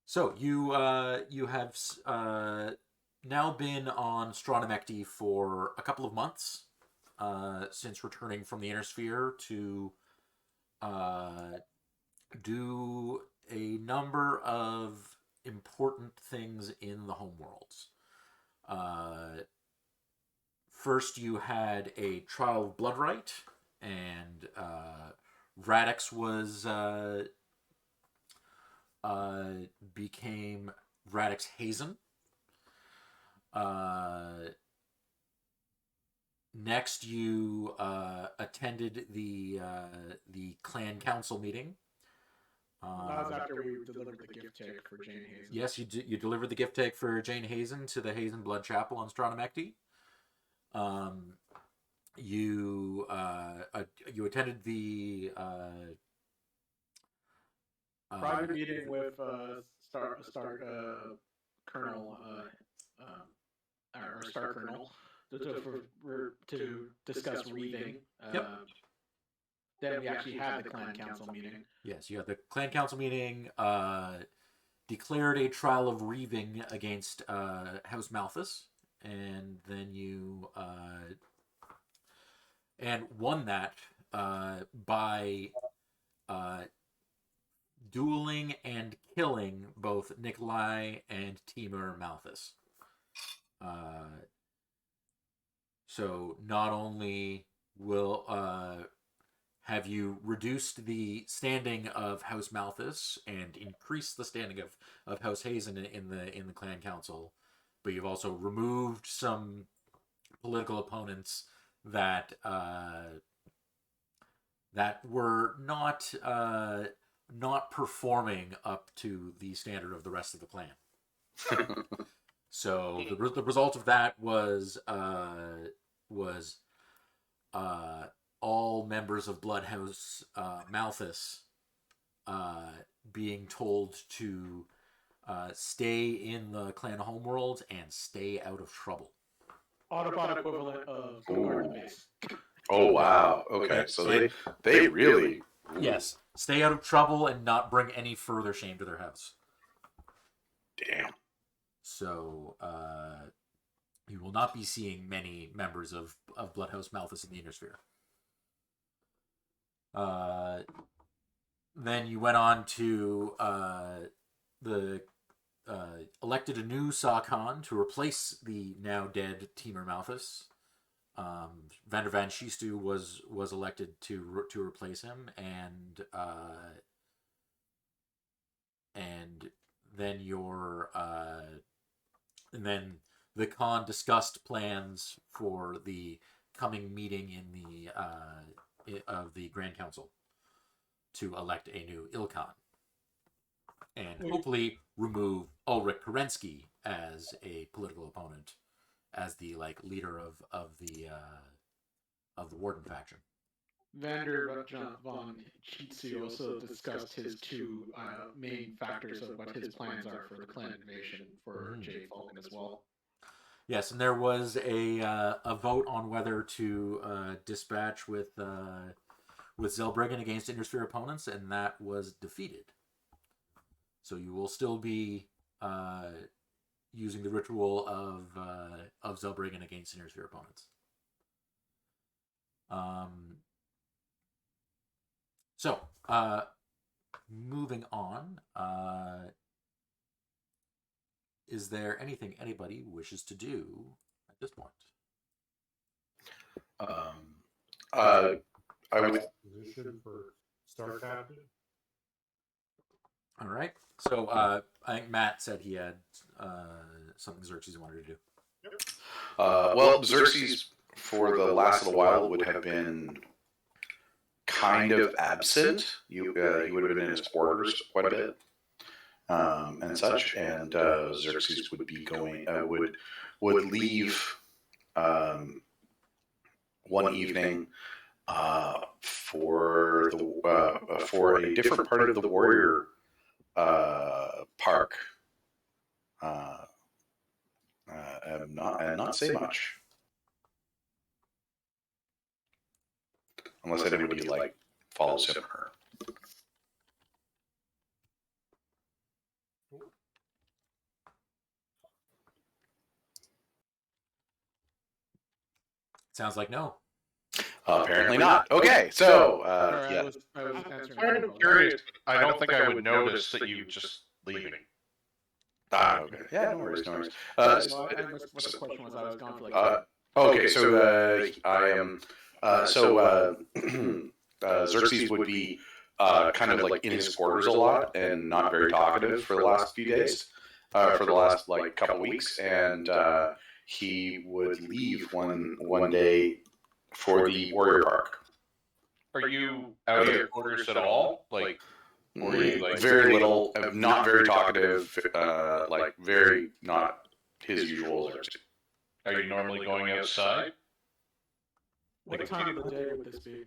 So you have now been on Stronimecti for a couple of months since returning from the Inner Sphere to uh, do a number of important things in the homeworlds. Uh, First, you had a trial of Bloodright, and Radix was uh, became Radix Hazen. Uh, Next, you attended the clan council meeting. That was Um, after we delivered the gift take for Jane Hazen. yes, you delivered the gift take for Jane Hazen to the Hazen Blood Chapel on Stronimecti. Um, you attended the Private uh, meeting with Star Colonel or Star Colonel to discuss reaving. yep. Then we actually had the clan council meeting. Yes, you had the clan council meeting. Declared a trial of reaving against House Malthus, and then you and won that by uh, dueling and killing both Nikolai and Timur Malthus. Uh, so not only will have you reduced the standing of House Malthus and increased the standing of House Hazen in the clan council, but you've also removed some political opponents that that were not performing up to the standard of the rest of the clan. So the result of that was uh, all members of Bloodhouse Malthus uh, being told to stay in the clan homeworld and stay out of trouble. Autobot equivalent of go guard the base. Oh wow. Okay. Yep. So they really. Yes, stay out of trouble and not bring any further shame to their house. Damn. So you will not be seeing many members of Bloodhouse Malthus in the Inner Sphere. Uh, then you went on to the elected a new Sakan to replace the now dead Timur Malthus. Vander Van Shistu was elected to replace him, and then and then the Khan discussed plans for the coming meeting in the of the Grand Council to elect a new Ilkhan and hopefully remove Ulrich Kerensky as a political opponent, as the leader of the Warden faction. Vander von Chitsu also discussed his two main factors of what his plans are for the clan invasion for Jade Falcon as well. Yes, and there was a vote on whether to dispatch with Zelbriggen against Intersphere opponents, and that was defeated. So you will still be using the ritual of Zelbriggen against Intersphere opponents. So moving on, is there anything anybody wishes to do at this point? I would. Position for Star Captain. All right. So I think Matt said he had something Xerxes wanted to do. Well, Xerxes for the last little while would have been kind of absent. He would have been in his quarters quite a bit, and such. And Xerxes would be going would leave one evening for a different part of the warrior park. And not say much. Unless anybody follows him or her. Sounds like no. Apparently not. Okay, so Sorry, yeah. I was answering. Kind of curious. I don't think I would notice that you just leaving. Okay. Yeah, no worries, no worries. What the question was? I was gone for like. Okay, so I am. Xerxes would be kind of like in his quarters a lot and not very talkative for the last few days, for the last like couple weeks, and he would leave one day for the Warrior Park. Are you out of your quarters at all? Like, or are you like Very little, not very talkative, like very not his usual Xerxes. Are you normally going outside? What time of the day would this be?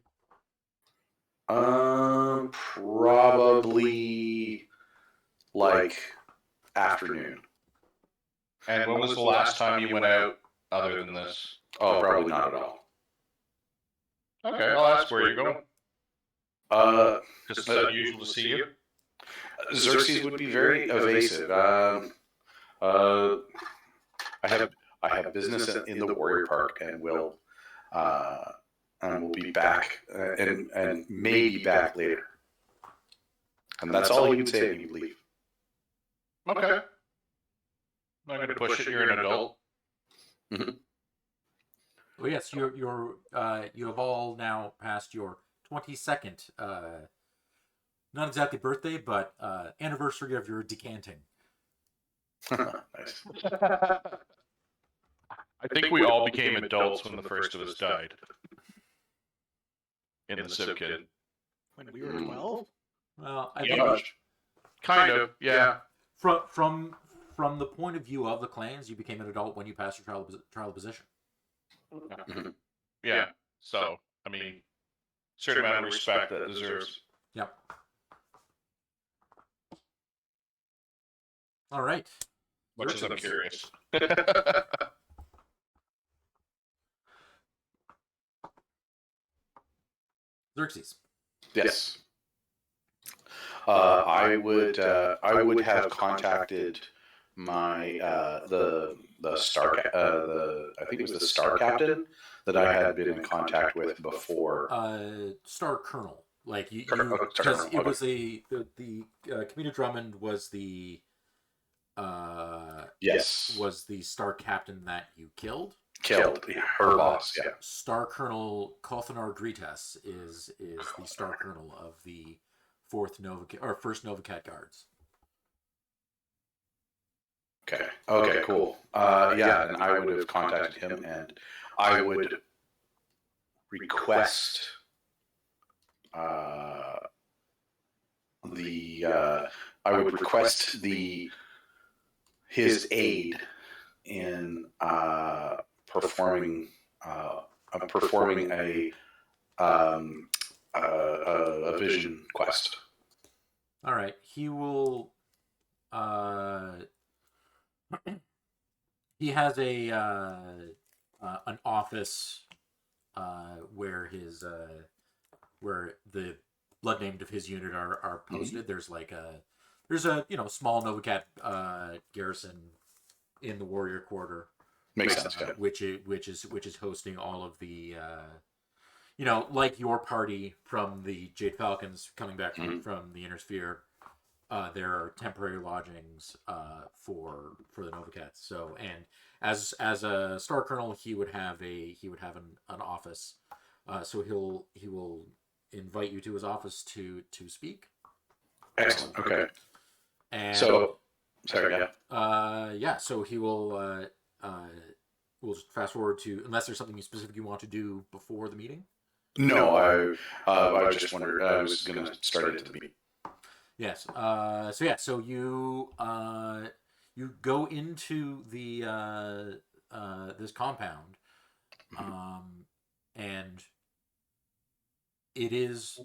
Probably like afternoon. And when was the last time you went out other than this? Oh, probably not at all. Okay, I'll ask where you're going. Because it's unusual to see you. Xerxes would be very evasive. I have business in the Warrior Park and will be back and may be back later. And that's all he would say when he would leave. Okay. I'm not going to push it. You're an adult. Mm-hmm. Well, yes, you have all now passed your 22nd, not exactly birthday, but anniversary of your decanting. Nice. I think we all became adults when the first of us died. In the Civ Kid. When we were 12? Well, I Yeah. think Kind of, yeah. from the point of view of the clans, you became an adult when you passed your trial position. Mm-hmm. Yeah. So, I mean, certain amount of respect that deserves. Yep. All right. Much as I'm curious. Xerxes. Yes. I would have contacted my the star I think it was the star captain that I had been in contact with before. Star Colonel. Like you Star because Colonel, it was the Commander Drummond was the Yes. was the Star Captain that you killed. Killed her boss. Yeah. Star Colonel Kothanar Dritas is the Star Colonel of the first Novicat Guards. Okay. Okay. Cool. Yeah, and I would have contacted him, and I would request his aid in performing a vision quest. All right, he will. He has an office where the blood named of his unit are posted. Mm-hmm. There's a small Novicat garrison in the Warrior Quarter. Makes sense. Yeah. Which is hosting all of the like your party from the Jade Falcons coming back from the Inner Sphere. There are temporary lodgings for the Novicats. So, and as a Star Colonel, he would have an office. So he will invite you to his office to speak. Excellent. Okay. And so, sorry. Yeah. So he will. We'll just fast forward to, unless there's something specific you want to do before the meeting. No, I just wondered. I was going to start it at the meeting. Yes. So you go into the this compound, and it is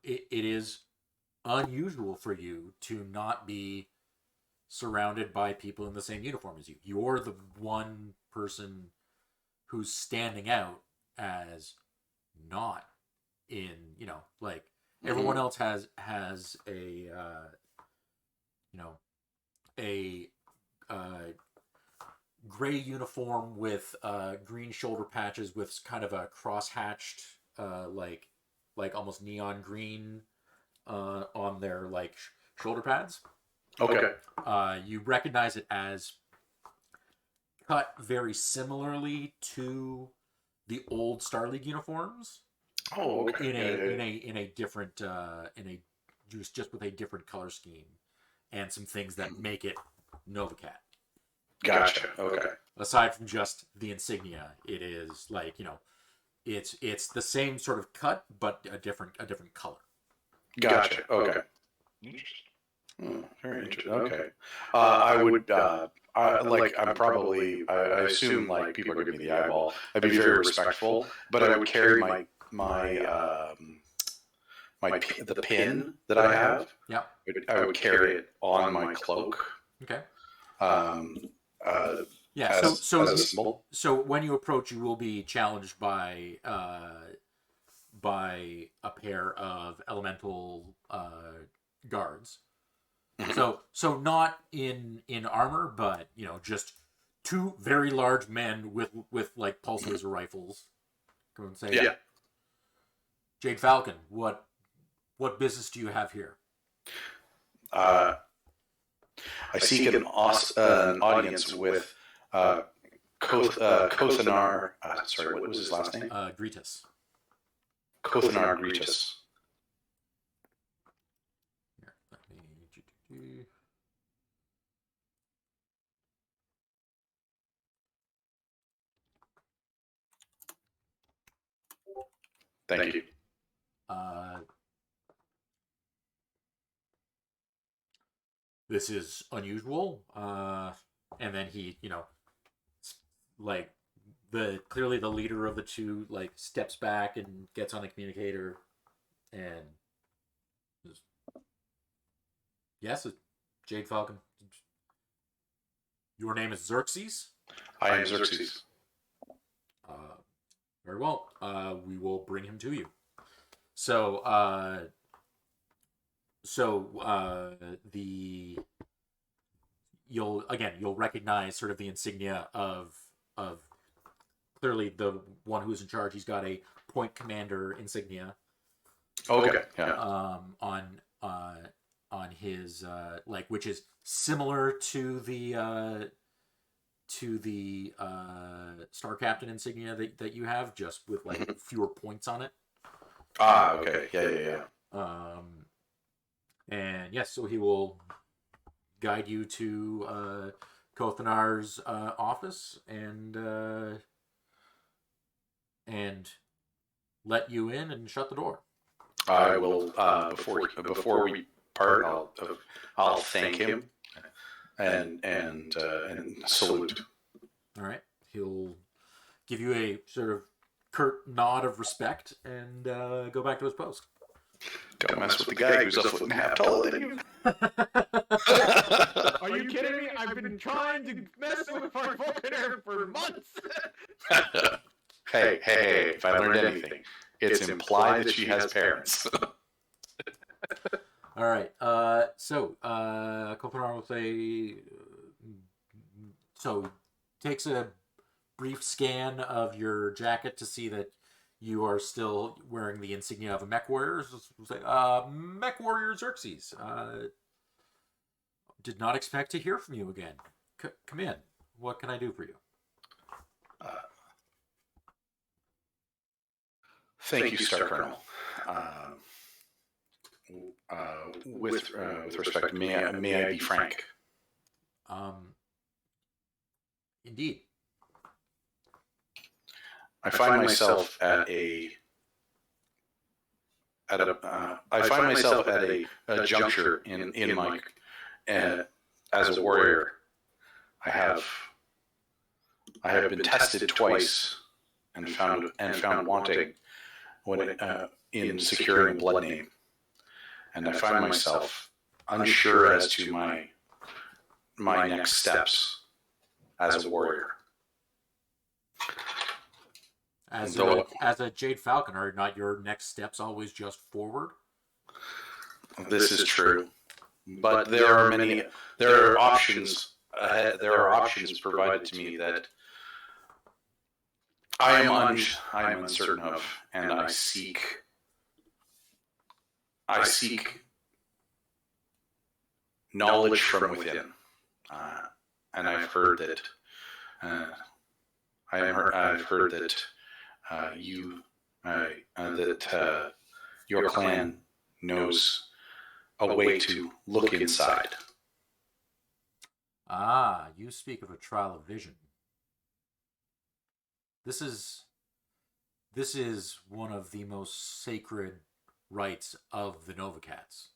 it is unusual for you to not be surrounded by people in the same uniform as you. You're the one person who's standing out as not in, Everyone else has a a gray uniform with green shoulder patches with kind of a cross-hatched like almost neon green on their like shoulder pads. Okay. You recognize it as cut very similarly to the old Star League uniforms. Oh, okay. In a different just with a different color scheme and some things that make it Novacat. Gotcha. Okay. Aside from just the insignia, it is like it's the same sort of cut but a different color. Gotcha. Okay. Very interesting. Okay. I would. I assume like people are giving me the eyeball. I'd be very respectful, but I would carry the pin that I have. Yeah. I would carry it on my cloak. Okay. Yeah. As a symbol. So when you approach, you will be challenged by a pair of elemental guards. So not in armor, but just two very large men with like pulse laser rifles. Come and say, yeah. Jade Falcon, what business do you have here? I seek an audience with Kothanar. Sorry, what was his last name? Gritus. Kothanar Gritus. Here, let me. Thank you. This is unusual. And then he, like clearly the leader of the two, like steps back and gets on the communicator, and yes, Jade Falcon. Your name is Xerxes? I am Xerxes. Very well. We will bring him to you. So, you'll recognize sort of the insignia of clearly the one who's in charge. He's got a point commander insignia. Okay. Yeah. On his which is similar to the Star Captain insignia that you have, just with like fewer points on it. Okay. Yeah. And yes, so he will guide you to Kothanar's office and let you in and shut the door. I will before we part. I'll thank him and salute. All right, he'll give you a sort of curt nod of respect and go back to his post. Don't mess with the guy who's a foot and a half taller than you. Are you kidding me? I've been trying to mess with our Vulcaner for months. Hey, if I learned anything, it's implied that she has parents. All right. So Kopanar will say. So takes a brief scan of your jacket to see that you are still wearing the insignia of a Mechwarrior. We'll say, Mechwarrior Xerxes. Did not expect to hear from you again. Come in. What can I do for you? Thank you, Star Colonel. With respect, may I be frank? Indeed. I find myself at a juncture in my as a warrior. I have been tested twice and found wanting when in securing a blood name, and I find myself unsure as to my next steps as a warrior. As a Jade Falcon, are not your next steps always just forward? this is true, but there are options. There are options provided to me that I am uncertain of, and I seek knowledge from within. And I've heard that your clan knows a way to look inside. Ah, you speak of a trial of vision. This is one of the most sacred rites of the Novacats.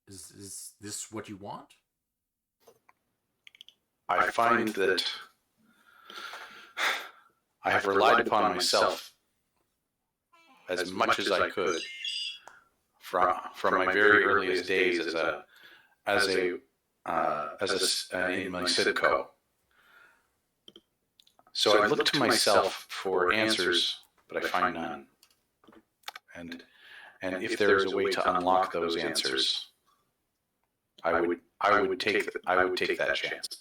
Is this what you want? I find that I have relied upon myself as much as I could from my very earliest days in my Sidco. So I look to myself for answers, but I find none. And if there is a way to unlock those answers, I would take that chance.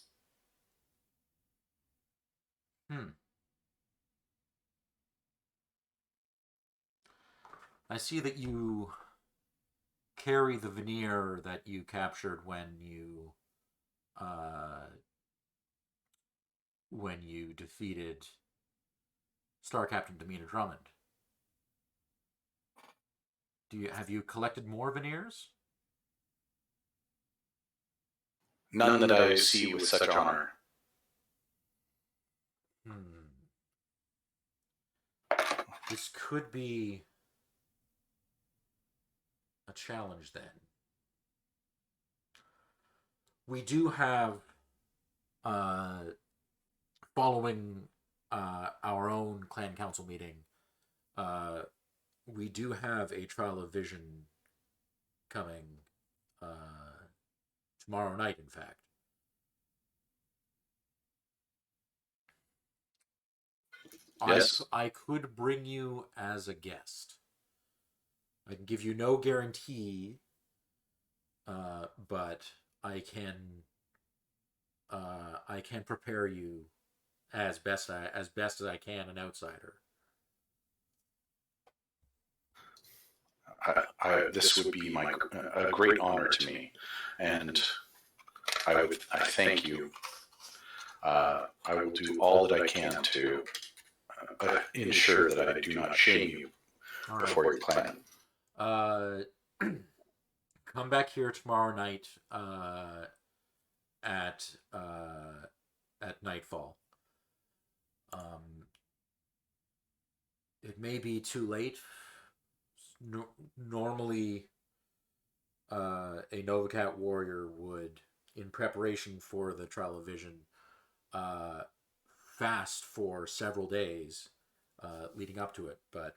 I see that you carry the veneer that you captured when you defeated Star Captain Demeanor Drummond. Have you collected more veneers? None that I see with such honor. This could be a challenge then. We do have, following our own clan council meeting, we do have a trial of vision coming tomorrow night, in fact. Yes. I could bring you as a guest. I can give you no guarantee, but I can prepare you as best as I can, an outsider. This would be a great honor to me, and I thank you. I will do all that I can to ensure that I do not shame you before your clan. Come back here tomorrow night at nightfall. It may be too late. Normally, a Novacat warrior would, in preparation for the trial of vision, fast for several days leading up to it, but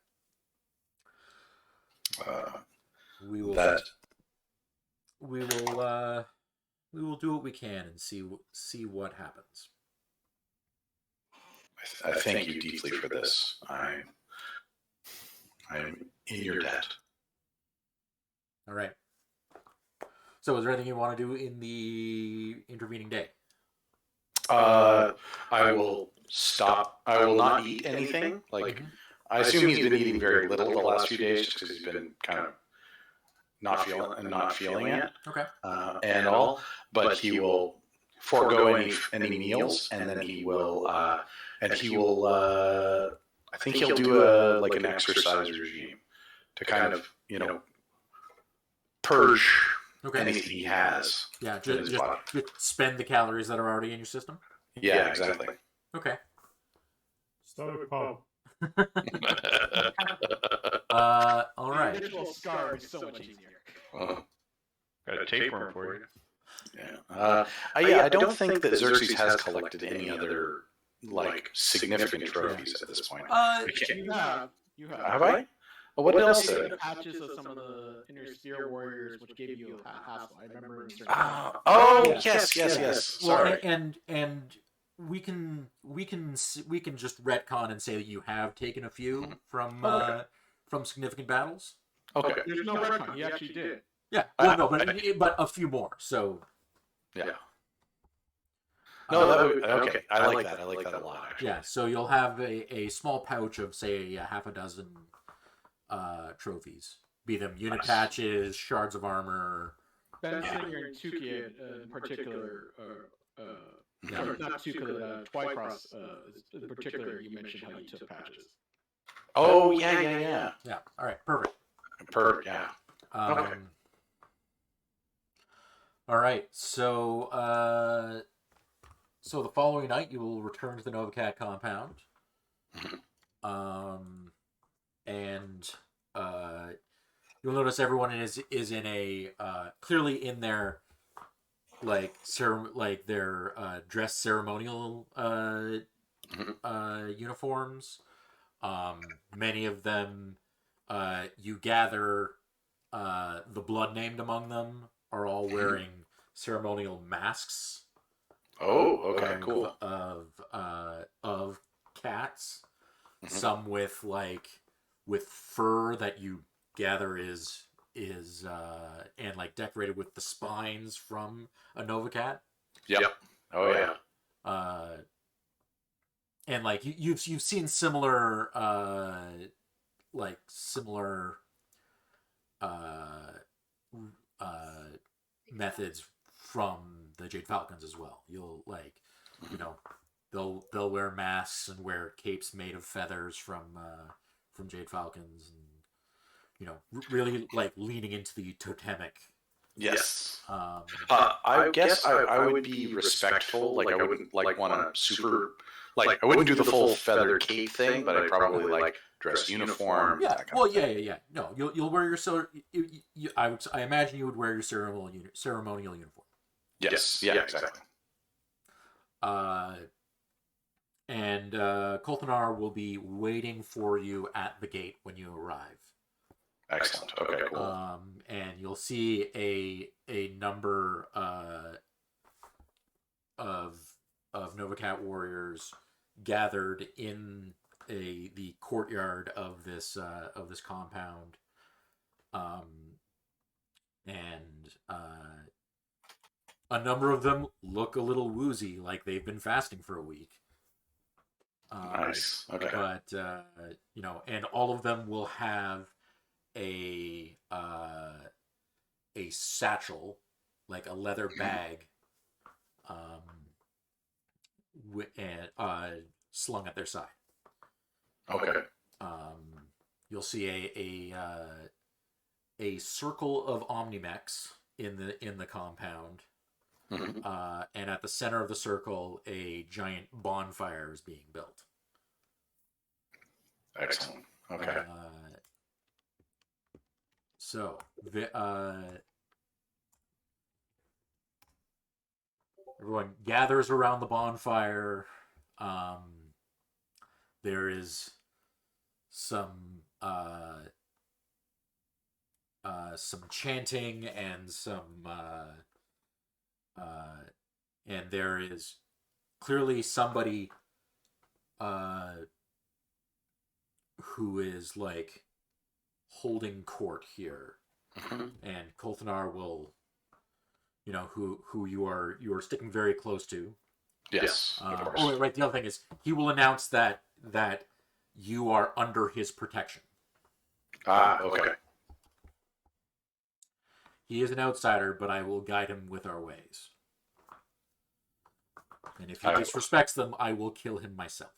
we will do what we can and see what happens. I thank you deeply for this. I am in your debt. All right. So, is there anything you want to do in the intervening day? I will stop. I will not eat anything. I assume he's been eating very little the last few days, just because he's been kind of not feeling it. Okay. And all, but he will forego any meals, and then he will. I think he'll do an exercise regime to kind of purge anything he has. Yeah, just spend the calories that are already in your system. Yeah, exactly. Okay. Start a pub. All right. The visual scar is so much easier. Got a tapeworm for you. Yeah. I don't think that Xerxes has collected any other significant trophies at this point. You have. Have I? Well, what else? Patches of some of the inner spear warriors, which gave you a hassle. I remember. Yes. Well, Sorry. and we can just retcon and say that you have taken a few from significant battles. Okay. There's no retcon. He actually did. Yeah. Well, no, but a few more. So. Yeah. No, that would, okay. I like that. I like that a lot, actually. Yeah. So you'll have a small pouch of say half a dozen trophies, be them unit patches, shards of armor. Ben Singer and Tuki in particular, sorry, not Tuki, Twycross in particular, you mentioned how you took patches. Oh, yeah. Yeah. All right. Perfect. Perfect, yeah. Okay. All right. So, so the following night, you will return to the Novacat compound. And you'll notice everyone is in a clearly in their their dress ceremonial uniforms. Many of them, you gather, the blood named among them are all wearing ceremonial masks. Oh, okay, cool. Of cats, some with fur that you gather is and decorated with the spines from a Nova cat. Yep. Oh yeah. And you've seen similar methods from the Jade Falcons as well. You'll they'll wear masks and wear capes made of feathers from Jade Falcons, and really leaning into the totemic. Yes. I guess I would be respectful. I wouldn't want to super. I wouldn't do the full feather cape thing, but I'd probably dress uniform. Yeah. Well, yeah. No, you'll wear your I imagine you would wear your ceremonial uniform. Yes. Yeah. Exactly. And Kolthanar will be waiting for you at the gate when you arrive. Excellent. Okay. Cool. And you'll see a number of Novacat warriors gathered in the courtyard of this compound, and a number of them look a little woozy, like they've been fasting for a week. Nice. Okay. But and all of them will have a satchel, like a leather bag, slung at their side. Okay. You'll see a circle of Omnimex in the compound, and at the center of the circle, a giant bonfire is being built. Excellent. Okay. So everyone gathers around the bonfire. There is some chanting and and there is clearly somebody who is holding court here, and Kolthanar will, who you are sticking very close to. Yes. Of course. Oh, right. The other thing is he will announce that you are under his protection. Okay. He is an outsider, but I will guide him with our ways. And if he disrespects them, I will kill him myself.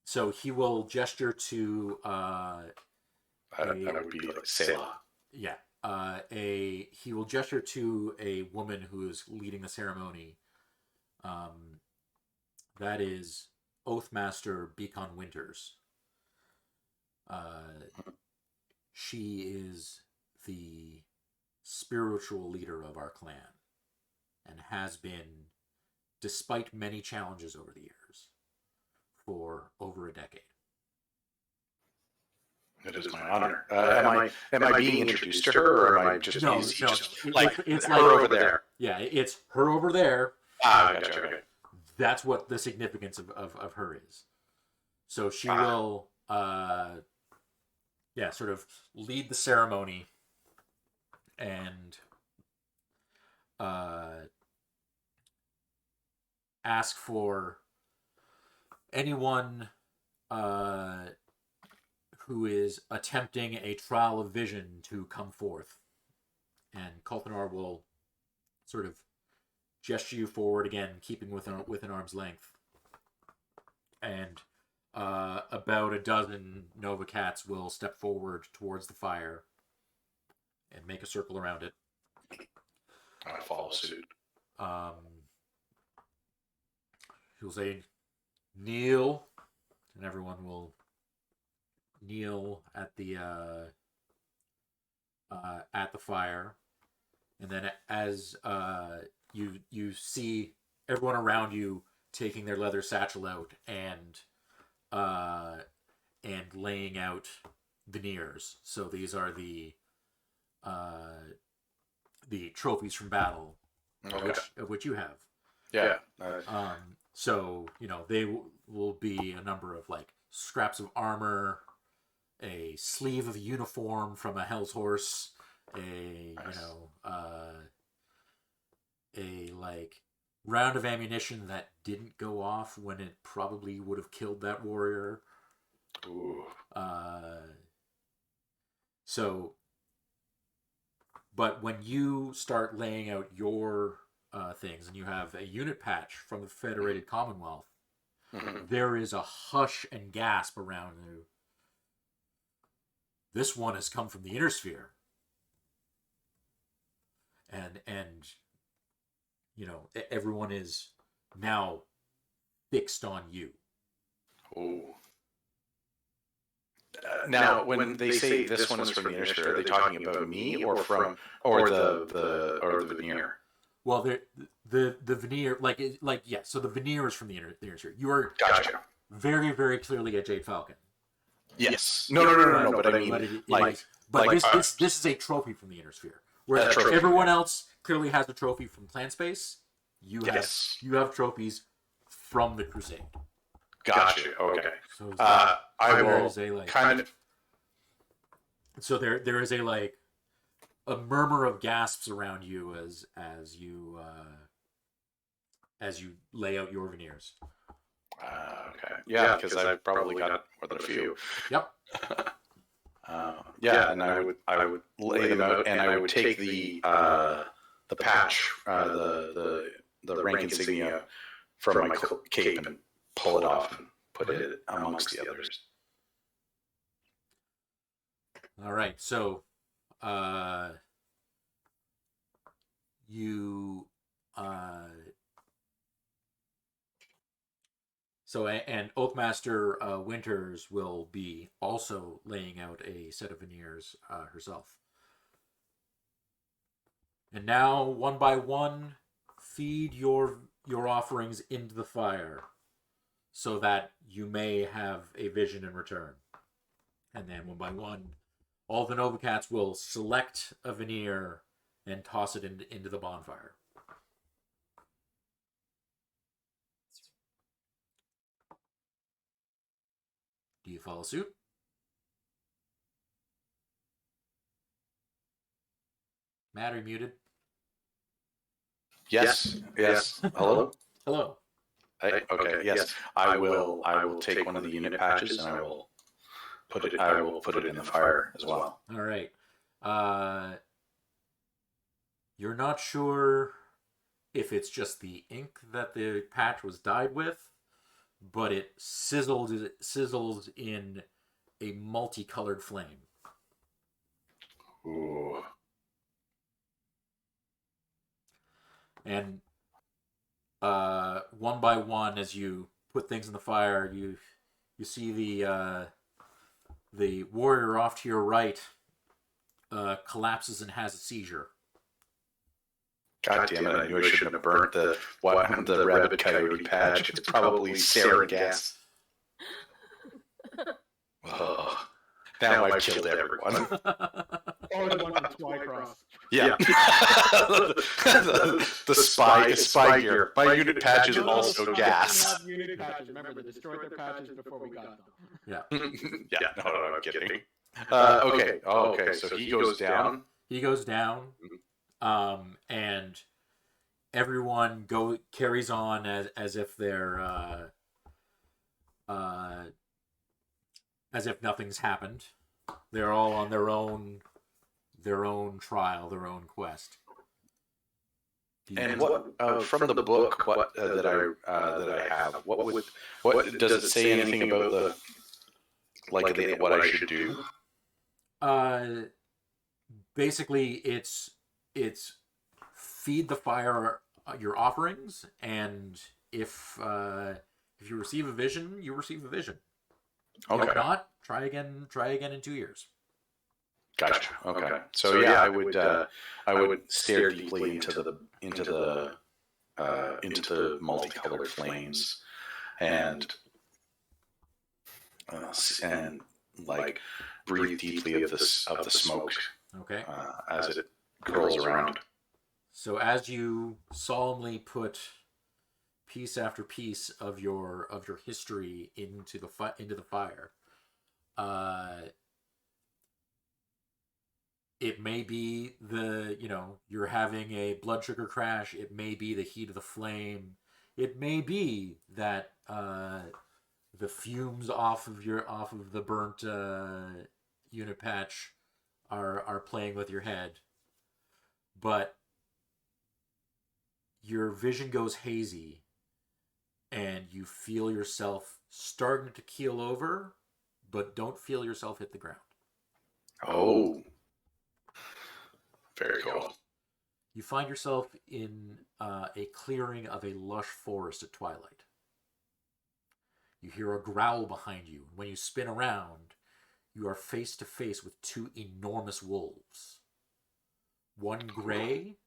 So he will gesture to that would be Selah. Yeah. He will gesture to a woman who is leading the ceremony. That is Oathmaster Beacon Winters. She is the spiritual leader of our clan, and has been, despite many challenges over the years, for over a decade. It is my honor. Am I being introduced to her, or am I just No, is he no, just it's like it's her like over there? yeah, it's her over there. Gotcha. Okay. That's what the significance of her is. So she Ah. will, sort of lead the ceremony and ask for anyone who is attempting a trial of vision to come forth. And Kulthanar will sort of gesture you forward again, keeping within arm's length. And about a dozen Nova Cats will step forward towards the fire and make a circle around it. I follow suit. He'll say, "Kneel," and everyone will kneel at the fire. And then as you see everyone around you taking their leather satchel out and laying out veneers. So these are the trophies from battle, of which you have. Yeah. So they will be a number of like scraps of armor, a sleeve of uniform from a Hell's Horse, Nice. a like round of ammunition that didn't go off when it probably would have killed that warrior. Ooh. But when you start laying out your things, and you have a unit patch from the Federated Commonwealth, there is a hush and gasp around you. This one has come from the Inner Sphere. And everyone is now fixed on you. Ooh. Now, when they say this one is from the Inner Sphere, are they talking about me or the veneer? Well, the veneer, so the veneer is from the inner sphere. You are Gotcha. very, very clearly a Jade Falcon. Yes. No. But I mean, this is a trophy from the Inner Sphere. Whereas everyone else clearly has a trophy from Clan Space. You have trophies from the Crusade. Gotcha. Okay. So I will kind of. So there is a murmur of gasps around you as you lay out your veneers. Okay. Yeah, because I've probably got more than a few. Yep. And I would lay them out, and I would take the patch, the rank insignia from my cape and pull it off and put it amongst the others. All right, so you and Oathmaster Winters will be also laying out a set of veneers herself. And now, one by one, feed your offerings into the fire, so that you may have a vision in return. And then, one by one, all the Nova Cats will select a veneer and toss it into the bonfire. Do you follow suit? Matt, are you muted? Yes. Hello. Hello. Okay. Yes. I will take one of the unit patches and I will put it in the fire as well. All right. You're not sure if it's just the ink that the patch was dyed with, but it sizzles in a multicolored flame. Ooh. And one by one, as you put things in the fire, you see the warrior off to your right collapses and has a seizure. God damn it! I knew I shouldn't have burnt the rabbit coyote patch. It's probably sarin gas. Oh. Now I've killed everyone. Oh, the one with Twycross. Yeah. the spy gear. My unit patches also gas. Have unit patches. Remember, they destroyed their patches before we got them. Yeah. Yeah, no, I'm kidding. Okay. Okay, so he goes down. He goes down, and everyone carries on as if they're as if nothing's happened. They're all on their own trial, their own quest. And what from the book that I have? What does it say anything about the what I should do? Basically, it's feed the fire your offerings, and if you receive a vision, you receive a vision. Okay. If not, try again in 2 years. Gotcha. Okay. So yeah, I would stare deeply into the multicolored flames, and like breathe deeply of the smoke. Okay. As it curls around. So as you solemnly put piece after piece of your history into the fire, it may be you're having a blood sugar crash. It may be the heat of the flame. It may be that the fumes off of the burnt unit patch are playing with your head, but your vision goes hazy, and you feel yourself starting to keel over, but don't feel yourself hit the ground. Oh. Very cool. You find yourself in a clearing of a lush forest at twilight. You hear a growl behind you. When you spin around, you are face to face with two enormous wolves. One gray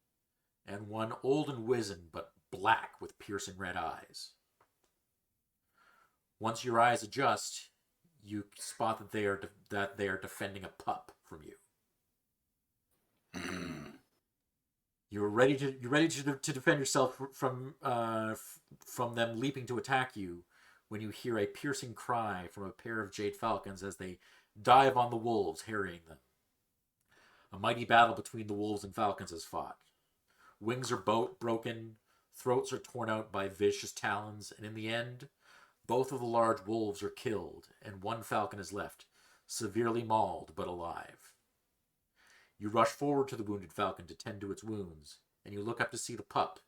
and one old and wizened, but black with piercing red eyes. Once your eyes adjust, you spot that they are defending a pup from you. You're ready to defend yourself from them leaping to attack you, when you hear a piercing cry from a pair of jade falcons as they dive on the wolves, harrying them. A mighty battle between the wolves and falcons is fought. Wings are broken, throats are torn out by vicious talons, and in the end, both of the large wolves are killed, and one falcon is left, severely mauled but alive. You rush forward to the wounded falcon to tend to its wounds, and you look up to see the pup,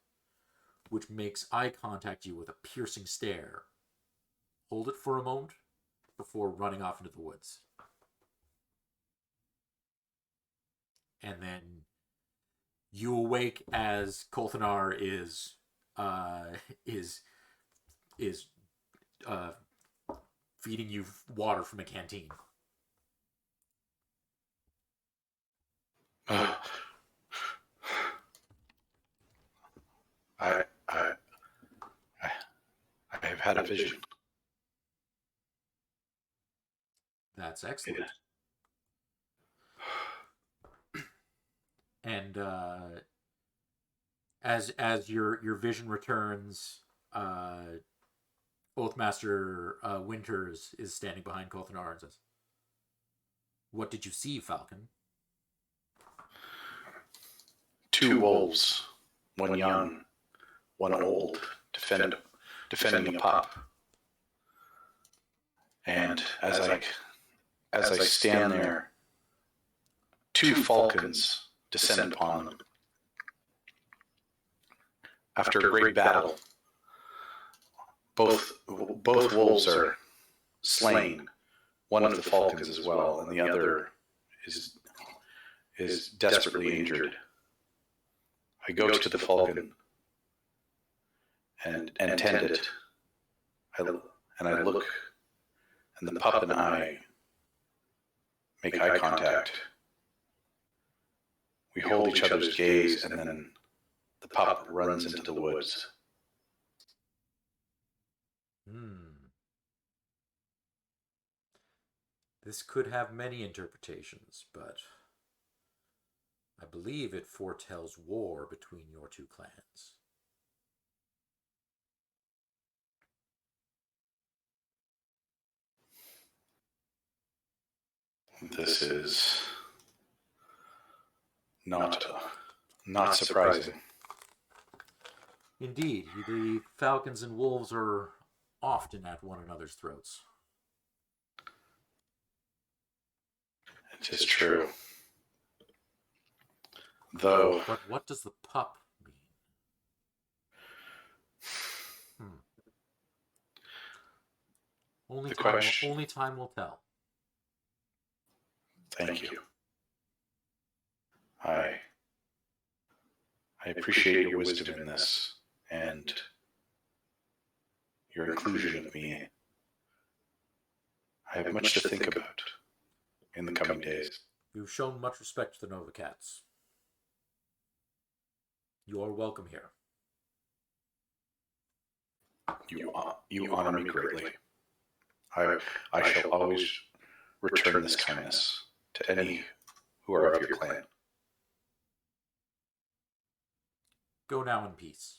which makes eye contact you with a piercing stare. Hold it for a moment before running off into the woods. And then you awake as Kolthanar is feeding you water from a canteen. I have had a vision. That's excellent. Yeah. And as your vision returns, Oathmaster Winters is standing behind Kolthanar and says, "What did you see, Falcon?" Two wolves, one young, one old, defending a pup. And as I stand there, two falcons descend upon them. After a great battle, both wolves are slain. One of the falcons as well, and the other is desperately injured. I go to the falcon and tend it. I look, and the pup and I make eye contact. We hold each other's gaze, and then the pup runs into the woods. This could have many interpretations, but I believe it foretells war between your two clans. This is not surprising. Indeed, the Falcons and Wolves are often at one another's throats. It is true. Though, But what does the pup mean? Only time will tell. thank you. I appreciate your wisdom in this and your inclusion of me. I have much to think about in the coming days. You've shown much respect to the Nova Cats. You are welcome here. You honor me greatly. I shall always return this kindness to any who are of your clan. Go now in peace.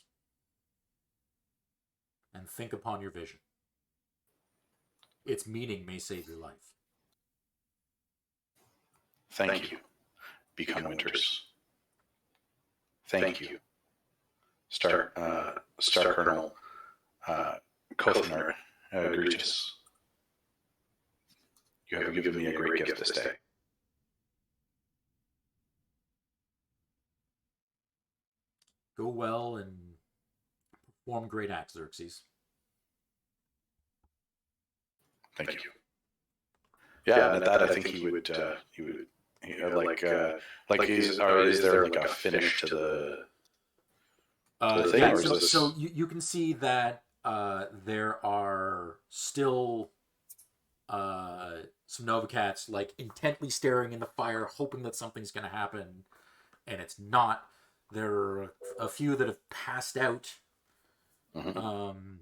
And think upon your vision. Its meaning may save your life. Thank you, Become Winters. Thank you, Star Colonel Kothnar Egregious. You have given me a great gift this day. Go well and perform great acts, Xerxes. Thank you. Yeah, and at that, I think he would is there like a finish to the thing? Yeah, Or is this... so you can see that there are still some Nova Cats like intently staring in the fire, hoping that something's going to happen, and it's not. There are a few that have passed out, and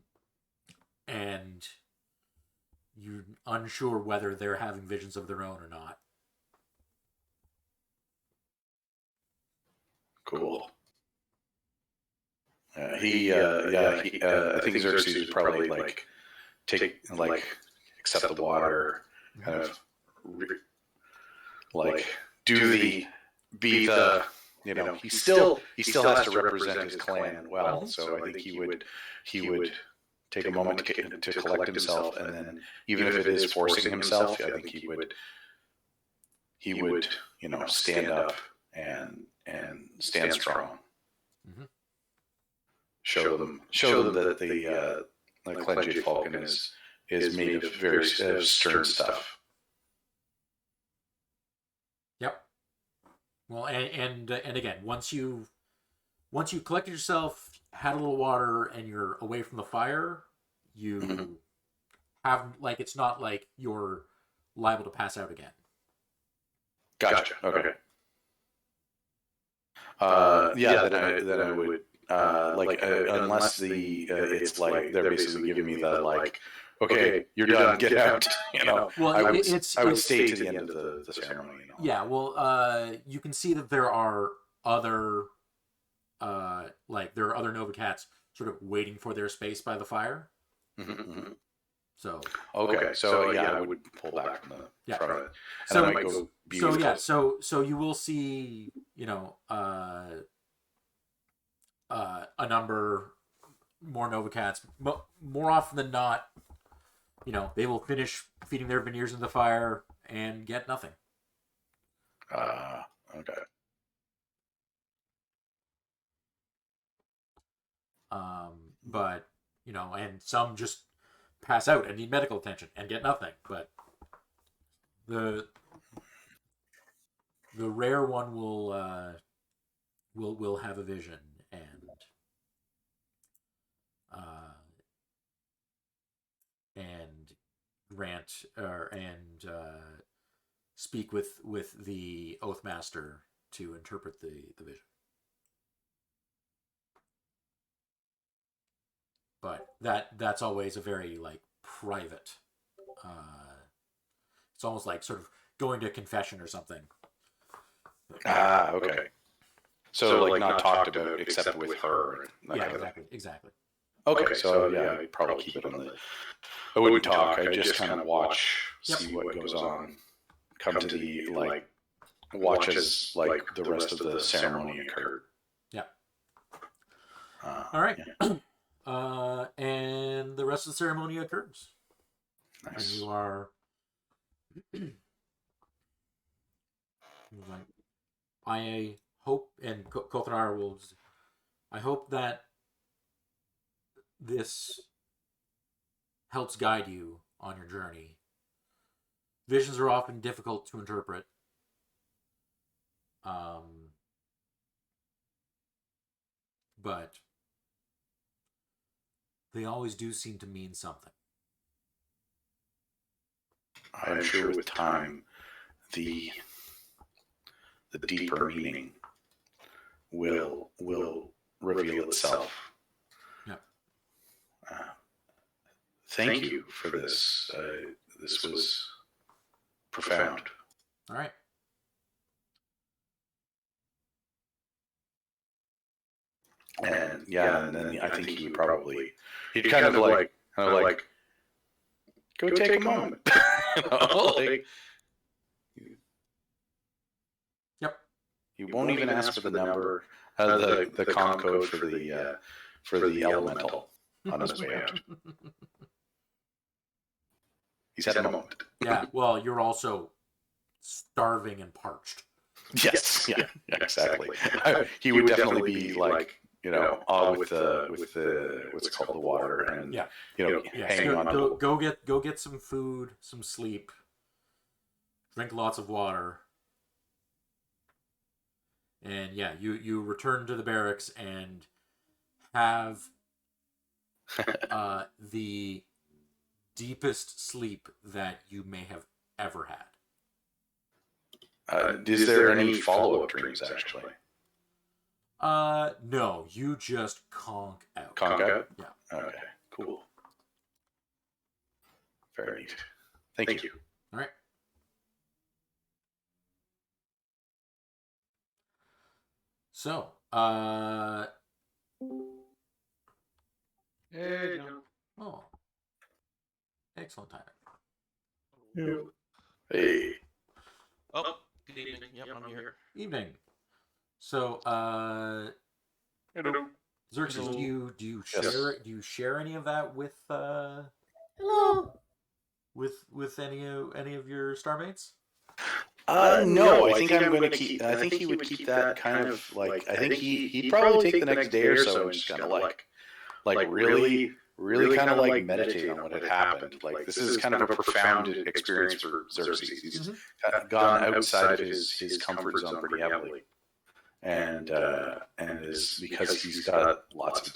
you're unsure whether they're having visions of their own or not. Cool. I think Xerxes would probably accept the water, kind of be the he still has to represent his clan well. So I think he would take a moment to collect himself, and then even if it is forcing himself, I think he would stand up and stand strong. Mm-hmm. Show them that the Clan J Falcon is made of very stern stuff. Yep. Well, and again, once you collected yourself, had a little water, and you're away from the fire, you have it's not like you're liable to pass out again. Gotcha. Okay. Then I would unless it's like they're basically giving me the okay, you're done, get out. Well, I would stay to the end of the ceremony. Yeah. Well, you can see that there are other there are other Nova Cats sort of waiting for their space by the fire. Mm-hmm. So okay, so I would pull back from the front of it, and I might go be so you will see a number more Nova Cats. More often than not, they will finish feeding their veneers in the fire and get nothing. Okay. But and some just pass out and need medical attention and get nothing. But the rare one will have a vision and grant and speak with the Oathmaster to interpret the vision. But that's always a very private. It's almost like sort of going to confession or something. Ah, okay. So like not talked about except with her. Yeah, exactly. Okay, so yeah, I'd probably keep it on the. I wouldn't talk. I just kind of watch, see what goes on. Come to the watch as the rest of the ceremony occurred. Yeah. All right. Yeah. And the rest of the ceremony occurs. Nice. And you are. I hope, and Kothanar will. I hope that this helps guide you on your journey. Visions are often difficult to interpret. But they always do seem to mean something. I'm sure with time, the deeper meaning will reveal itself. Yeah. Thank you for this. This was profound. All right. And yeah, and then I think he would probably he'd kind of like go take a moment. Yep. He won't even ask for the number, the comm code for the elemental on his way out. He's had a moment. Yeah. Well, you're also starving and parched. Yes. Yeah. Exactly. He would definitely be with the what's it called, the water, and hanging on. Go get some food, some sleep, drink lots of water, and yeah, you return to the barracks and have the deepest sleep that you may have ever had. Is there any follow-up dreams, actually? No, you just conk out. Conk out? Yeah. Okay, cool. Very neat. Thank you. All right. So, Hey, John. oh, excellent timing. Yeah. Hey. Oh, good evening. Yep, I'm here. Evening. So, Hello. Xerxes, Hello. do you Yes. share any of that with with any of your starmates? No, I think I'm going to keep. I think he would keep that kind of I think he'd probably take the next day or so and just kind of really kind of meditate on what had happened. This is kind of a profound experience for Xerxes. He's gone outside of his comfort zone pretty heavily, and is because he's got lots of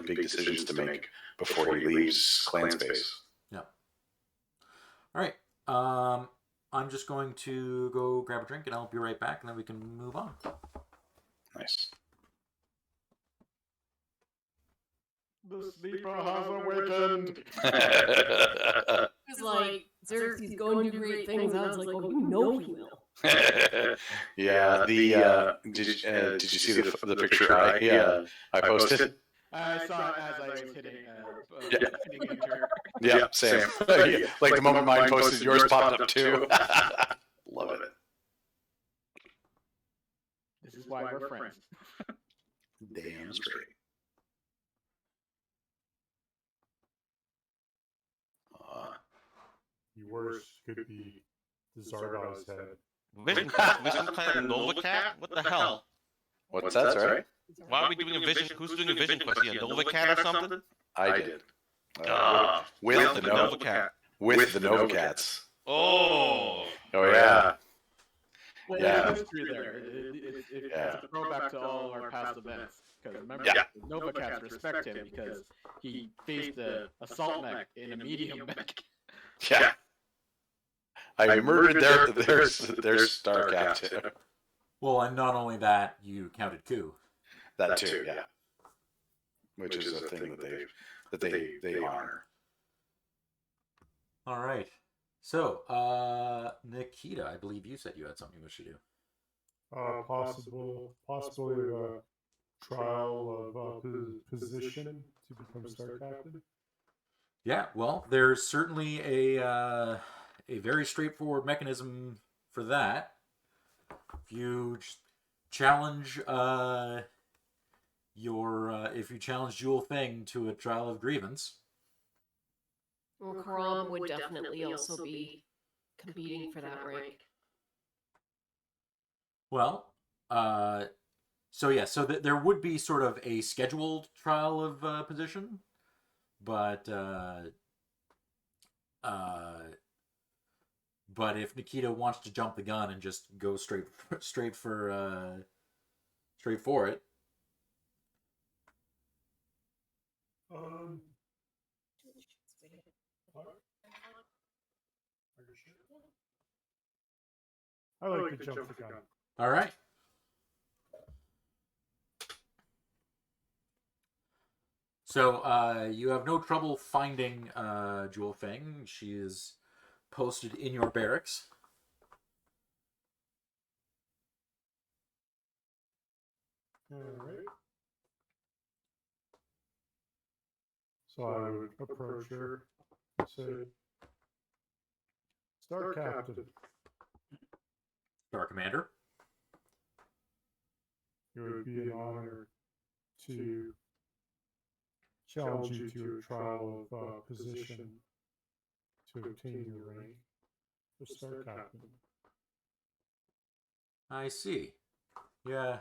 big decisions to make before he leaves clan space. Yeah. All right. I'm just going to go grab a drink and I'll be right back, and then we can move on. Nice. The sleeper has awakened. It was like, Xerxes going to do great things. I was like, oh, you know he will. Yeah. Did you see the picture I posted? I saw it as I was hitting enter. Yeah, same. The moment mine posted, yours popped up too. Love it. This is why we're friends. Damn straight. Yours could be the Zardoz head. Vision Planet Nova Cat? What the hell? What's that? Sorry? Why are we doing a vision? Who's doing a vision quest here? Nova Cat or something? I did. With the Nova Cat. With the Nova Cats. Oh. Oh yeah. Well, Yeah. there's history there. It's a throwback to all of our past events. Because remember, the Nova Cats respect him because he faced the assault mech in a medium mech. Yeah. I murdered their star captain. Well, and not only that, you counted coup. That too, yeah. Which is a thing that they honor. All right. So, Nikita, I believe you said you had something you wish to do. Possibly a trial of position to become Star Captain. Yeah, well, there's certainly a very straightforward mechanism for that. If you challenge if you challenge Jewel Thing to a trial of grievance. Well, Karam would definitely also be competing for that rank. Well, so there would be sort of a scheduled trial of position, but if Nikita wants to jump the gun and just go straight for it. I like to jump the gun. All right. So you have no trouble finding Jewel Feng. She is posted in your barracks. All right. So I would approach her and say, Star Captain, Star Commander. it would be an honor to challenge you to a trial of position to obtain your rank of Star Captain. I see. Yeah.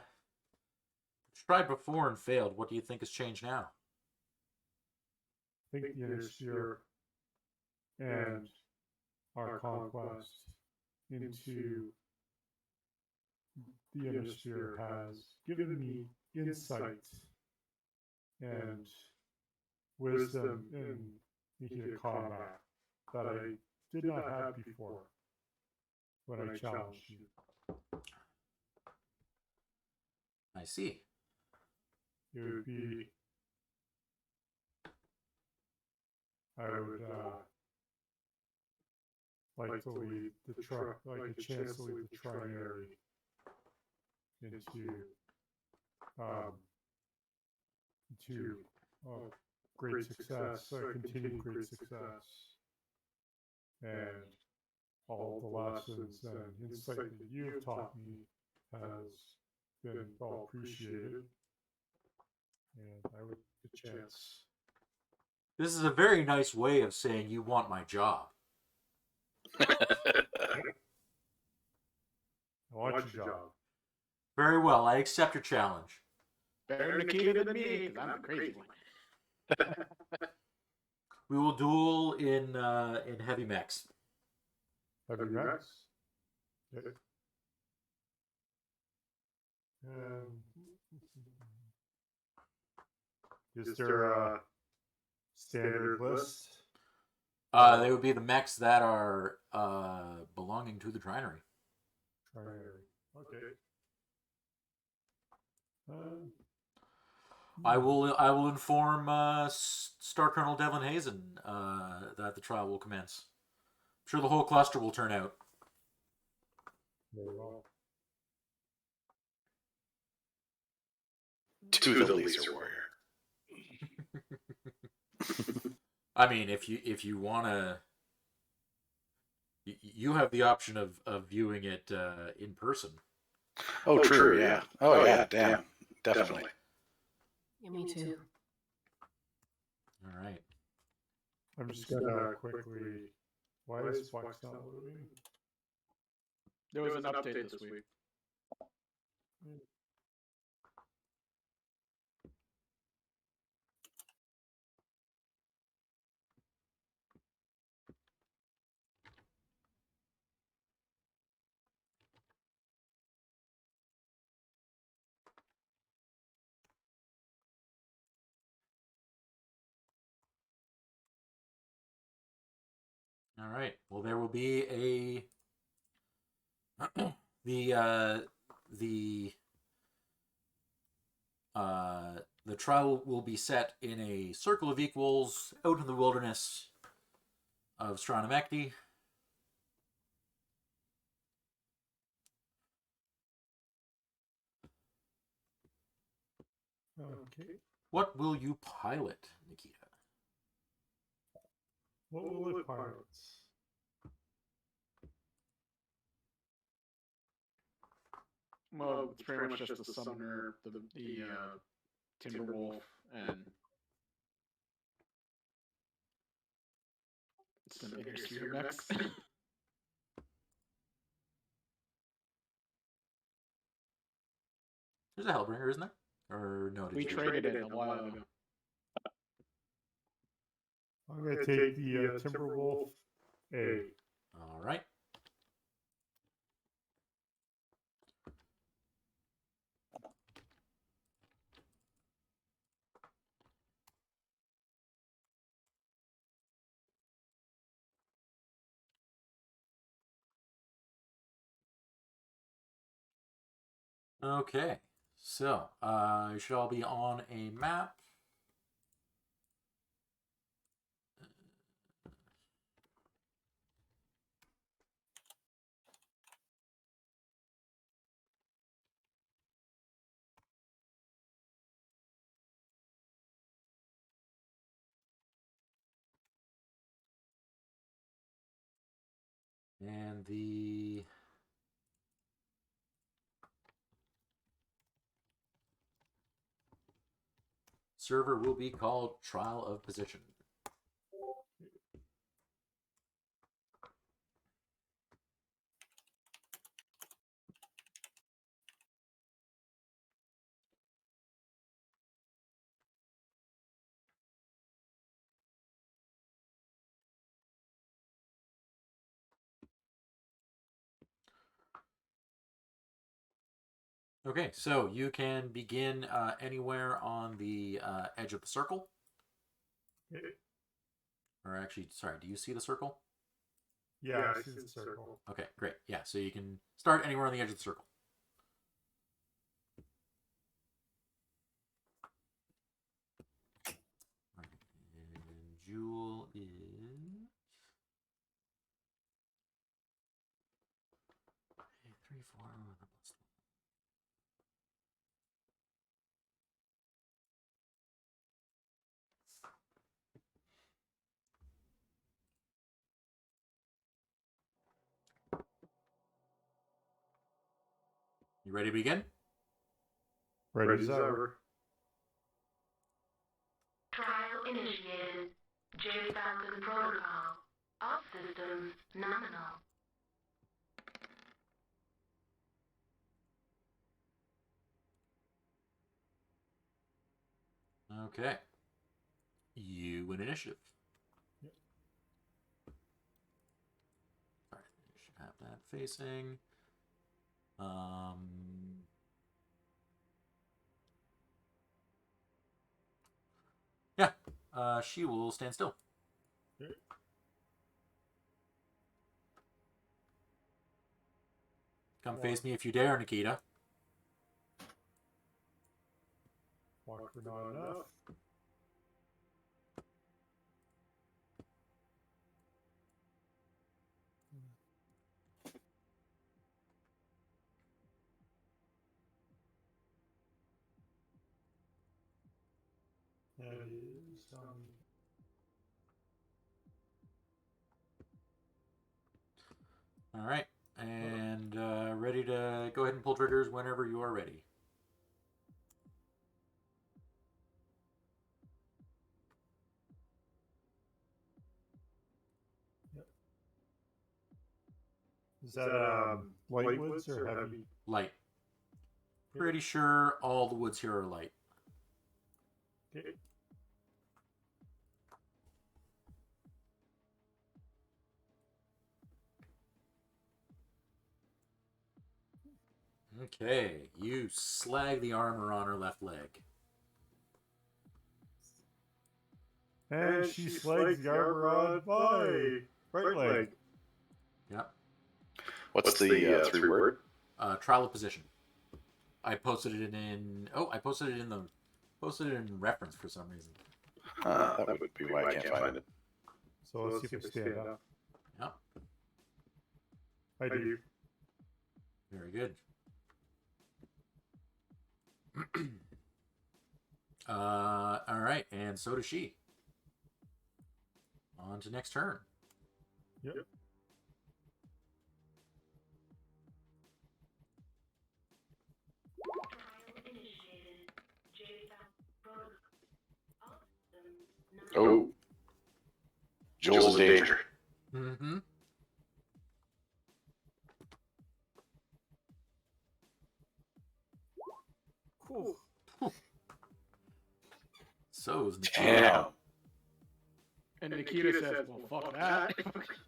Tried before and failed. What do you think has changed now? I think the Innisphere and our conquest into the Innisphere has given me insight and wisdom in the heat of combat that I did not have before when I challenged you. I see. It would be, I would like to lead like a chance to lead the Trinary into great success, continued great success, and all the lessons and insight that you have taught me has been well appreciated, and I would get a chance. This is a very nice way of saying you want my job. I want your job. Very well. I accept your challenge. Better Nikita than me, because I'm the crazy one. We will duel in heavy mechs. Heavy mechs? Okay. Is there a standard list? They would be the mechs that are belonging to the Trinary. Okay. I will inform Star Colonel Devlin Hazen that the trial will commence. I'm sure the whole cluster will turn out. Very well. To the laser warrior. I mean, if you want to, you have the option of viewing it in person. Oh, true, yeah. Oh, yeah, damn. Definitely. Yeah, me too. All right. I'm just gonna quickly. Why is Flex not loading? There was an update this week. All right. Well, there will be a the trial will be set in a circle of equals out in the wilderness of Stranomecti. Okay. What will you pilot, Nikita? What will it pilots? Well, it's pretty much just the summoner, the Timberwolf, and some inner sphere mechs. There's a Hellbringer, isn't there? Or no? We traded it a while ago. I'm going to take the Timberwolf A. All right. Okay, so you should all be on a map. And the server will be called Trial of Position. Okay, so you can begin anywhere on the edge of the circle. Or actually, sorry, do you see the circle? Yeah, I see the circle. Okay, great. Yeah, so you can start anywhere on the edge of the circle. And Jewel is... Three, four, plus You ready to begin? Ready as ever. Trial initiated. J Falcon protocol. All systems nominal. Okay. You win initiative. Yep. All right, you should have that facing. Yeah, she will stand still. Okay. Come face me if you dare, Nikita. Walk for not enough. That is All right, and ready to go ahead and pull triggers whenever you are ready. Yep. Is that light woods or heavy? Light. Pretty sure all the woods here are light. Okay. Okay, you slag the armor on her left leg. And she slags the armor on my right leg. Yep. What's the three word? Trial of position. I posted it in. Oh, I posted it in reference for some reason. That would be why I can't find it. So let's see if we stand up. Yep. I do. Very good. All right, and so does she. On to next turn. Yep. Oh. Joel's in danger. Mm-hmm. Cool. So is Damn. And Nikita says, well, fuck that.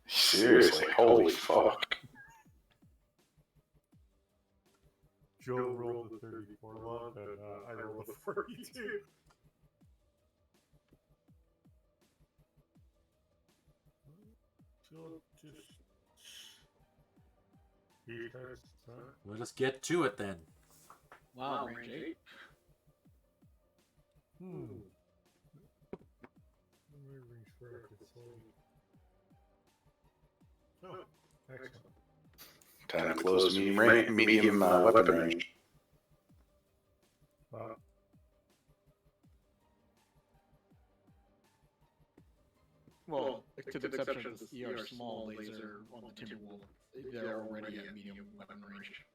Seriously, holy fuck. Joe rolled a 34 lump, and I rolled a 42. Joe just... He tests, huh? Let us get to it then. Wow, range 8. Oh, excellent. Time to close medium weapon range. Well, to the exception of the ER small laser on the Timberwolf, they're already at medium weapon range.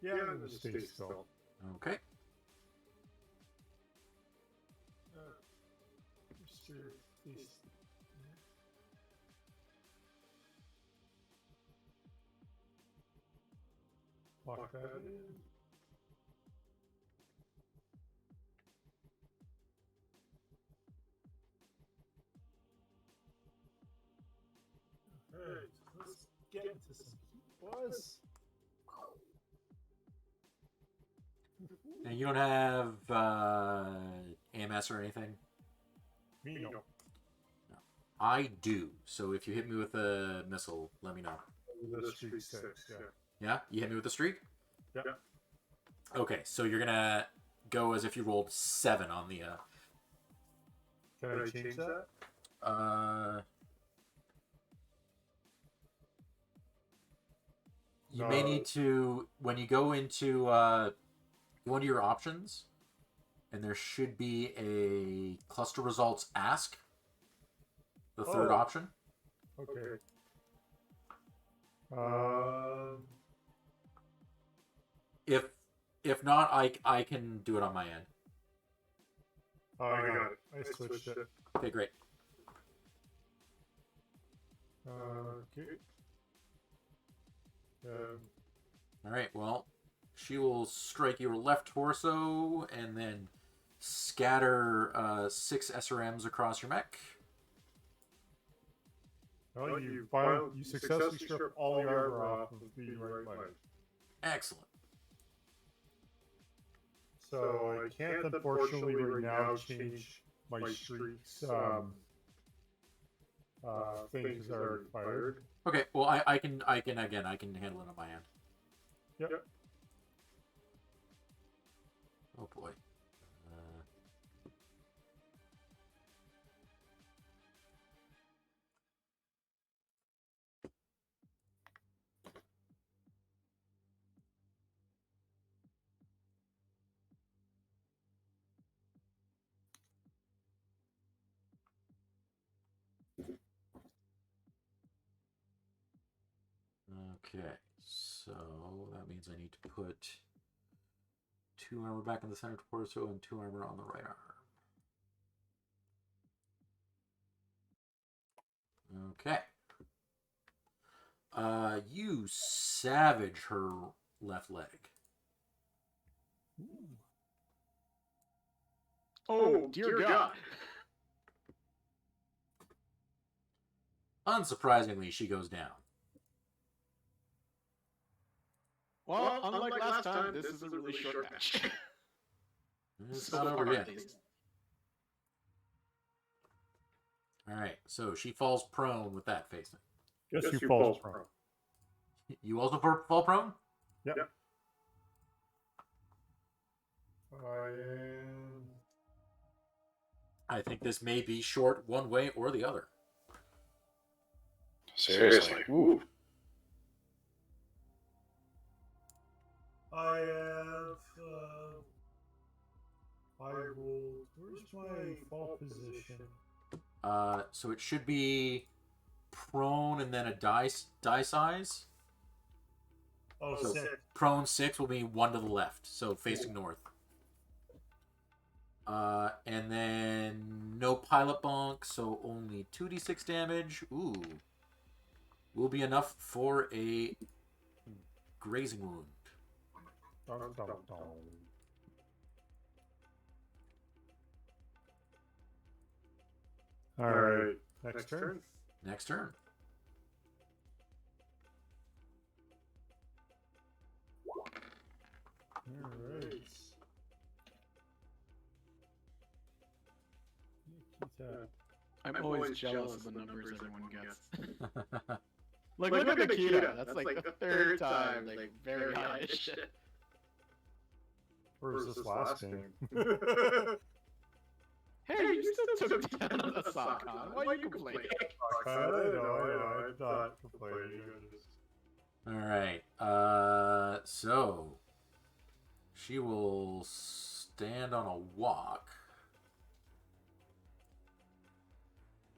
Yeah, I'm gonna stay still. Okay. Mr. Please. Lock that in. Alright, let's get into some buzz. And you don't have AMS or anything? Me, no. I do. So if you hit me with a missile, let me know. The streak 6, yeah. Yeah? You hit me with a streak? Yeah. Okay, so you're gonna go as if you rolled 7 on the Can I change that? You may need to, when you go into your options, and there should be a cluster results ask, the third option. Okay. If not, I can do it on my end. Oh, I got it. I switched it. Okay, great. Okay. All right, well, she will strike your left torso and then scatter 6 SRMs across your mech. Well, you successfully strip all the armor off of the right leg. Excellent. So I can't, unfortunately, right now change my streaks thing because I already fired. Okay, well, I can handle it on my end. Yep. Oh boy. Okay, so that means I need to put 2 armor back in the center torso and 2 armor on the right arm. Okay. You savage her left leg. Oh, dear God. Unsurprisingly, she goes down. Well, unlike last time, this is a really short match. It's not over yet. All right, so she falls prone with that facing. Guess who falls prone? You also fall prone? Yep. I am. I think this may be short one way or the other. Seriously. Ooh. I have. I rolled. Where's my fall position? So it should be prone and then a die size. Oh, So 6. prone 6 will be 1 to the left, so facing north. And then no pilot bunk, so only 2d6 damage. Ooh. Will be enough for a grazing wound. Dun, dun, dun. All right. Next turn. Next turn. All right. I'm always jealous of the numbers everyone gets. Like, look at Nikita. That's like the third time, like, very high shit. Where was this last game? Hey, you still took down on the sock, huh? Why are you complaining? I know. I'm not complaining. All right. So she will stand on a walk.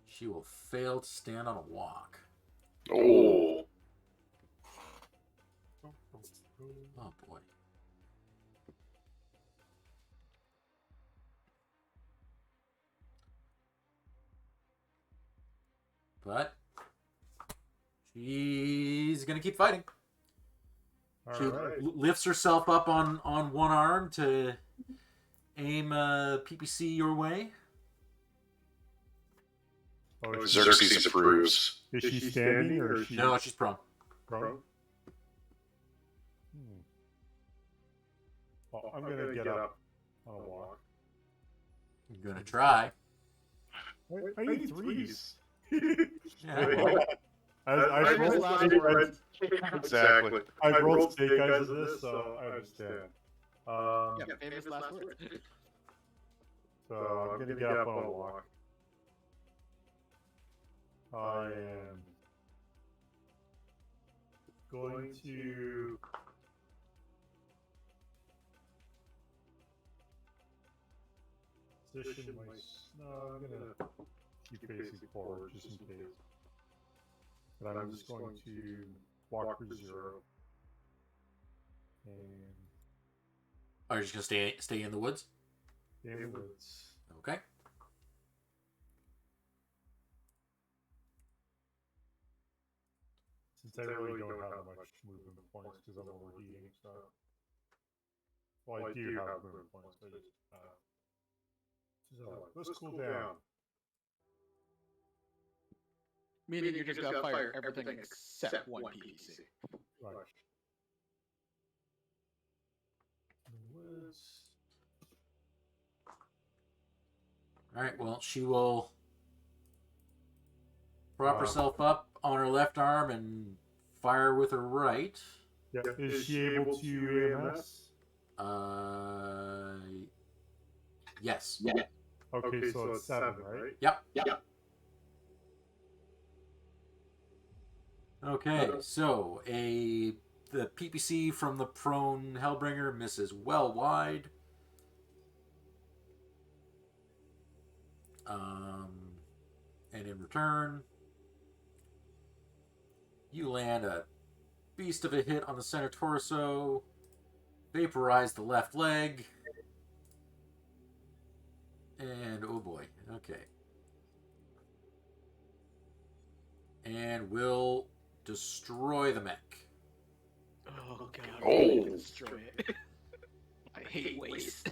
She will fail to stand on a walk. Oh. Oh boy. But she's gonna keep fighting. All She right. lifts herself up on one arm to aim a PPC your way. Oh, Xerxes approves. is she standing or is she? No, she's prone. Prone? Well, I'm gonna get up on a walk. I'm gonna try. I need threes. Yeah, well, I rolled last snake word. eyes. Exactly. I rolled snake eyes of this, so I understand. Yeah, famous last word. So I'm gonna get up on a walk. I am going to position my. No, I'm gonna keep facing forward just in case. But I'm just going to walk for 0. And are you just gonna stay in the woods? in the woods. Okay. Since I really don't have much movement points because I'm overheating, so. Well, I do have movement points, but let's cool down. Meaning you're just gonna fire everything except one PPC. Right. The woods. All right. Well, she will prop herself up on her left arm and fire with her right. Yeah. Is she able to AMS? Yes. Okay, so it's 7, right? Yep. Okay, so the PPC from the prone Hellbringer misses well wide. And in return, you land a beast of a hit on the center torso, vaporize the left leg, and oh boy, okay. And will destroy the mech. Oh god. Oh. Destroy it. I hate waste.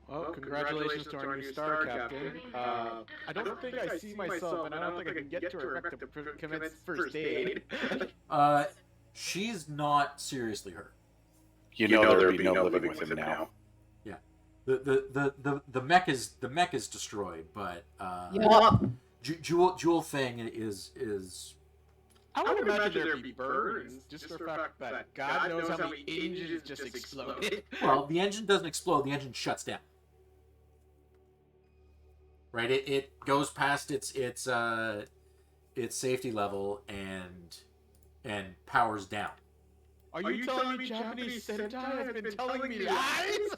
Well, congratulations to our new star captain. I don't think I see myself, and I don't think I can get to her to commence first aid. She's not seriously hurt. you know there'd be no living with him now. Yeah, the mech is destroyed, but Yeah. Jewel Fang is. I would imagine there'd be burns, just for the fact that God knows how many engines just exploded. Well, the engine doesn't explode. The engine shuts down. Right. It goes past its safety level and powers down. Are you telling me Japanese Sentai has been telling me lies?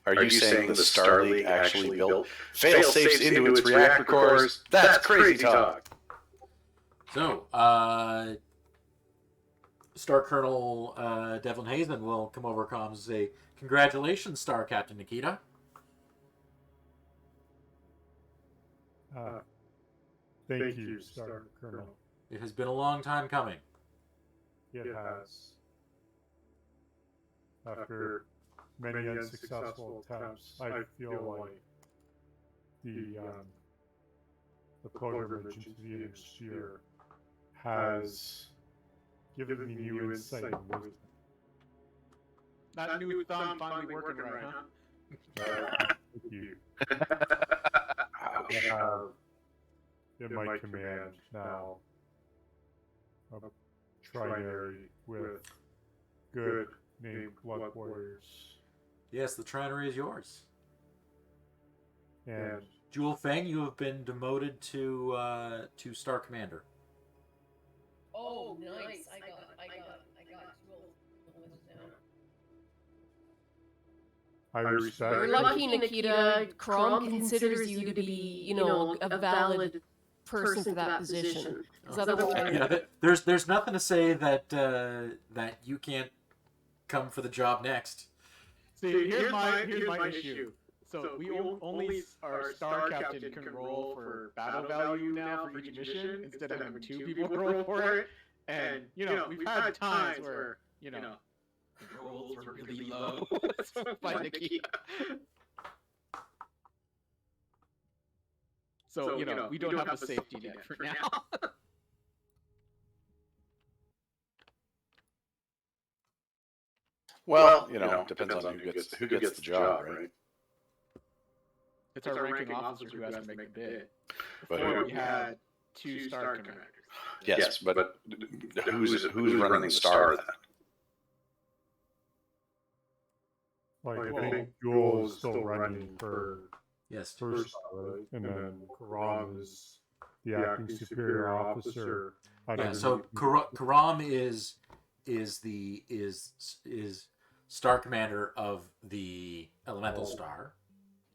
Are you saying the Star League actually built fail-safes into its reactor cores? That's crazy talk. So, Star Colonel Devlin Hazen will come over comms and say, "Congratulations, Star Captain Nikita." Thank you, Star Colonel. It has been a long time coming. It has. After many unsuccessful attempts, I feel like the pilgrimage into the inner sphere has given me new insight and wisdom. That new thumb finally working right, huh? Thank you. I have in my command now a trinary with good named Mechwarriors. Yes, the Trinary is yours. And Jewel Fang, you have been demoted to Star Commander. Oh, nice. I got I respect. You're lucky, Nikita. Crom considers you to be, a valid person for that position. Yeah, there's nothing to say that that you can't come for the job next. See, here's my issue. So we only our star captain can roll for battle value now for each mission instead of having 2 people roll for it. And we've had times where the rolls were really low by Nikita. So we don't have a safety net for now. Well, depends on who gets the job, right? It's our ranking officer who has to make the bid. But Before we had 2 star commanders. Yes, but who's running the Star then? Like, I think Jewel is still running for Yes. first star, right? And then Karam is the acting superior officer. Yeah. So Karam is Star Commander of the Elemental Star.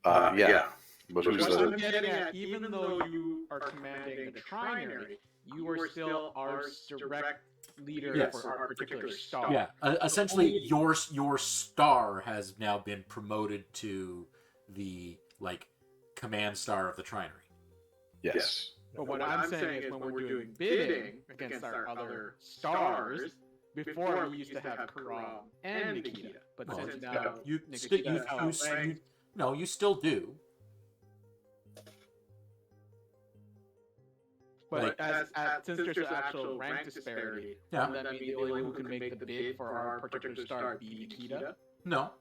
Yeah. But who's What I'm the... getting at, even though you are commanding the trinary, you are still our direct leader Yes. for our particular star. Yeah. Essentially, your star has now been promoted to the command star of the Trinary. Yes. But what I'm saying is when we're doing bidding against our other stars, before we used to have Karam and Nikita, but Well, since now you Nikita you still do. But since there's an actual rank disparity, Yeah. would that mean the only one who can make the bid for our particular star be Nikita? No.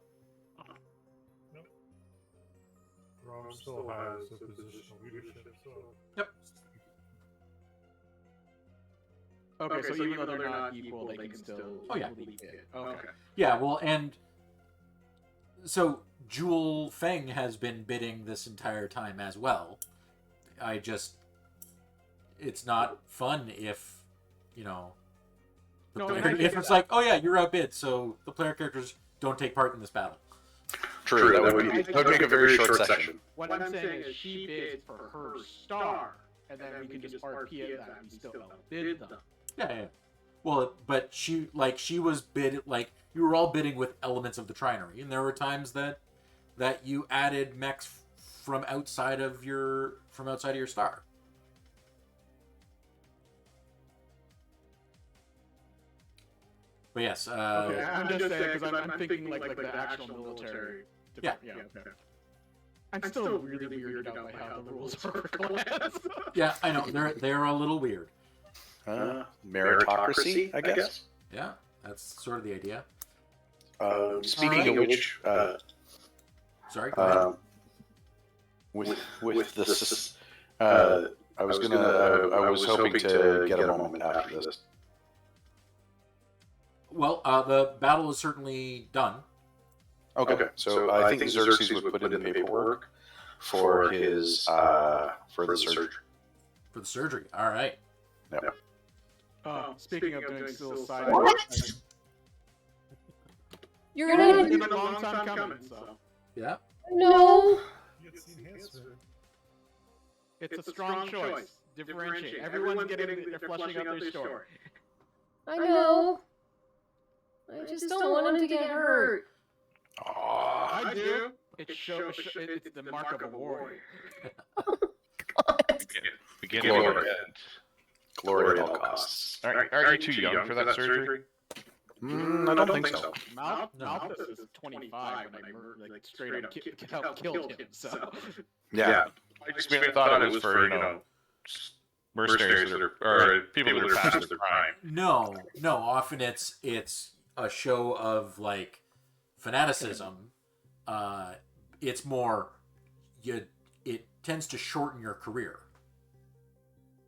Karam still has a positional leadership, so. Yep. Okay, so even though they're not equal, they can still Oh, yeah. equally bid. Okay. Yeah. Well, and so Jewel Feng has been bidding this entire time as well. It's not fun if if it's like, oh yeah, you're outbid, so the player characters don't take part in this battle. True. That would make a very short section. What I'm saying is she bids for her star, and then we can just RP it that we still outbid them. Yeah. Well, but she was bid you were all bidding with elements of the Trinary, and there were times that you added mechs from outside of your star. But yes. Okay, I'm just saying because I'm thinking like the actual military. Yeah. Okay. I'm still really weirded out by how the rules are for clans. Yeah, I know they're a little weird. Meritocracy, I guess. Yeah, that's sort of the idea. Speaking of which, Sorry, go ahead. with this, I was hoping to get a moment after this. Well, the battle is certainly done. Okay, so I think Xerxes would put in the paperwork for his for the surgery. For the surgery, all right. Yep. Speaking of doing still side, You're it's gonna been a long time coming. So Yeah. no. it's a strong choice. Differentiate. Everyone's they're flushing out their story. I know. I just don't want him to get hurt. Aww. I do. It's the mark of a warrior. Begin Glory. Lord. Glory at all costs. Are you too young for that surgery? I don't think so. Malthus is 25 when I straight up killed him. So Yeah. I just thought it was for mercenaries or people that are past their prime. No. Often it's a show of like fanaticism. It's more it tends to shorten your career.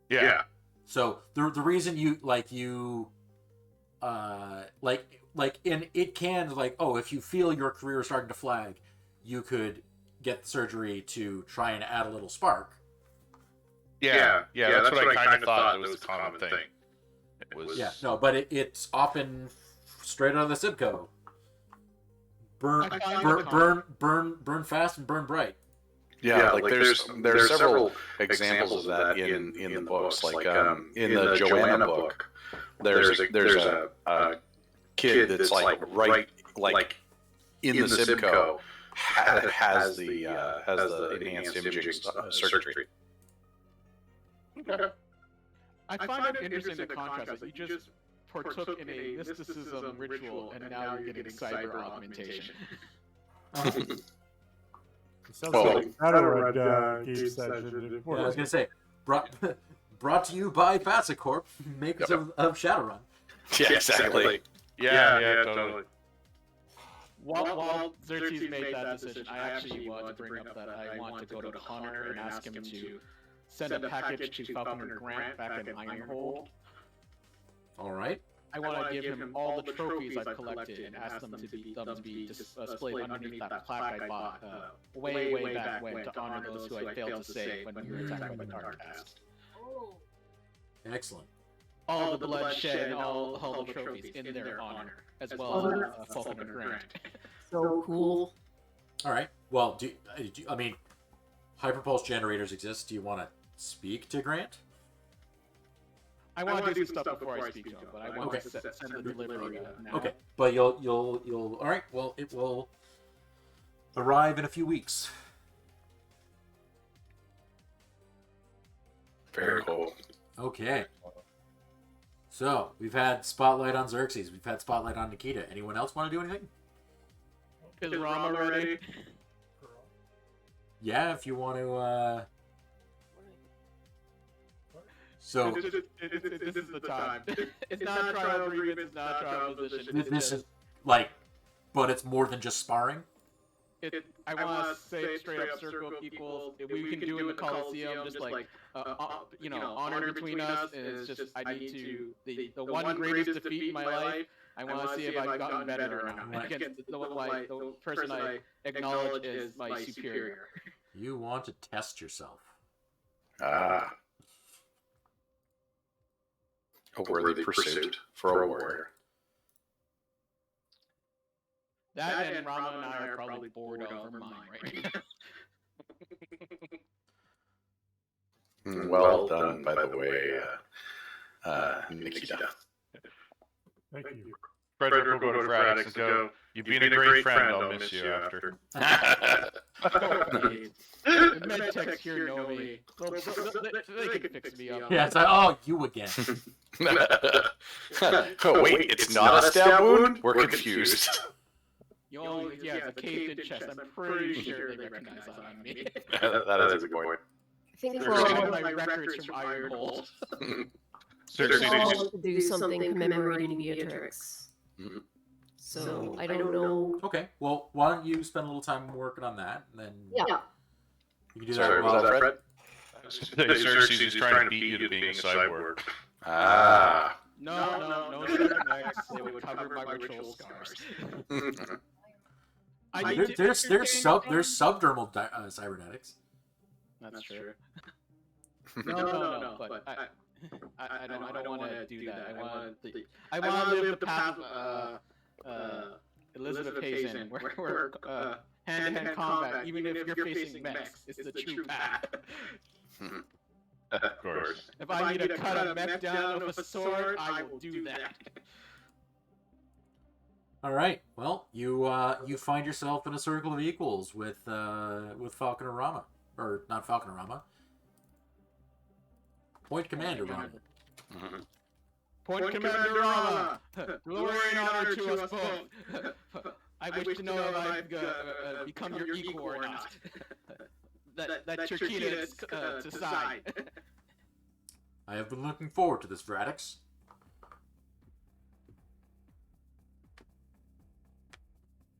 Yeah. So the reason you and it can if you feel your career is starting to flag, you could get the surgery to try and add a little spark. Yeah, that's what I kind of thought it was a common thing. It was. Yeah, no, but it's often straight out of the Simcoe. Burn fast and burn bright. Yeah, like there's several examples of that in the books. Like in the Joanna book, there's a kid that's right in the Simcoe has the enhanced imaging surgery. I find it interesting the contrast. Like you just partook in a mysticism ritual, and now you're getting cyber augmentation. Sounds Well, like Shadowrun game session. Yeah, I was gonna say brought to you by Fassicorp, makers of Shadowrun. Yeah, exactly. Yeah, totally. While Xerxes made that decision, I actually want to bring up that I want to go to Connor and ask him to send a package to Falcon and Grant back in Ironhold. All right. I want to give him all the trophies I've collected and ask them to be displayed underneath that plaque I bought way back when to honor those who I failed to save when we were attacked by the Dark Past. Excellent. All the bloodshed and all the trophies in their honor, as well as Falcon and Grant. So cool. All right. Well, I mean, hyperpulse generators exist. Do you want to speak to Grant? I want to do some stuff before I speak to him, but I want to send the delivery now. Okay, but you'll. All right. Well, it will arrive in a few weeks. Very cool. Okay. So we've had spotlight on Xerxes. We've had spotlight on Nikita. Anyone else want to do anything? Is Rama ready? Yeah, if you want to. So This is the time. It's not a trial agreement. It's not a trial position. this is but it's more than just sparring. I want to say straight up circle equals. We can do in the Coliseum, just honor between us. And it's just I need to the one greatest defeat in my life. I want to see if I've gotten better or not against the person I acknowledge as my superior. You want to test yourself. A worthy pursuit for a warrior. That and Rama and I are probably bored over mine right now. Well done, by the way, Nikita. Thank you. Frederick will go to Fradix and go, "You've been a great friend, I'll miss you after." Medtechs here know me. They can fix me up. Yeah, it's like, you again. Oh, wait, it's not a stab wound? We're confused. the caved-in chest. I'm pretty sure they recognize that on me. That is a good point. I think There's for some all of my records from Ironhold. to do something commemorating Beatrix. Mhm. So I don't know. Okay, well, why don't you spend a little time working on that, and then Yeah. you can do Sorry, that. was that Fred? Xerxes is trying to beat you to being a cyborg. Ah. No X. They would cover my ritual scars. There's subdermal cybernetics. That's true. No. But I don't want to do that. I want to live the path of Elizabeth Hazen, where hand-to-hand combat, even if you're facing mechs, is the true path. Of course. If I need to cut a mech down with a sword, I will do that. All right. Well, you find yourself in a circle of equals with Falcon and Rama, or not Falcon and Rama. Point Commander Rama. Point Commander Rama, glory and honor to us both. I wish to know if I've become your equal or not. That Chiquita is to side. I have been looking forward to this, Vradix.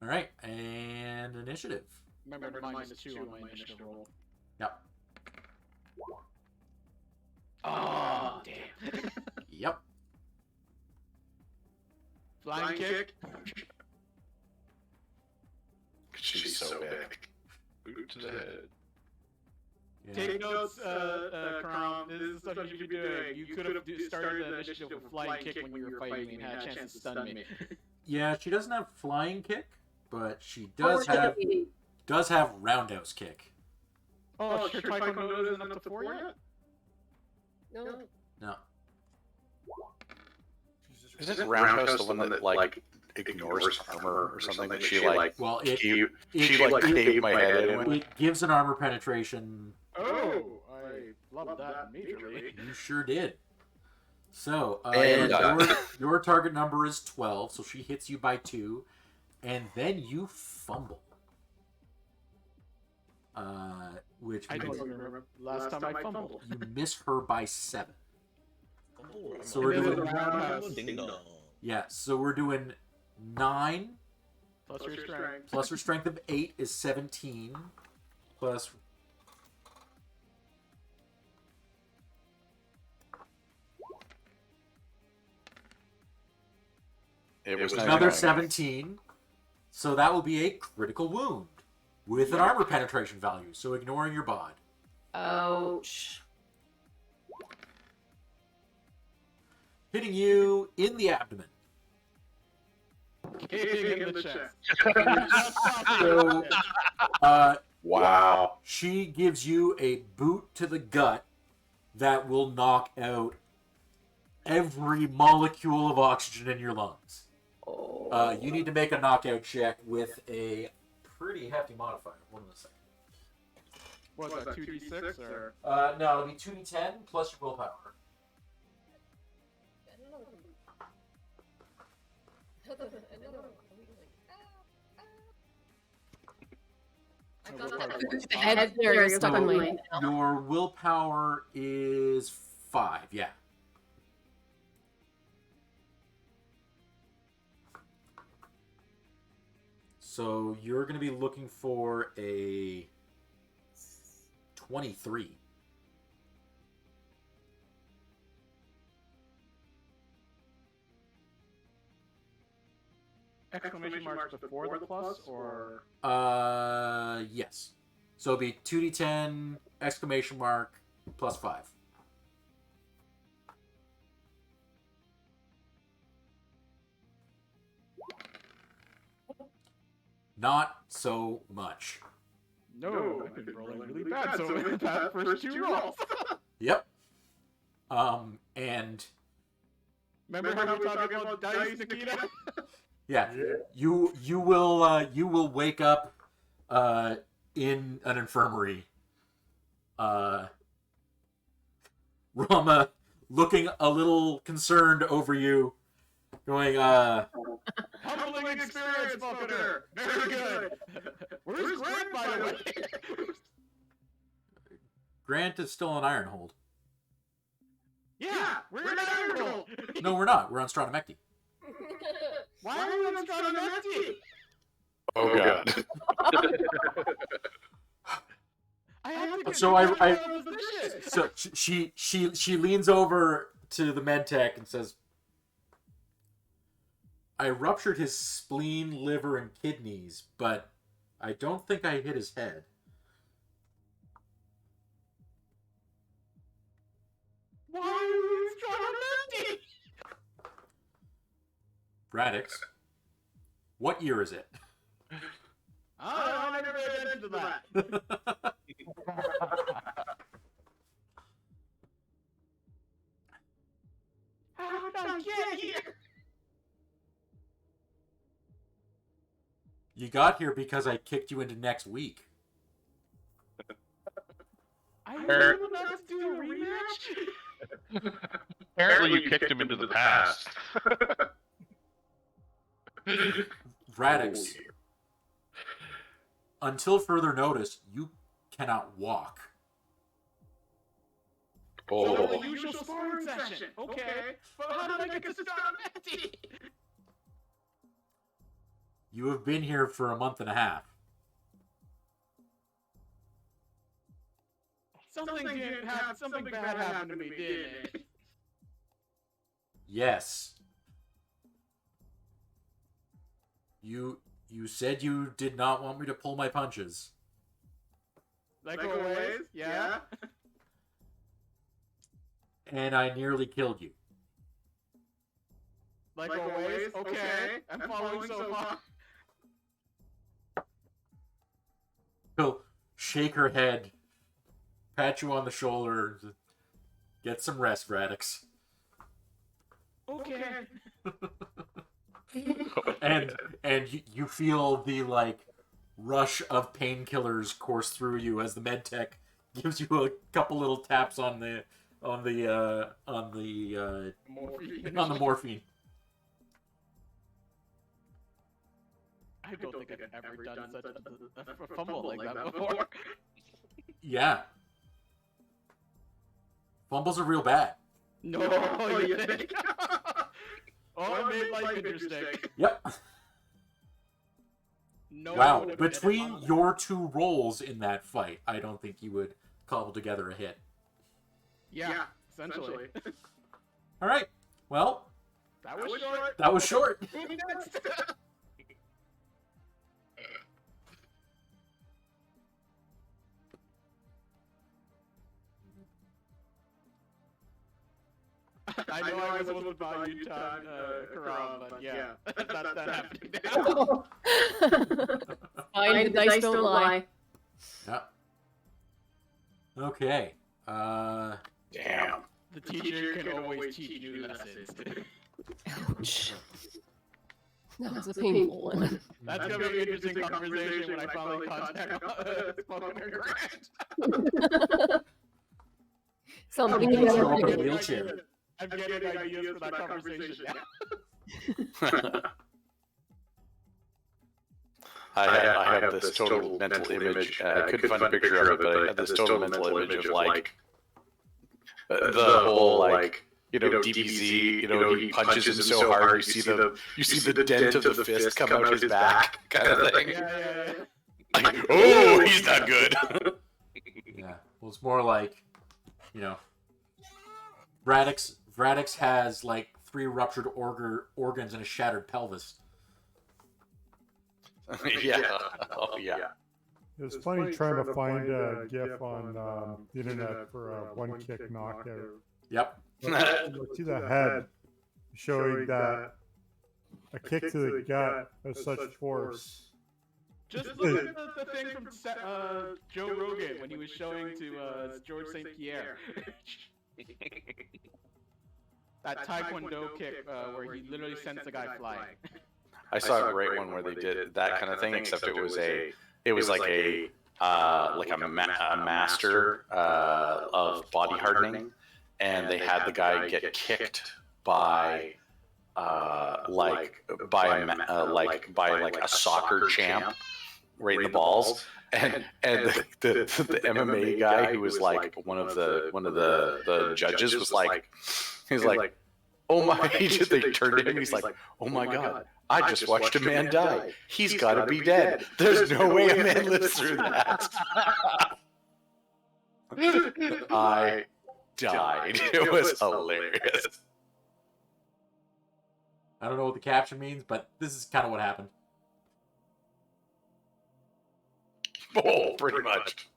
All right, and initiative. Remember -2 on my initiative roll. Yep. Oh, damn. Yep. Flying kick. She's so big. Boot to the head. Yeah. Take notes, Crom. This is stuff you should be doing. You could have started the initiative with flying kick when you were fighting me and had a chance to stun me. Yeah, she doesn't have flying kick, but she does have roundhouse kick. Oh, sure, Taekwondo isn't up to 4 yet? No. Isn't Roundhouse the one that like ignores armor or something that she like? Well, She like caved my head in. it gives an armor penetration. Oh, I love that majorly. You sure did. So, And, your target number is 12, so she hits you by 2, and then you fumble. Which I means don't remember last time I fumbled. you miss her by 7. Oh, So we're doing roundhouse. Ding dong. Yeah, so we're doing 9 Plus your strength. plus her strength of 8 is 17 plus It was another 99. 17. So that will be a critical wound with an armor penetration value. So ignoring your bod. Ouch. Hitting you in the abdomen. Kicking in the chest. So Wow. she gives you a boot to the gut that will knock out every molecule of oxygen in your lungs. You need to make a knockout check with a pretty hefty modifier. Hold on a second. What was that, 2d6 or? No, it'll be 2d10 plus your willpower. The head there is stuck on my head. Your willpower is 5, yeah. So you're going to be looking for a 23. Exclamation marks before the plus, or? Yes. So it'll be 2d10 exclamation mark plus 5. Not so much. No, I've been rolling really bad, so with that first 2 rolls. Yep. And Remember how we talked about dice, Nikita? yeah, you will wake up in an infirmary. Rama looking a little concerned over you Going, Humbling experience, Falconer. Very good. Where's Grant, by the way? Grant is still on Ironhold. Yeah, we're in Ironhold. No, we're not. We're on Stratamecti. Why are we on Stratamecti? Oh god. I have to So so she leans over to the med tech and says, I ruptured his spleen, liver, and kidneys, but I don't think I hit his head. Why are we in Stratamecti? Radix, what year is it? I never paid attention to that. How did I get here? You got here because I kicked you into next week. I really not to do a rematch? Apparently you kicked him into the past. Radix, until further notice, you cannot walk. So the usual sparring session. Okay, but how did I get to Stratamecti? You have been here for a month and a half. Something bad happened to me, didn't it? Yes. You said you did not want me to pull my punches. Like always, yeah? And I nearly killed you. Like always, okay. I'm following so far. She'll shake her head, pat you on the shoulder, get some rest, Radix. Okay. and you feel the like rush of painkillers course through you as the med tech gives you a couple little taps on the morphine. I don't think I've ever done such a fumble like that before. Yeah. Fumbles are real bad. No, you think? Oh, it made life interesting. Yep. No, Wow. Between your two roles in that fight, I don't think you would cobble together a hit. Yeah, essentially. All right. Well, That was short. that was short. Next. I know I was supposed to buy you time, Karam, but yeah, that's not happening now. Fine, the dice don't lie. Yeah. Okay. Damn. The teacher can always teach new lessons. Ouch. That was a painful one. That's gonna be an interesting conversation when I finally contact Falcon Grant. Somebody How do you better show up in a pick. wheelchair? I'm getting ideas for that conversation now. I have this total mental image. I couldn't find a picture of it, but I had this total mental image of like the whole like DBZ. He punches him so hard you see the dent of the fist come out his back, kind of thing. Yeah. Like, oh, he's not good. Yeah. Well, it's more like, Radix has like 3 ruptured organs and a shattered pelvis. Yeah. Oh yeah. It was funny trying to find a GIF on the internet for a one-kick knockout. Yep. To the head, showing that a kick to the gut has such force. Just look at the thing from Joe Rogan when he was showing to George St. Pierre. That Taekwondo kick where he literally sends the guy flying. I saw a great one where they did that kind of thing, except it was like a master of body hardening, and they had the guy get kicked by like by a soccer champ right in the balls, and the MMA guy who was like one of the judges was like, he's like, oh my, they turned to him and he's like, oh my god, I just watched a man die. He's got to be dead. There's no way a man lives through that. I died. It was hilarious. I don't know what the caption means, but this is kind of what happened. Oh, pretty much.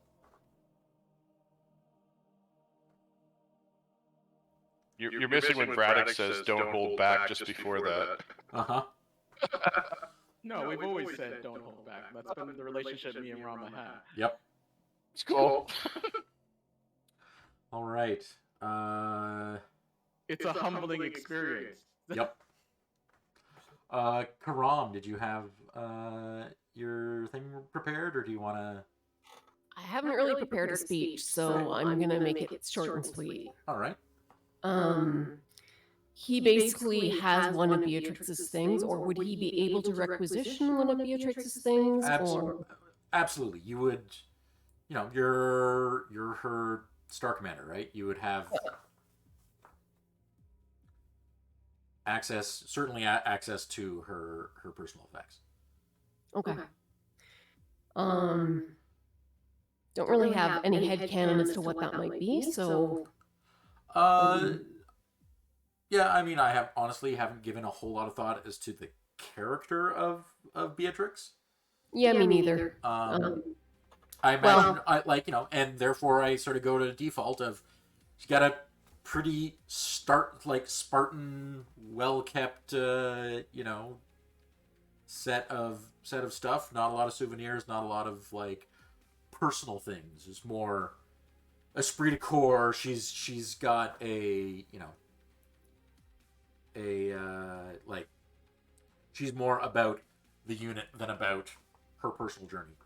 You're missing when Braddock says "Don't hold back" just before that. Uh-huh. No, we've always said don't hold back. That's been the relationship me and Rama had. Yep. It's cool. All right. It's a humbling experience. Yep. Karam, did you have your thing prepared, or do you want to? I haven't really prepared a speech, so I'm going to make it short and sweet. All right. He basically has one of Beatrix's things, or would he be able to requisition one of Beatrix's things? Absolutely. You would, you're her Star Commander, right? You would have access to her personal effects. Okay. Don't really have any headcanon as to what that might be, so... Yeah, I mean, I haven't given a whole lot of thought as to the character of Beatrix. Yeah, me neither. I imagine, and therefore I sort of go to default of, she's got a pretty Spartan, well-kept, set of stuff. Not a lot of souvenirs, not a lot of, personal things. It's more esprit de corps. She's got she's more about the unit than about her personal journey.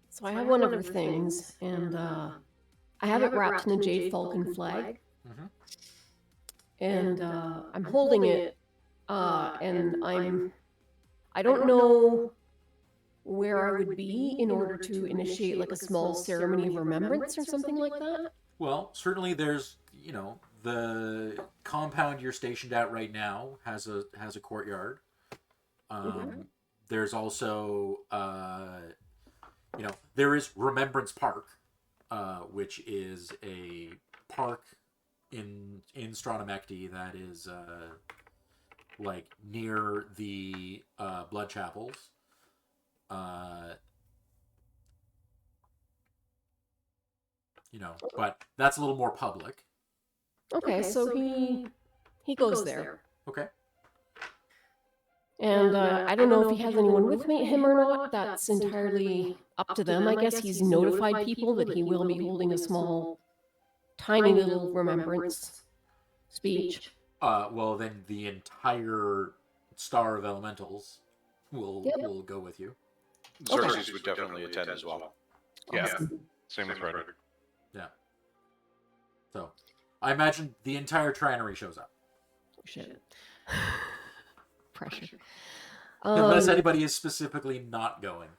So I have one of her things, and I have it wrapped in a jade falcon flag. Mm-hmm. And I'm holding it, and I don't know where I would be in order to initiate a small ceremony of remembrance or something like that. Well, certainly there's, the compound you're stationed at right now has a courtyard. There's also, there is Remembrance Park, which is a park in Stratomecti that is near the blood chapels. But that's a little more public. Okay, so he goes there. Okay. And I don't know if he has anyone with him or not. That's entirely up to them. I guess he's notified people that he will be holding a small, tiny little remembrance speech. Well, then the entire Star of Elementals will go with you. Xerxes would definitely attend as well. Yeah, same with Frederick. Yeah. So, I imagine the entire Trinery shows up. Shit. Pressure. Unless anybody is specifically not going.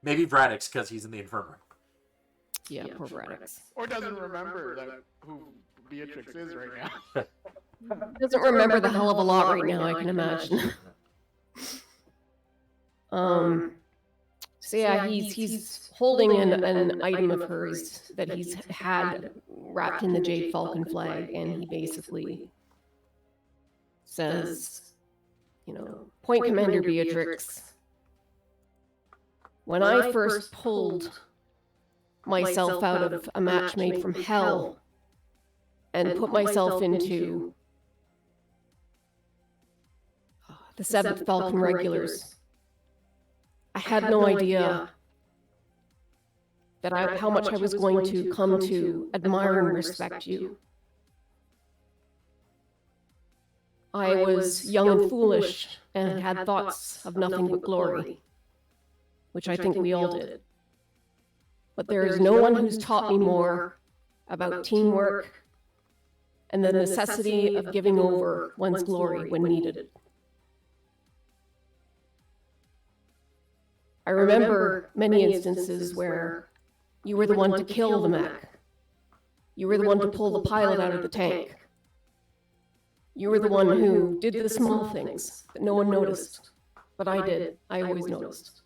Maybe Braddock's because he's in the infirmary. Yeah, poor Braddock's. Or doesn't remember who Beatrix is right now. Doesn't remember the hell of a lot right now, I can imagine. So yeah, he's holding an item of hers that he's had wrapped in the Jade Falcon flag, and he basically says, Point Commander Beatrix, when I first pulled myself out of a match made from hell and put myself into the 7th Falcon Regulars, I had no idea that how much I was going to come to admire and respect you. I was young and foolish and had thoughts of nothing but glory, which I think we all did. But there is no one who's taught me more about teamwork, and the necessity of giving over one's glory when needed. I remember many instances where you were the one to kill the mech. You were the one to pull the pilot out of the tank. You were the one who did the small things that no one noticed. But I did. I always noticed.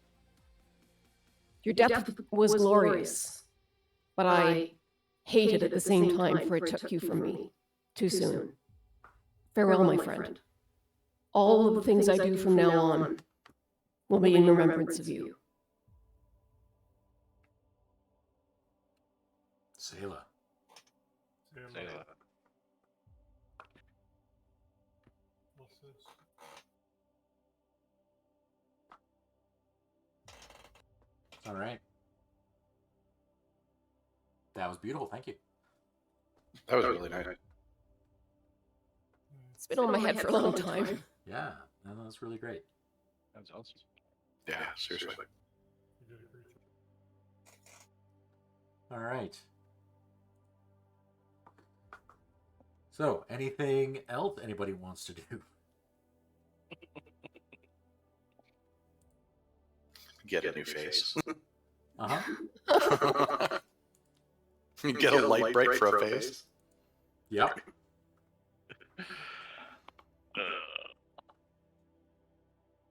Your death was glorious, but I hated at the same time, for it took you from me too soon. Farewell, my friend. All of the things I do from now on will be in remembrance of you. Selah. Selah. What's this? All right. That was beautiful. Thank you. That was really nice. It's been on my head for a long time. Yeah, no, that's really great. That was awesome. Yeah, seriously. You did a great job. All right. So, anything else anybody wants to do? Get a new face. Uh-huh. Get a light break for a face. Yep.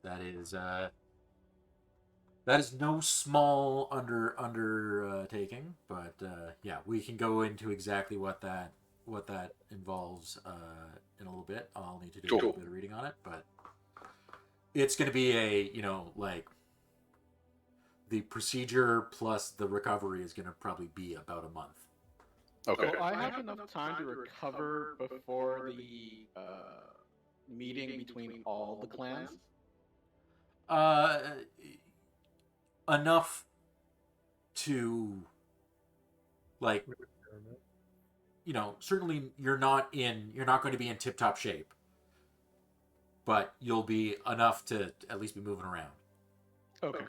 That is no small undertaking, but yeah, we can go into exactly what that involves in a little bit. I'll need to do a little bit of reading on it, but it's going to be like the procedure plus the recovery is going to probably be about a month. Okay. So I have enough time to recover before the meeting between all the clans? Enough to, like, certainly you're not going to be in tip-top shape, but you'll be enough to at least be moving around. Okay.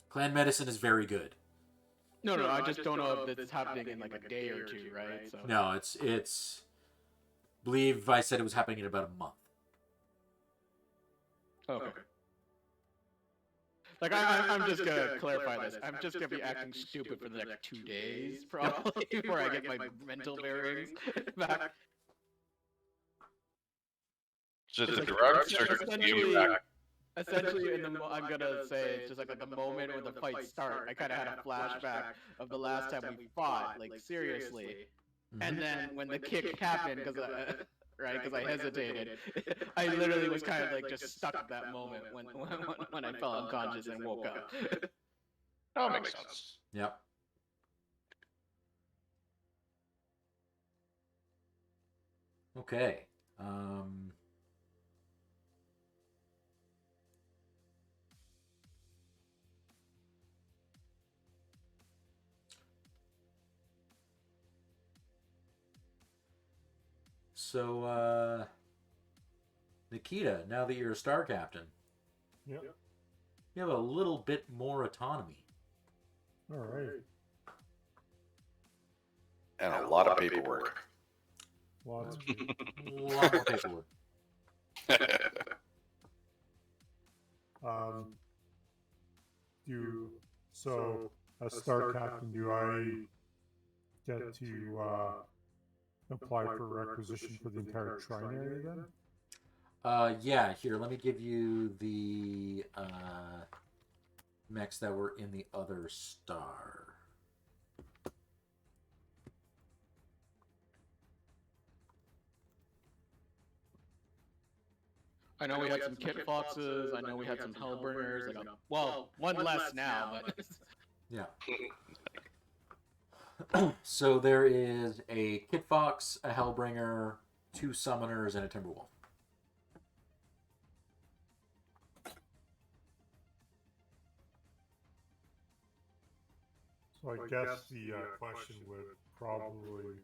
Clan medicine is very good. No, I just don't know if it's happening in like a day or two, right? So. No, it's. Believe I said it was happening in about a month. Okay. Like I'm just gonna clarify this. I'm just gonna be acting stupid for the next 2 days, probably, before I get my mental bearings back. Just It's the like- drugs or essentially- you back? Essentially, I'm gonna say it's just like the moment when the fights start. I kind of had a flashback of the last time we fought, like seriously, and then when the kick happened, because I hesitated, I literally was kind of like just stuck at that moment when I fell unconscious and woke up. That makes sense. Yep. Okay. So, Nikita, now that you're a star captain, Yep. you have a little bit more autonomy. All right. And a lot of paperwork. Lots. A lot more paperwork. As star captain, do I get to apply for requisition for the entire Trine area then? Yeah, here, let me give you the mechs that were in the other star. I know we had some Kit Foxes. I know we had some Hellbringers. Well, one less now, but Yeah. So there is a Kit Fox, a Hellbringer, 2 Summoners, and a Timberwolf. So I guess the question would probably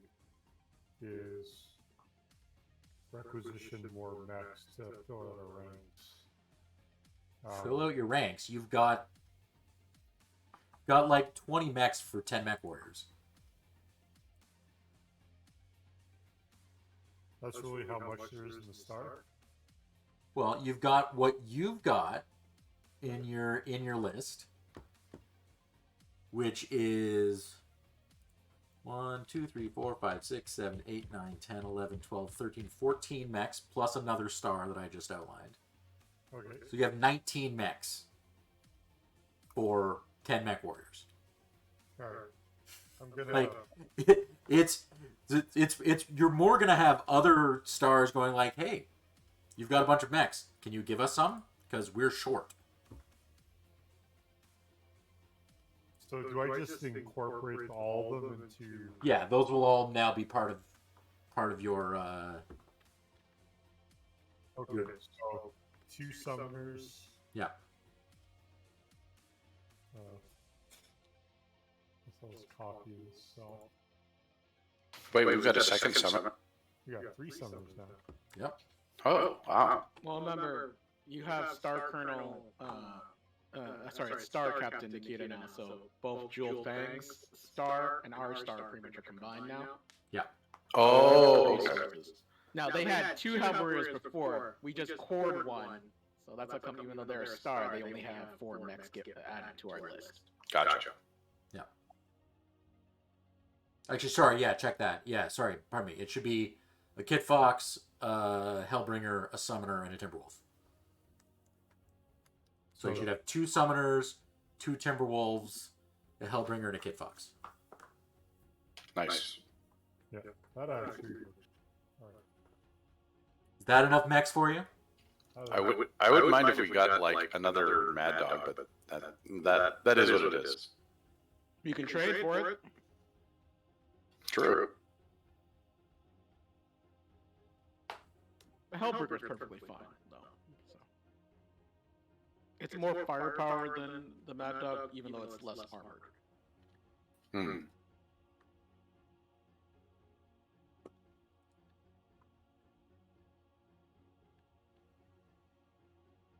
is requisition more mechs to fill out our ranks. Fill out your ranks. You've got got like 20 mechs for 10 Mechwarriors. That's really how much there is in the star. Well, you've got what you've got in your list, which is 1, 2, 3, 4, 5, 6, 7, 8, 9, 10, 11, 12, 13, 14 mechs plus another star that I just outlined. Okay. So you have 19 mechs for 10 Mechwarriors. All right. I'm gonna. Like it's you're more gonna have other stars going like, hey, you've got a bunch of mechs. Can you give us some? Because we're short. So do I just incorporate all of them into? Yeah, those will all now be part of your. Okay, so 2 summoners. Yeah. Let's copy this. So Wait, we've got a second summon. we got 3 summoners now. Yep. Oh, wow. Well, remember, you have Star Colonel, Star Captain Nikita now, so both Jewel Fang's Star and our Star pretty much are combined now. Yeah. Oh, okay. Now, they had 2 Hellwarriors before, we just cored 1, so that's how come even though they're a Star, they only have 4 mechs added to our list. Gotcha. Yeah. Actually, sorry. Yeah, check that. Yeah, sorry. Pardon me. It should be a Kit Fox, a Hellbringer, a Summoner, and a Timberwolf. So you should have 2 Summoners, 2 Timberwolves, a Hellbringer, and a Kit Fox. Nice. Yeah, that actually. All Is that enough mechs for you? right. I wouldn't mind if we got like another Mad Dog, but that is what it is. You can trade for it. True. The Hellbreaker's perfectly fine, though. So. It's more firepower than the Mad Dog, even though it's less armored. Hmm.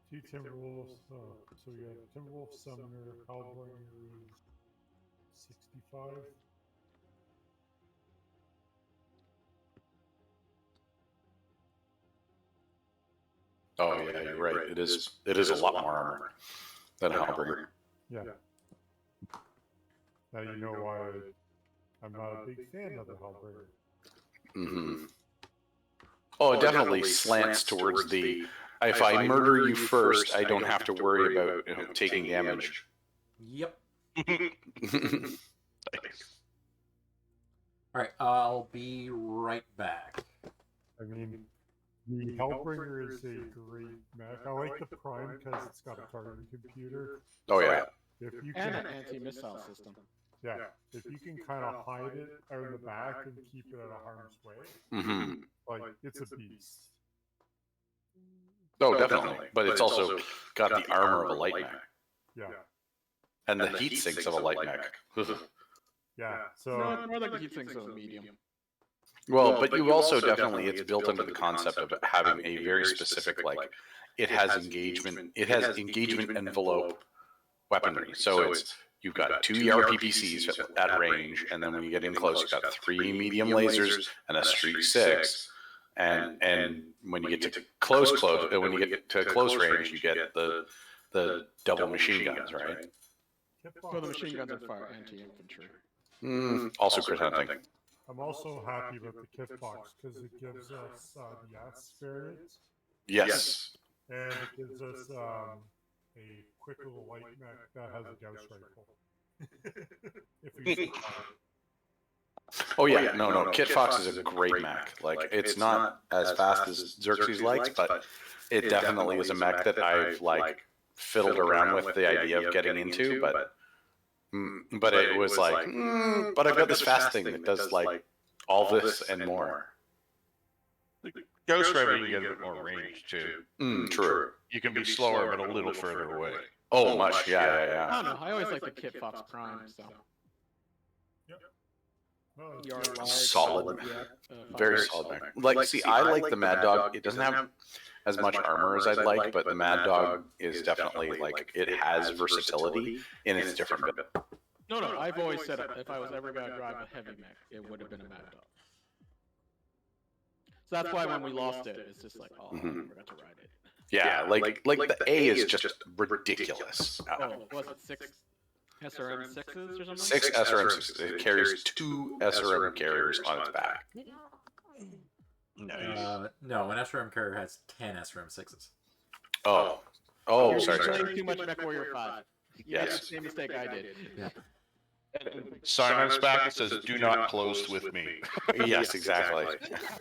Two Timberwolves. So we got Timberwolf Summoner, Hellbringer, 65. Oh yeah, you're right. It is a lot more armor than Hellbringer. Yeah. Now you know why I'm not a big fan of the Hellbringer. Mm-hmm. Oh, it definitely slants towards the. If I murder you first, I don't have to worry about taking damage. Yep. Thanks. All right. I'll be right back. I mean, the Hellbringer is a great mech. I like the Prime because it's got a targeting computer. Oh yeah. If you And can, an anti-missile system. yeah, if you can kind of hide it out in the back and keep it out of harm's way, Mm-hmm. like it's a beast. Oh, definitely. But it's also got the armor of a light mech Yeah, and the heat sinks of a light mech. yeah. No, So it's more like the heat sinks of a medium. Well, but you also definitely, it's built into the concept of having a very specific, like, it has engagement envelope weaponry. So it's, you've got 2 ERPPCs at range, and then when you get in close, you've got 3 medium lasers and a Streak 6. And when you get to close range, you get the double machine guns, right? So the machine guns are fire anti-infantry. Also crit hunting. I'm also happy with the Kit Fox because it gives us the Yass variant, Yes. and it gives us a quick little light mech that has a Gauss rifle. If we survive. Oh yeah, no. Kit Fox is a great mech. Like, it's not as fast as Xerxes likes, but it definitely is a mech that I've like fiddled around with the idea of getting into. But it was like, but I've got this fast thing that does like all this and more. Ghost Rider, you get a bit more range too. True. You can be slower, but a little further away. Oh, much. I Yeah. don't know. I always like the Kit Fox Prime. So No, you're Solid. Very solid mech. Like, see, I like the Mad Dog. It doesn't have as much armor as I'd like, but the Mad Dog is definitely like it has versatility in its different build. No, I've always said if I was ever gonna drive a heavy mech, it would have been a Mad Dog. So that's why when we lost it, it's just like, oh, I forgot to ride it. Yeah, like the A is just ridiculous. Oh, was it 6 SRM 6s or something? 6 SRM 6s. It carries 2 SRM carriers on its back. Nice. No, an SRM carrier has 10 SRM 6s. Oh, You're sorry. playing too much Mechwarrior 5. You made the same mistake I did. Yeah. Sign on its back that says, "Do not close with me." Yes, exactly.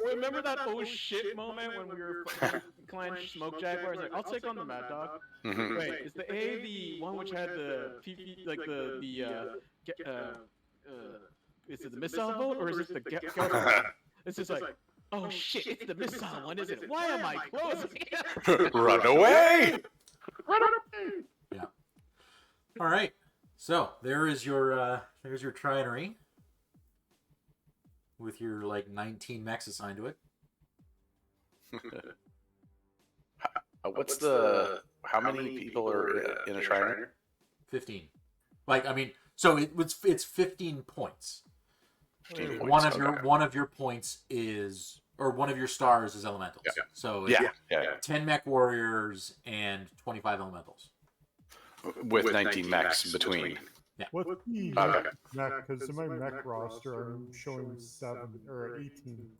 Remember that oh shit moment when we were Clan Smoke Jaguar? I was like, I'll take on the Mad Dog. Mhm. Wait, is the A the one which had the PP, like is it the missile boat or is it the It's just like, oh shit, it's the missile one, isn't it? Why am I closing? Run away! Yeah. All right. So there's your trinary with your like 19 mechs assigned to it. How many people are in a trinary? 15. Like, I mean, so it's 15 points. 15 One points, one of your points is, or one of your stars is elementals. Yeah. So Yeah. 10 mech warriors and 25 elementals. With 19 mechs between. What's the Okay. mech? Because in my mech roster, I'm showing 7 or 18.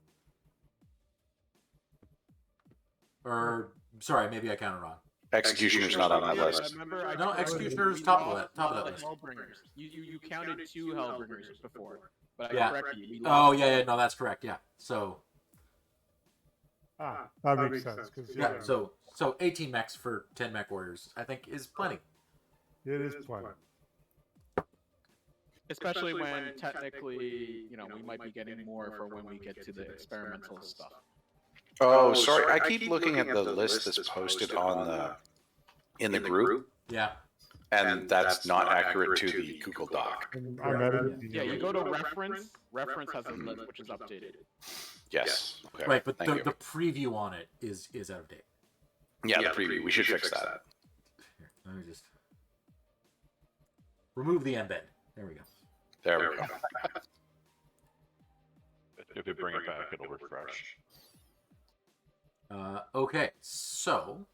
Or, sorry, maybe I counted wrong. Executioner's not on that list. No, Executioner's top of that list. Hellbringers. You counted 2 Hellbringers before, but Yeah. I corrected you. Oh, yeah, no, that's correct, yeah. So, That makes sense. Cause, yeah, so 18 mechs for 10 mech warriors, I think, is plenty. it is plenty. Especially when technically, we might be getting more for when we get to the experimental stuff. Oh, sorry. I keep looking at the list that's posted in the group, Yeah. and that's not accurate to the Google Doc. And I'm editing Yeah, you it. go to reference. Reference has a list which is updated. Yes. Okay. Right, but Thank you. the preview on it is out of date. Yeah, the preview. We should fix that. Here, let me just remove the embed. There we go. There we go. If you bring it back, it'll refresh. Okay, so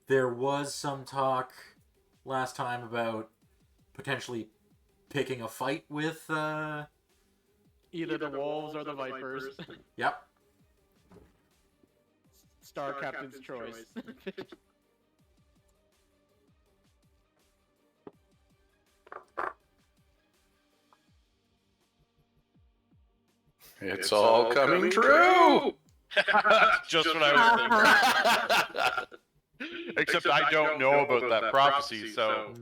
there was some talk last time about potentially picking a fight with Either the wolves or the vipers. Yep. Star Captain's choice. It's all coming true. Just what I was thinking. Except I don't know about that prophecy, so.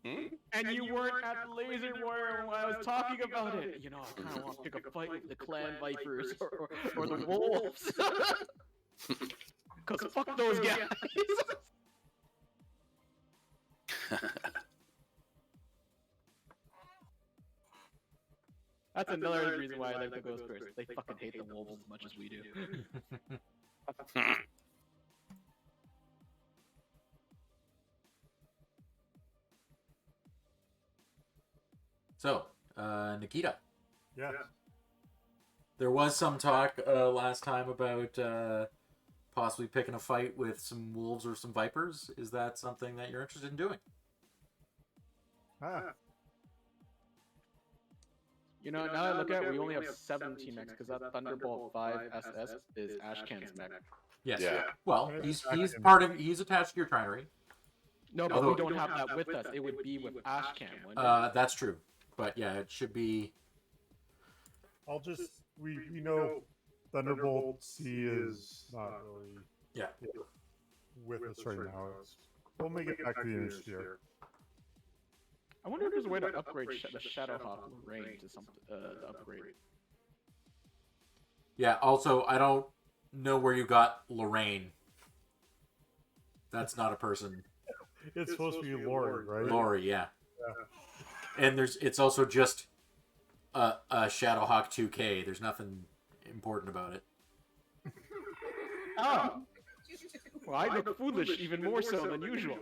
And you weren't at the Laser Warrior when I was talking about it. I kind of want to pick a fight with the Clan Vipers or the Wolves. Because fuck those guys. That's another reason why I like the Ghost Curse. They fucking hate the Wolves as much as we do. So, Nikita, Yeah. there was some talk last time about possibly picking a fight with some wolves or some vipers. Is that something that you're interested in doing? Now I look at it, we only have 17 mechs because that Thunderbolt 5 SS is Ashcan's mech. Yes. Yeah. Well, he's attached to your trinary. No, but Although- we don't have that with us. It would be with Ashcan, wouldn't it? That's true. But yeah, it should be. We know Thunderbolt C is not really with us right now. We'll make it back to the initiative. I wonder if there's a way to upgrade the Shadowhawk range to something upgrade. Yeah. Also, I don't know where you got Lorraine. That's not a person. It's supposed to be Lori, right? Lori, yeah. And it's also just Shadowhawk 2K. There's nothing important about it. Oh. Well, I look foolish even more so than usual.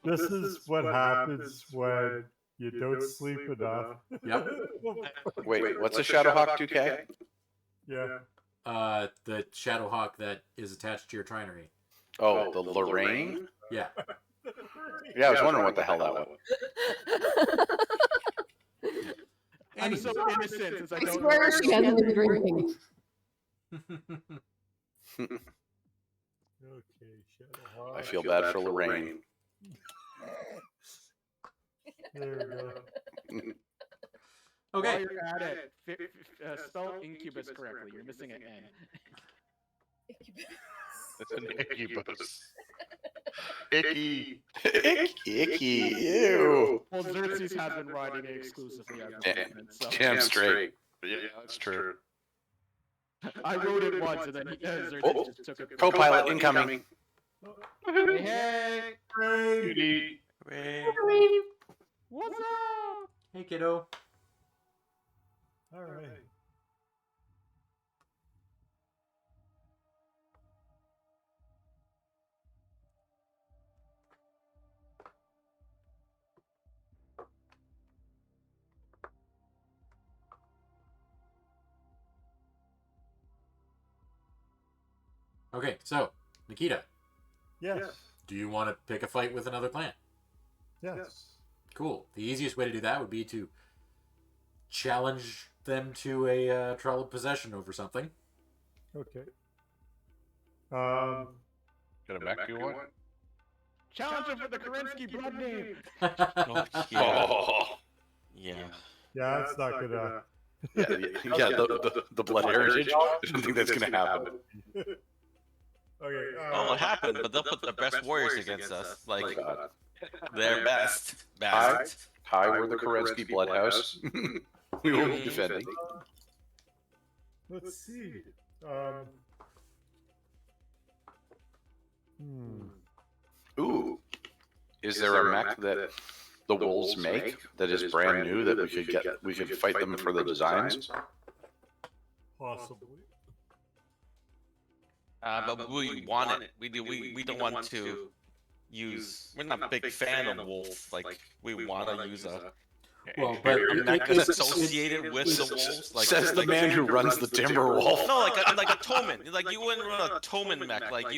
This is what happens when you don't sleep enough. Yep. Wait, what's a Shadowhawk 2K? Yeah. The Shadowhawk that is attached to your trinary. Oh, the Lorraine? Yeah. Yeah, I was wondering what the hell that was. I'm so innocent since I I don't swear know. she hasn't been drinking. Okay, Shadowhawk. I feel bad for Lorraine. There we go. While Okay. you're at it, spell incubus correctly. You're missing an N. It's an incubus. Icky. Icky. Ew. Well, Xerxes has been writing it exclusively as a Damn, statement, so damn straight. Yeah, that's true. I wrote it once, and then Xerxes Oh, just took it. Co-pilot incoming. Hey, Cutie. what's up? Hey, kiddo. All right. Okay, so Nikita, Yes. do you want to pick a fight with another clan? Yes. Cool. The easiest way to do that would be to challenge them to a trial of possession over something. Okay. Got a mech you want? Challenge him for the Kerensky blood name. Oh, yeah. Oh. Yeah. Yeah, that's not gonna. Yeah, the blood heritage. I don't think that's going to happen. Okay. Oh, it happened, but they'll put the best warriors against us. Like, God. their best. Hi, Best. hi, we're the Kerensky Bloodhouse. We will be defending. Let's see. Ooh, is there a mech that the wolves make that is brand new that we could get? We could fight them for the designs. Possibly. But we want it. We don't want to use. We're not a big fan of wolf. Like, we want to use a Well, but mech that's associated with the wolves. Like, Says the man who runs the Timberwolf. No, like a Toman. Like, you wouldn't run a Toman mech. Like, I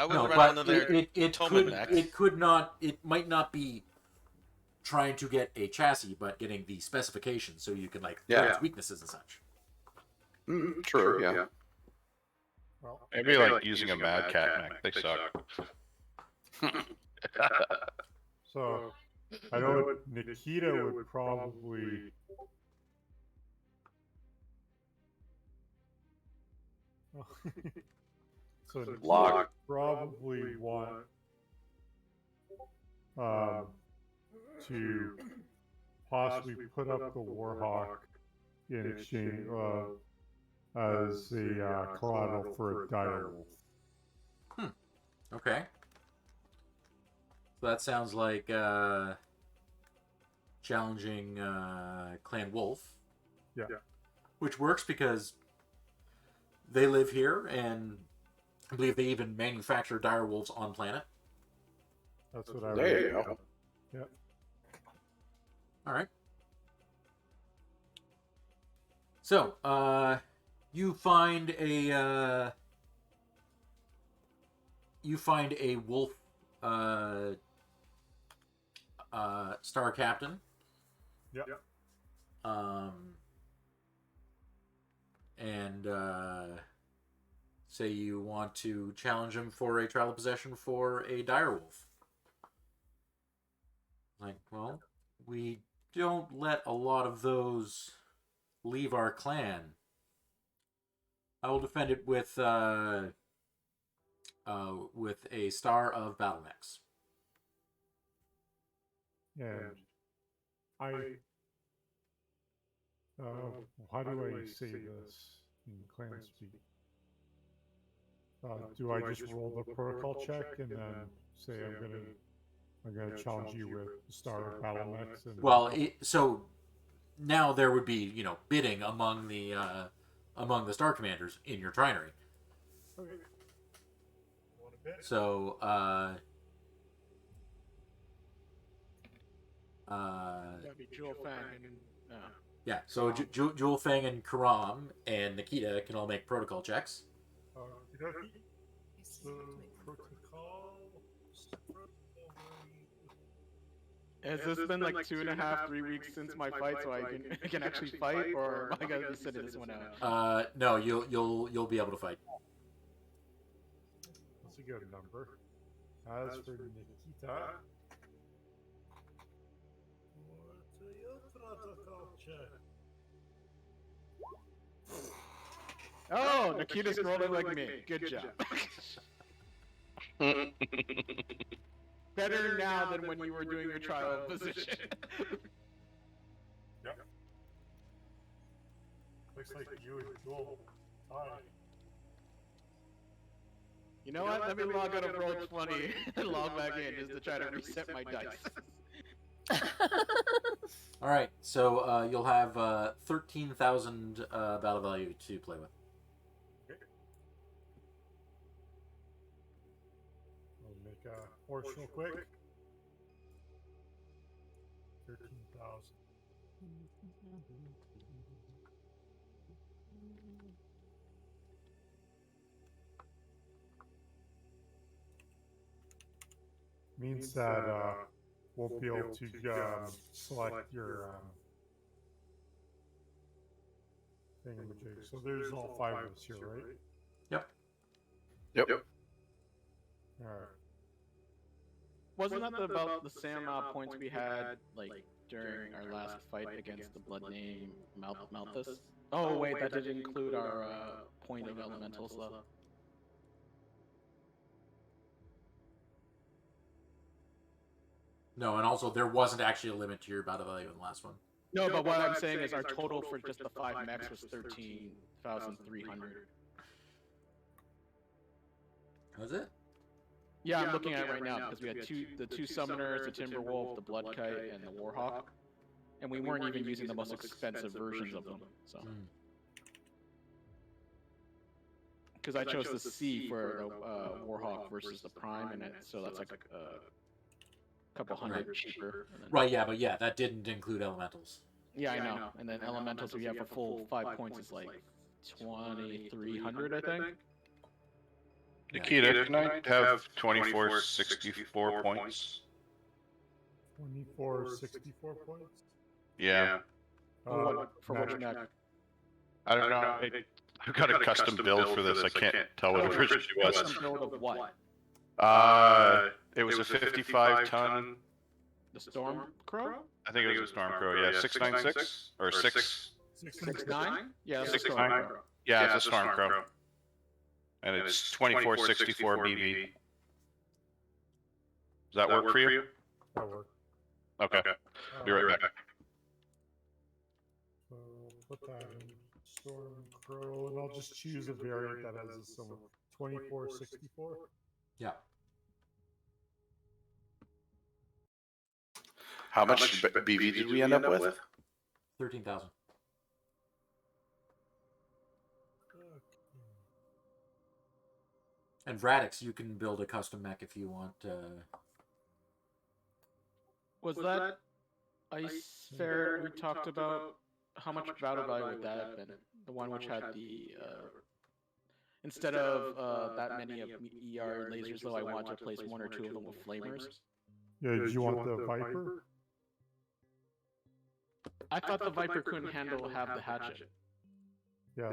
no, wouldn't run but another it Toman mech. could not. It might not be trying to get a chassis, but getting the specifications so you can learn its weaknesses and such. True, yeah. Well, Maybe like using a Mad Cat mech. They suck. so I know what Nikita would probably. So Nikita Lock. would probably want to possibly put up the Warhawk in exchange as a collateral for a direwolf. Okay. So that sounds like challenging Clan Wolf. Yeah. Which works because they live here, and I believe they even manufacture direwolves on planet. That's what I. There you go. Yeah. All right. So, you find a wolf star captain. Yep. And say you want to challenge him for a trial of possession for a direwolf. Like, well, we don't let a lot of those leave our clan. I will defend it with a star of battle mechs. And I. How do I say this in clan speak? Do I just roll the protocol check and then say I'm gonna challenge you with the star of battle mechs? And Well, so now there would be bidding among the star commanders in your trinary. Okay. Want a bit? So That'd be Jewel Fang and yeah. So Jewel Fang and Karam and Nikita can all make protocol checks. Okey-dokey. So protocol. Has this been like 2.5, 3 weeks since my fight, so I can actually fight, or am I gonna be sitting this one out? No, you'll be able to fight. That's a good number. As for Nikita, what's your protocol check? Oh, Nikita's rolling like me. Good job. Better now than when you were doing your trial position. Yep. Looks like you and Joel tied. You know what? Let me log out of Roll20 and log back in just to try to reset my dice. All right, so you'll have 13,000 battle value to play with. Okay. I'll make a horse real quick. 13,000. Means that won't be able to select your thingamajig. So there's all 5 of us here, right? Yep. Yep. Alright. Wasn't that about the same amount of points we had, like, during our last fight against the blood name Malthus? Oh, wait, that didn't include our point of elementals, though. No, and also there wasn't actually a limit to your battle value in the last one. No, but what I'm saying is our total for just the 5 mechs was 13,300. Was it? Yeah, I'm looking at it right now because we had the two summoners, the Timberwolf, the Bloodkite, and the Warhawk, and we weren't even using the most expensive versions of them. So, because I chose the C for the Warhawk versus the Prime, and so that's like a couple hundred cheaper. Right, yeah, but yeah, that didn't include elementals. Yeah, I know. And then elementals, if you have a full 5 points, is like 2,300, I think. Nikita, can I have 2464 points? 2464 points? Yeah. For what mech? I don't know. I've got a custom build for this. I can't tell what it originally was. Custom build of what? It was a 55-ton. The Storm Crow? I think it was a Storm Crow. Yeah, 696 or 669? Yeah, it's a 669? Storm Crow. Yeah, it's a Storm Crow. And it's 2464 BB. Does that work for you? That works. Okay. Be right back. So put that in Storm Crow, and I'll just choose a variant that has a similar 2464. Yeah. How much BV did we end up with? 13,000. And Radix, you can build a custom mech if you want. Was that Ice Fair we talked about? How much battle value would that have been? The one which had the instead of that many of ER lasers, though, I want to replace 1 or 2 of them with flamers. Yeah, do you want the Viper? I thought the Viper couldn't have the hatchet. Yeah,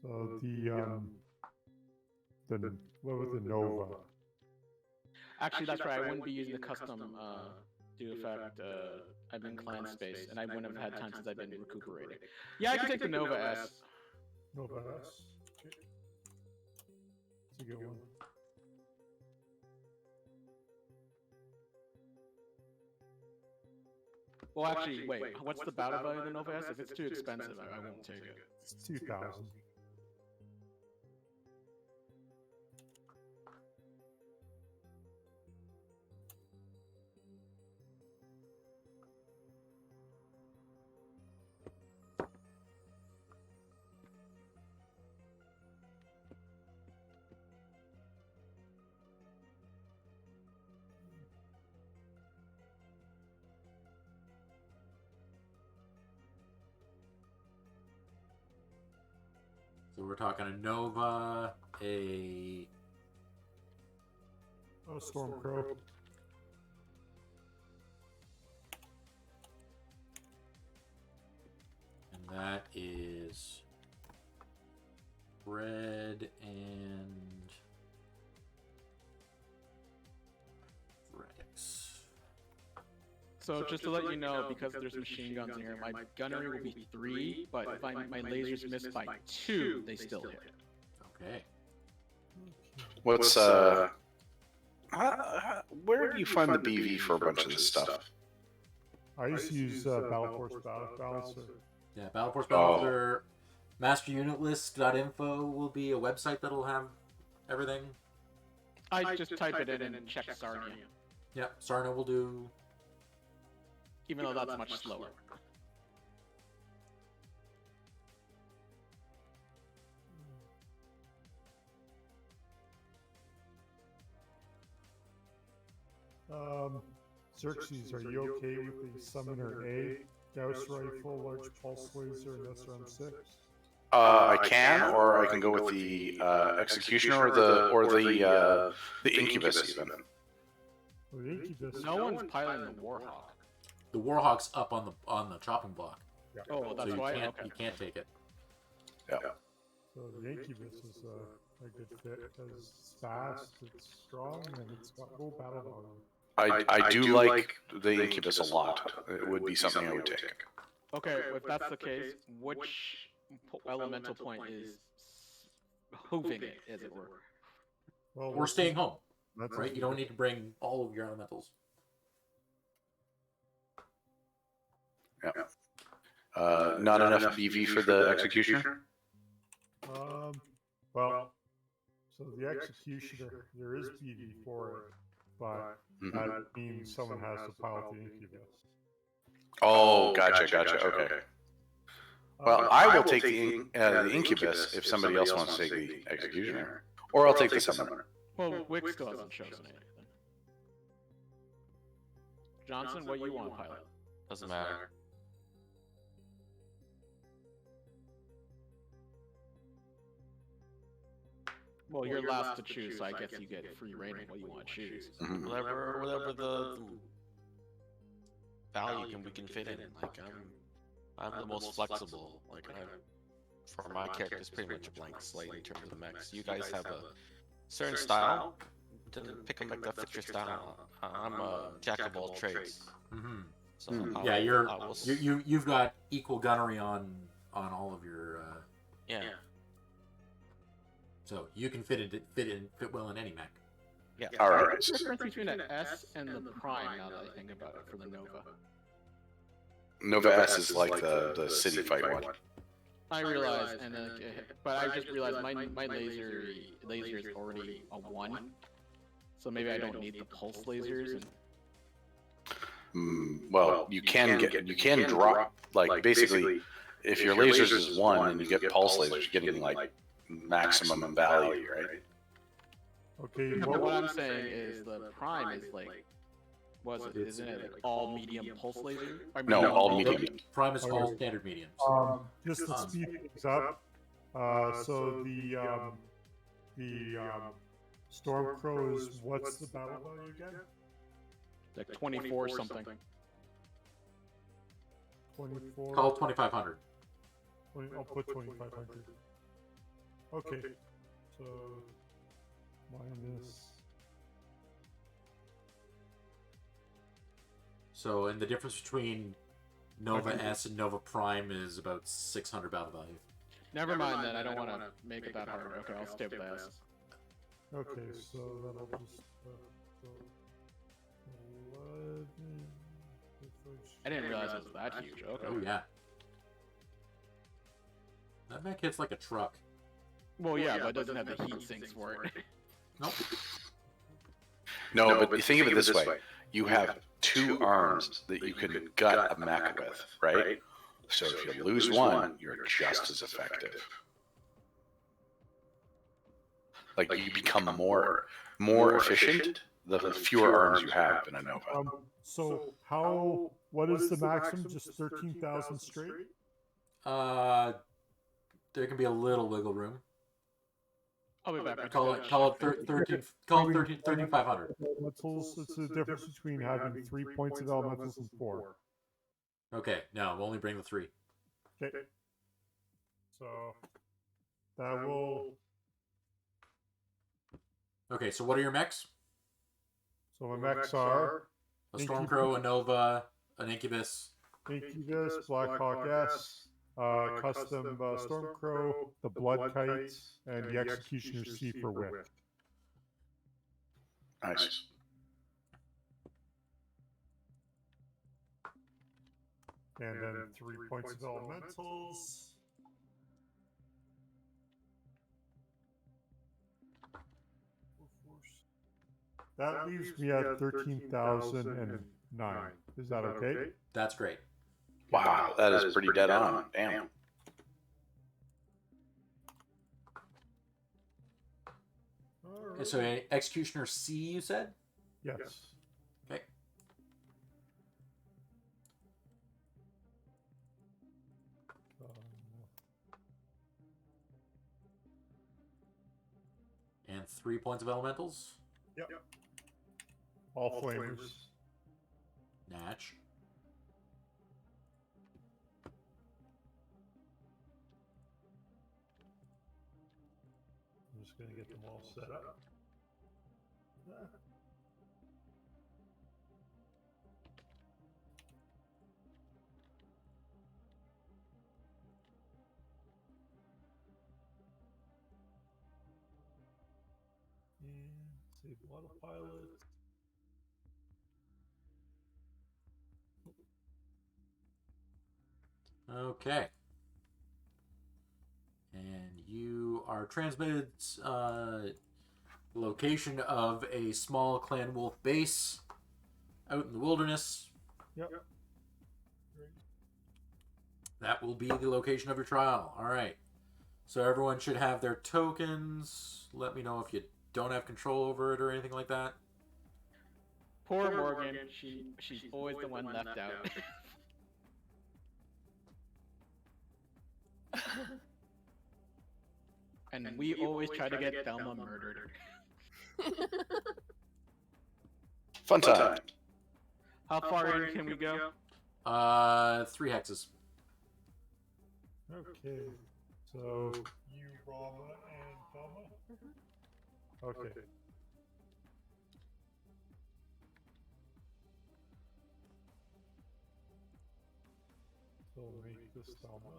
what was the Nova? Actually, that's right. I wouldn't be using the custom due effect. I've been clan space, and I wouldn't have had time since I've been recuperating. Yeah, I can take the Nova S. Nova S. Okay. That's a good one. Well, actually, wait. What's the battle value of the Nova S? If it's too expensive, I won't take it. It's 2,000. So we're talking a Nova, a Stormcrow. and that is red and Rex. So just to let you know, because there's machine guns in here, my gunnery will be 3, but if my lasers miss by 2, they still hit. Okay. What's where do you find the BV for a bunch of this stuff? I used to use Battle Force Balancer. Yeah, Battle Force Balancer. Masterunitlist.info will be a website that'll have everything. I just type it in and check Sarnia. Yep, Sarna will do. Even though that's much slower. Xerxes, are you okay with the Summoner A, Gauss Rifle, Large Pulse Laser, and SRM-6? I can, or I can go with the Executioner or the Incubus even. Well, the Incubus. No one's piloting the Warhawk. The Warhawk's up on the chopping block. Yeah. Oh, that's so why. you can't take it. Yeah. So the Incubus is a good fit because it's fast, it's strong, and it's got low battle value. I do like the Incubus a lot. It would be something I would take. Okay, if that's the case, which elemental point is hooving it, as it were? Well, Or staying home, that's right? You don't need to bring all of your elementals. Yeah. Not enough BV for the Executioner? Well, so the Executioner, there is BV for it, but that means someone has to pilot the Incubus. Oh, gotcha. Okay. Well, I will take the Incubus if somebody else wants to take the Executioner. Or I'll take the Summoner. Well, Wick still hasn't chosen anything. Johnson, what you want to pilot? Doesn't matter. Well, you're last to choose, so I guess you get free reign of what you want to choose. Mhm. Whatever the value we can fit in. Like I'm the most flexible. Like for my character, it's pretty much a blank slate in terms of the mechs. You guys have a certain style. Didn't pick a mech that fits your style. I'm a jack of all trades. Mm-hmm. So yeah, you've got equal gunnery on all of your. Yeah. So you can fit well in any mech. Yeah. All right. What's the difference between an S and the Prime, now that I think about it, for the Nova? Nova S is like the city fight one. I realize, but I just realized my laser is already a 1, so maybe I don't need the pulse lasers. Well, you can drop like basically if your lasers is 1 and you get pulse lasers, you're getting like maximum value, right? Okay. But what I'm saying is the Prime is like, isn't it like all medium pulse laser? No, all medium. Prime is all standard mediums. Just to speed things up. So the Stormcrow is, what's the battle value again? Like 24 something. 24. Call 2,500. I'll put 2,500. Okay. So minus. So, and the difference between Nova S and Nova Prime is about 600 battle value. Never mind then, I don't want to make it that hard. Okay, I'll stay with the S. Okay, so that'll just so 11. I didn't realize it was that huge. Okay. Oh yeah. That mech hits like a truck. Well, yeah, but it doesn't have the heat sinks for it. Nope. No, but think of it this way: you have 2 arms that you can gut a mech with, right? So if you lose one, you're just as effective. Like you become more efficient the fewer arms you have in a Nova. So what is the maximum? Just 13,000 straight? there can be a little wiggle room. I'll be back. Call it 13,500. Elementals. It's the difference between having 3 points of elementals and 4. Okay, no, we'll only bring the 3. Okay. So that will. Okay, so what are your mechs? So my mechs are A Stormcrow, a Nova, an Incubus. Incubus, Blackhawk S, custom Stormcrow, the Blood Kite, and the Executioner C for whip. Nice. And then 3 points of elementals. That leaves me at 13,009. Is that okay? That's great. Wow, that is pretty dead on. Damn. And so Executioner C, you said? Yes. Okay. And 3 points of elementals? Yep. All flamers. Natch. I'm just going to get them all set up. And save autopilot. Okay. And you are transmitted location of a small clan wolf base out in the wilderness. Yep. That will be the location of your trial. All right. So everyone should have their tokens. Let me know if you don't have control over it or anything like that. Poor Morgan. She's always the one left out. And we always try to get Thelma murdered. Fun time. How far in can we go? 3 hexes. Okay. So you, Rama, and Thelma? Okay. So make this Thelma.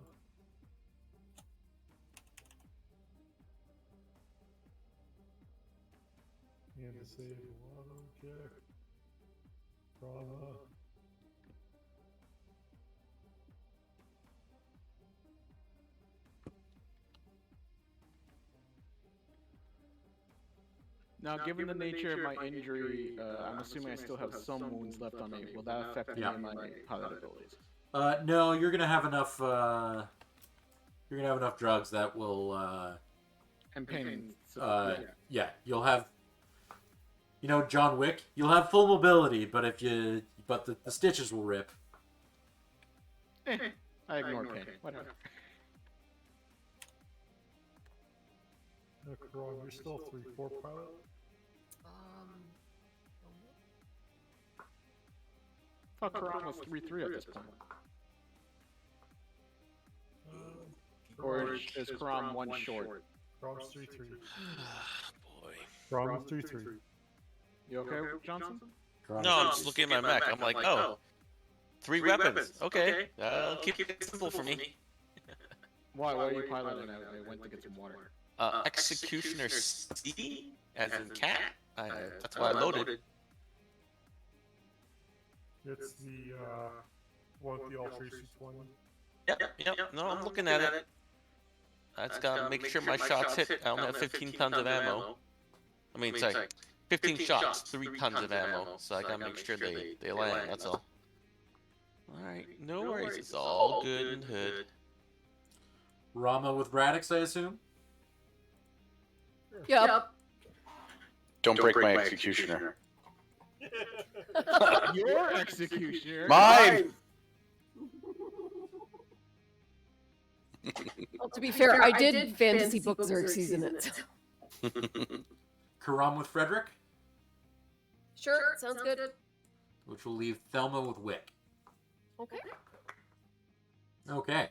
And disable auto check. Rama. Now, given the nature of my injury, I'm assuming I still have some wounds left on me. Will that affect any of my pilot abilities? No, you're gonna have enough. You're gonna have enough drugs that will. And pain. Yeah, you'll have. You know, John Wick. You'll have full mobility, but the stitches will rip. I ignore pain. Whatever. Ron, you're still 3-4 pilot? Fuck, Karan was 3-3 at this point. Or is Karan one short? Karan's 3-3. Boy. Karan's 3-3. You okay, Johnson? No, I'm just looking at my mech. I'm like, oh, 3 weapons. Okay, keep it simple for me. Why are you piloting? I went to get some water. Executioner C, as in cat. That's what I loaded. It's the one with the Alteration 20. Yep. No, I'm looking at it. I just gotta make sure my shots hit. I only have 15 tons of ammo. I mean, sorry, 15 shots, 3 tons of ammo. So I gotta make sure they land. That's all. All right, no worries. It's all good and hood. Rama with Radix, I assume. Yep. Don't break my executioner. Your executioner. Mine. Well, to be fair, I did fantasy book Xerxes in it. So. Karam with Frederick, Sure, sounds good. which will leave Thelma with Wick. Okay. Okay.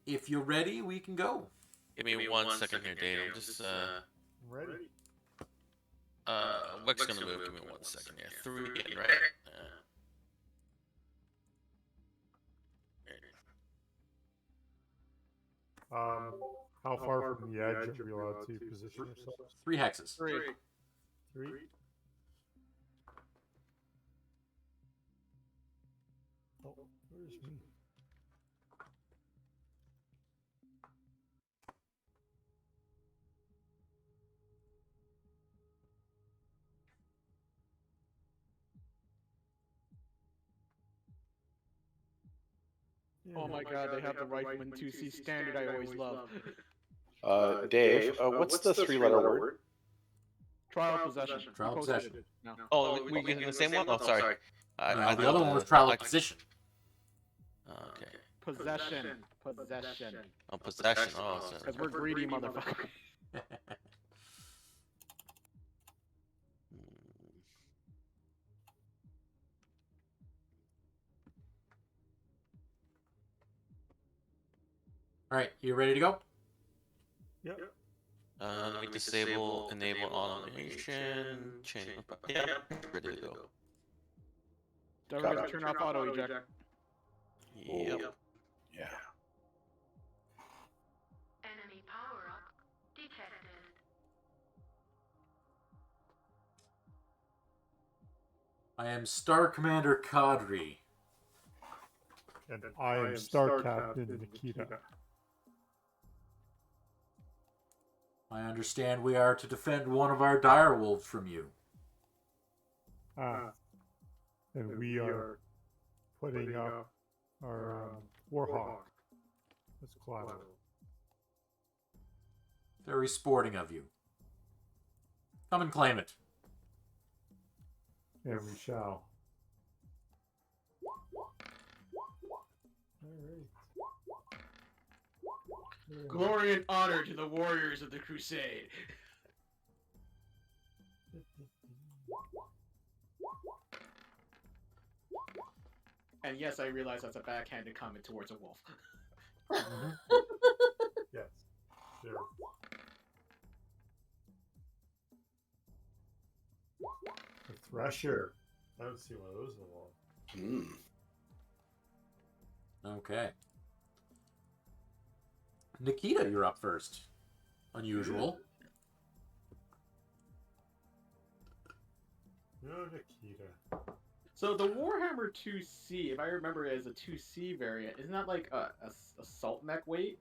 If you're ready, we can go. Give me 1 second here, Dave. I'm just Ready? Wick's gonna move. Give me 1 second here. 3 in, right? How far from the edge are we allowed to position ourselves? 3 hexes. 3. 3? Oh, where's me? Oh my god, they have the Rifleman 2C standard I always love. Dave, what's the 3-letter word? Trial possession. Trial We posted possession. it. No. Oh, we getting the same one? Oh, sorry. The other one was trial of position. Okay. Possession. Possession. Oh, possession. Oh, sorry. Because we're greedy, motherfucker. All right, you ready to go? Yep. Let me disable enable automation. Change. Yeah, ready to go. Don't forget to turn off auto eject. Yep. Yeah. Enemy power-up detected. I am Star Commander Kadri. And I am Star Captain Nikita. I understand we are to defend one of our direwolves from you. And we are putting up our Warhawk as collateral. Very sporting of you. Come and claim it. And we shall. Alright. Glory and honor to the warriors of the crusade. And yes, I realize that's a backhanded comment towards a wolf. Yes. Sure. The Thresher. I haven't seen one of those in a while. Okay. Nikita, you're up first. Unusual. No, Nikita. So the Warhammer 2C, if I remember it as a 2C variant, isn't that like a assault mech weight?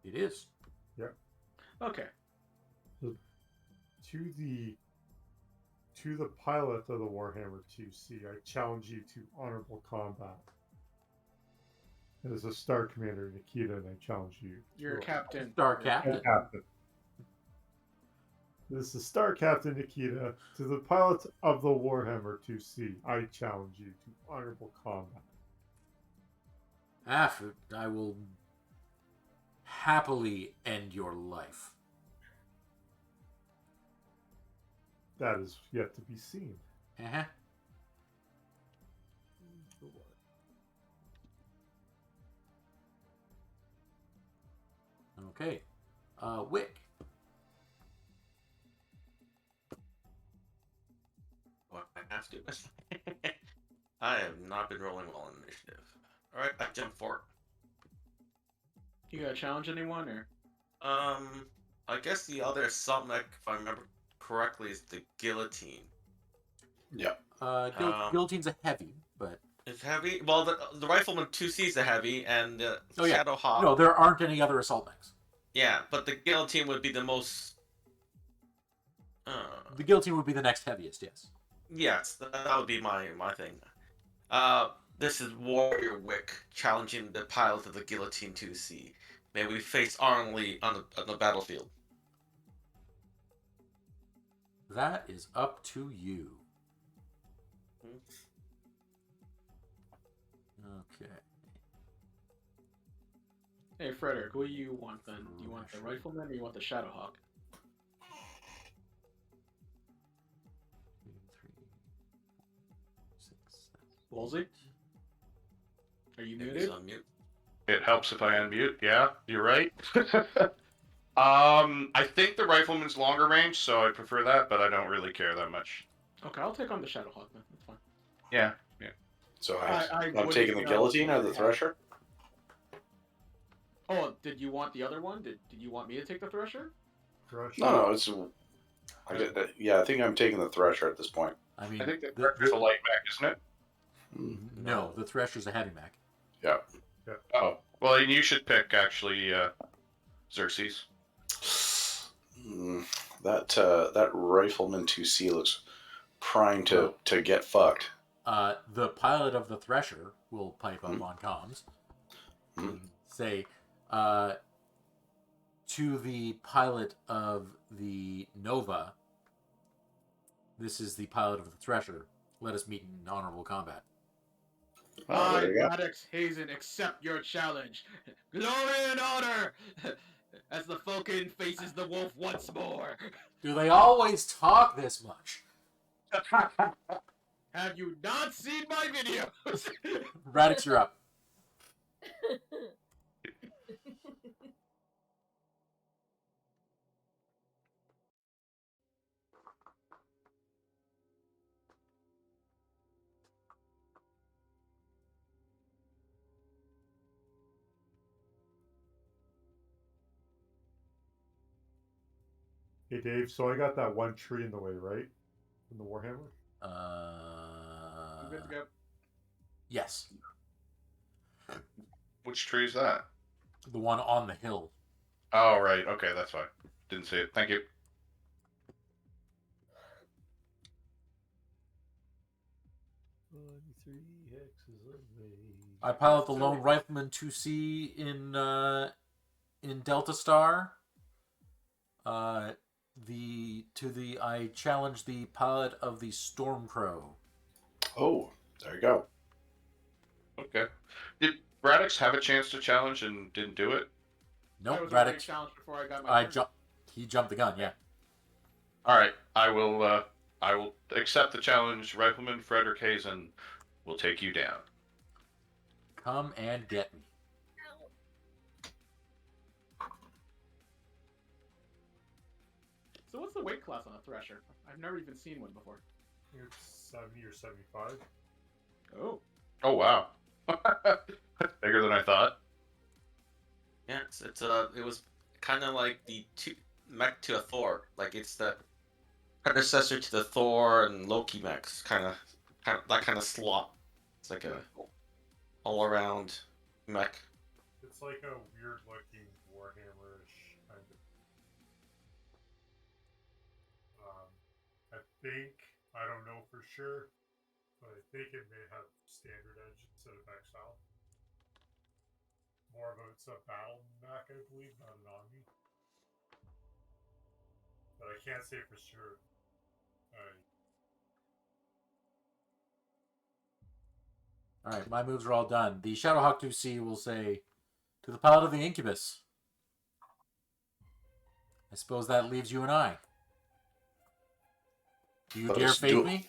It is. Okay. To the pilot of the Warhammer 2C, I challenge you to honorable combat. As a Star Commander Nikita, and I challenge you. You're a captain. Star Captain. Captain. This is Star Captain Nikita. To the pilot of the Warhammer 2C, I challenge you to honorable combat. I will happily end your life. That is yet to be seen. Uh-huh. Okay. Wick. What I have to. I have not been rolling well in initiative. Alright, I jump for You gotta challenge anyone, or? I guess the other assault mech, if I remember correctly, is the guillotine. Yeah. Guillotine's a heavy, but... It's heavy? Well, the Rifleman 2C is a heavy, and the Shadow Hawk... No, there aren't any other assault mechs. Yeah, but the guillotine would be the most... The guillotine would be the next heaviest, yes. Yes, that would be my thing. This is Warrior Wick challenging the pilot of the Guillotine 2C. May we face honorably on the battlefield. That is up to you. Okay. Hey, Frederick, who do you want then? Do you want the rifleman or you want the Shadowhawk? 2, 3, 6, 7. Wolsey? Are you Maybe he's muted? on mute. It helps if I unmute. Yeah, you're right. I think the rifleman's longer range, so I prefer that, but I don't really care that much. Okay, I'll take on the Shadowhawk then. That's fine. Yeah. So I'm I'm taking the guillotine or the thresher. Oh, did you want the other one? Did you want me to take the Thresher? No, it's. I think I'm taking the thresher at this point. I mean, I think the Thresher's a light mech, isn't it? no, the Thresher's a heavy mech. Yeah. Oh, well, then you should pick actually Xerxes. That rifleman 2C looks primed to get fucked. The pilot of the Thresher will pipe up on comms and say, to the pilot of the Nova, this is the pilot of the Thresher. Let us meet in honorable combat. Oh, there you go. Radix Hazen, accept your challenge. Glory and honor! As the Falcon faces the wolf once more. Do they always talk this much? Have you not seen my videos? Radix, you're up. Hey Dave, so I got that one tree in the way, right? From the Warhammer? I'm good to go. Yes. Which tree is that? The one on the hill. Oh, right. Okay, that's fine. Didn't see it. Thank you. I pilot the lone rifleman 2C in Delta Star. I challenge the pilot of the Stormcrow. Oh, there you go. Okay. Did Radix have a chance to challenge and didn't do it? Nope, Radix Radix. challenge before I got my turn. He jumped the gun. Yeah. All right. I will accept the challenge. Rifleman Frederick Hazen will take you down. Come and get me. So what's the weight class on a Thresher? I've never even seen one before. I think it's 70 or 75. Oh. Oh wow. Bigger than I thought. Yeah, it was kind of like the mech to a Thor. Like it's the predecessor to the Thor and Loki mechs. Kind of that kind of slot. It's like a all-around mech. It's like a weird-looking Warhammer-ish kind of. I think, I don't know for sure, but I think it may have standard edge instead of exile. More of it's a battle mech, I believe, not an Omni. But I can't say for sure. Alright, my moves are all done. The Shadowhawk 2C will say, to the pilot of the Incubus. I suppose that leaves you and I. Do you dare fake me?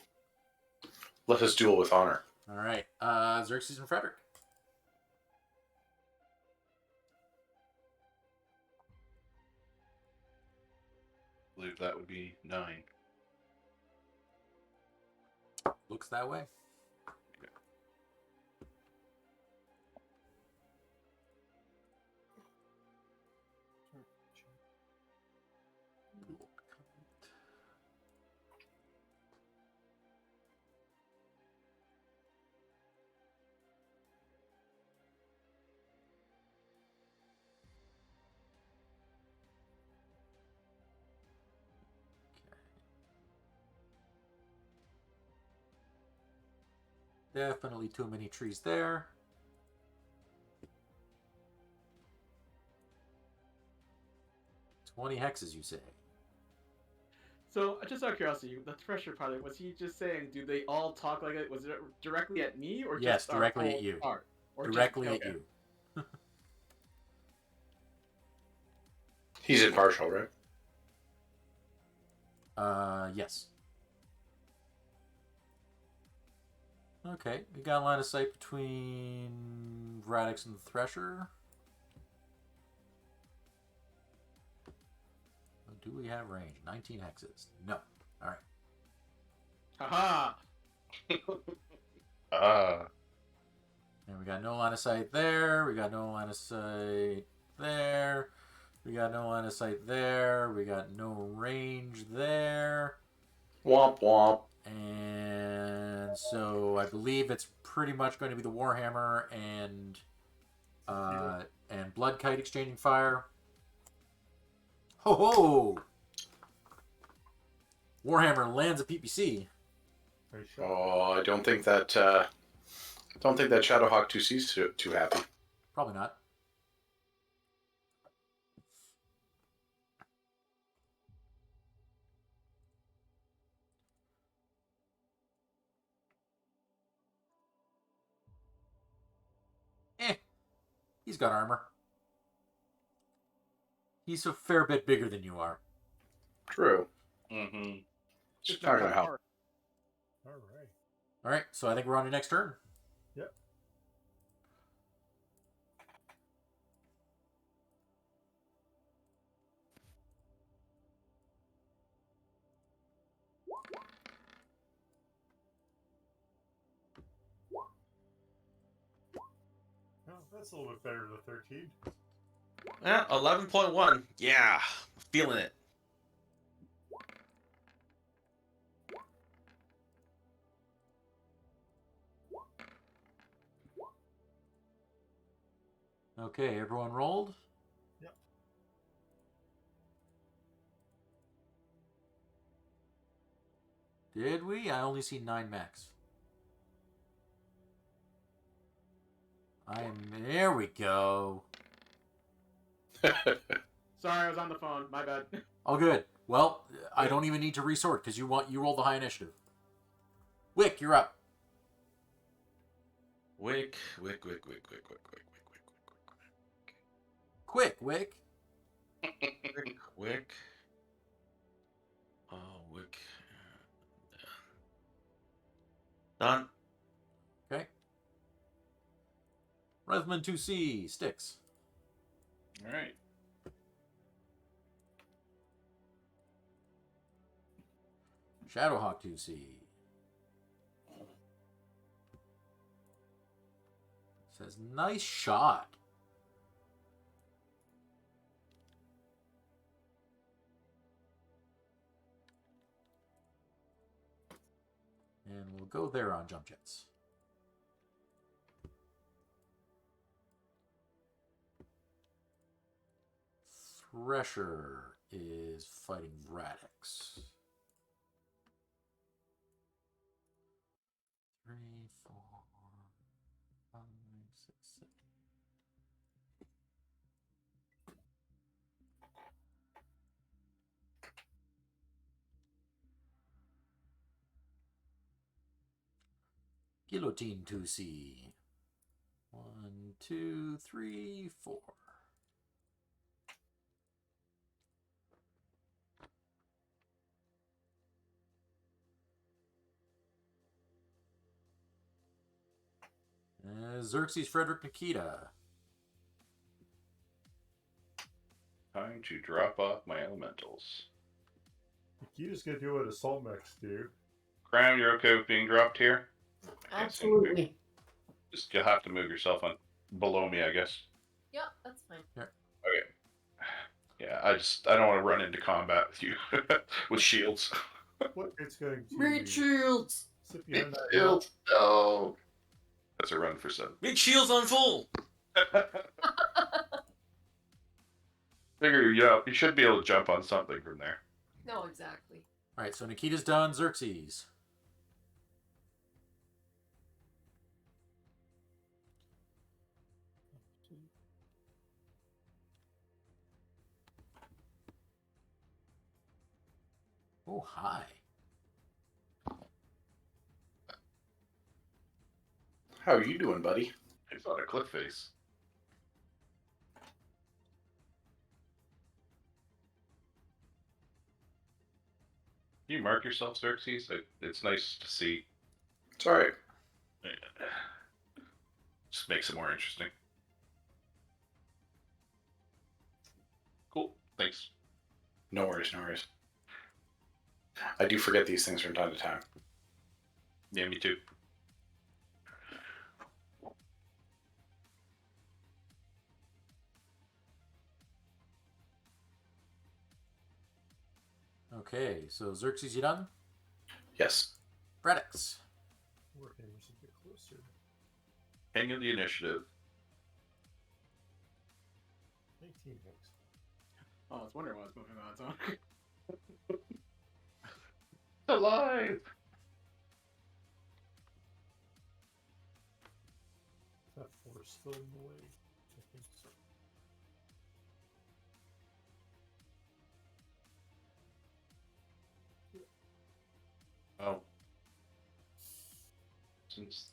Let us duel with honor. Alright, Xerxes and Frederick. I believe that would be 9. Looks that way. Definitely too many trees there. $20 hexes, you say? So, just out of curiosity, the Thresher pilot, was he just saying, do they all talk like it? Was it directly at me or Yes, just our directly whole at you. part? Or just- directly at okay. you. He's impartial, right? Yes. Okay, we got a line of sight between Radix and the Thresher. Do we have range? 19 hexes. No. All right. Haha. And we got no line of sight there. We got no line of sight there. We got no line of sight there. We got no range there. Womp womp. And so I believe it's pretty much going to be the Warhammer and Blood Kite exchanging fire. Ho ho! Warhammer lands a PPC. Oh, I don't think that Shadowhawk 2C's too happy. Probably not. He's got armor. He's a fair bit bigger than you are. True. Mm-hmm. It's not going to help. All right. All right, so I think we're on your next turn. Yep. Well, that's a little bit better than 13. Yeah, 11.1. Yeah, feeling it. Okay, everyone rolled? Yep. Did we? I only see 9 mechs. There we go. Sorry, I was on the phone. My bad. Oh, good. Well, I don't even need to resort because you rolled the high initiative. Wick, you're up. Wick. Quick, Wick. Wick. Oh, Wick. Done. Okay. Resman 2C, sticks. All right. Shadowhawk 2C. Says, nice shot. And we'll go there on jump jets. Thresher is fighting Radix. 3, 4, 5, 6, 7. Guillotine 2C. 1, 2, 3, 4. Xerxes Frederick Nikita. Time to drop off my elementals. Nikita's gonna do what assault mechs do. Crown, you're okay with being dropped here? Absolutely. Just you'll have to move yourself on below me, I guess. Yep, that's fine. Okay. Yeah, I don't want to run into combat with you with shields. What it's going to Meat shields! sit behind that Shields, no. That's a run for 7. Meat shields on full! Figure you should be able to jump on something from there. No, exactly. All right, so Nikita's done. Xerxes. Oh, hi. How are you doing, buddy? It's It's not a cliff face. Can you mark yourself, Xerxes? It's nice to see. It's alright. Just makes it more interesting. Cool. Thanks. No worries, no worries. I do forget these things from time to time. Yeah, me too. Okay, so Xerxes, you done? Yes. Bredix. Warhammer's a bit closer. King of the initiative. 19 hooks. Oh, I was wondering why I was moving on its own. Alive! Is that force still in the way? I think so. Oh. Since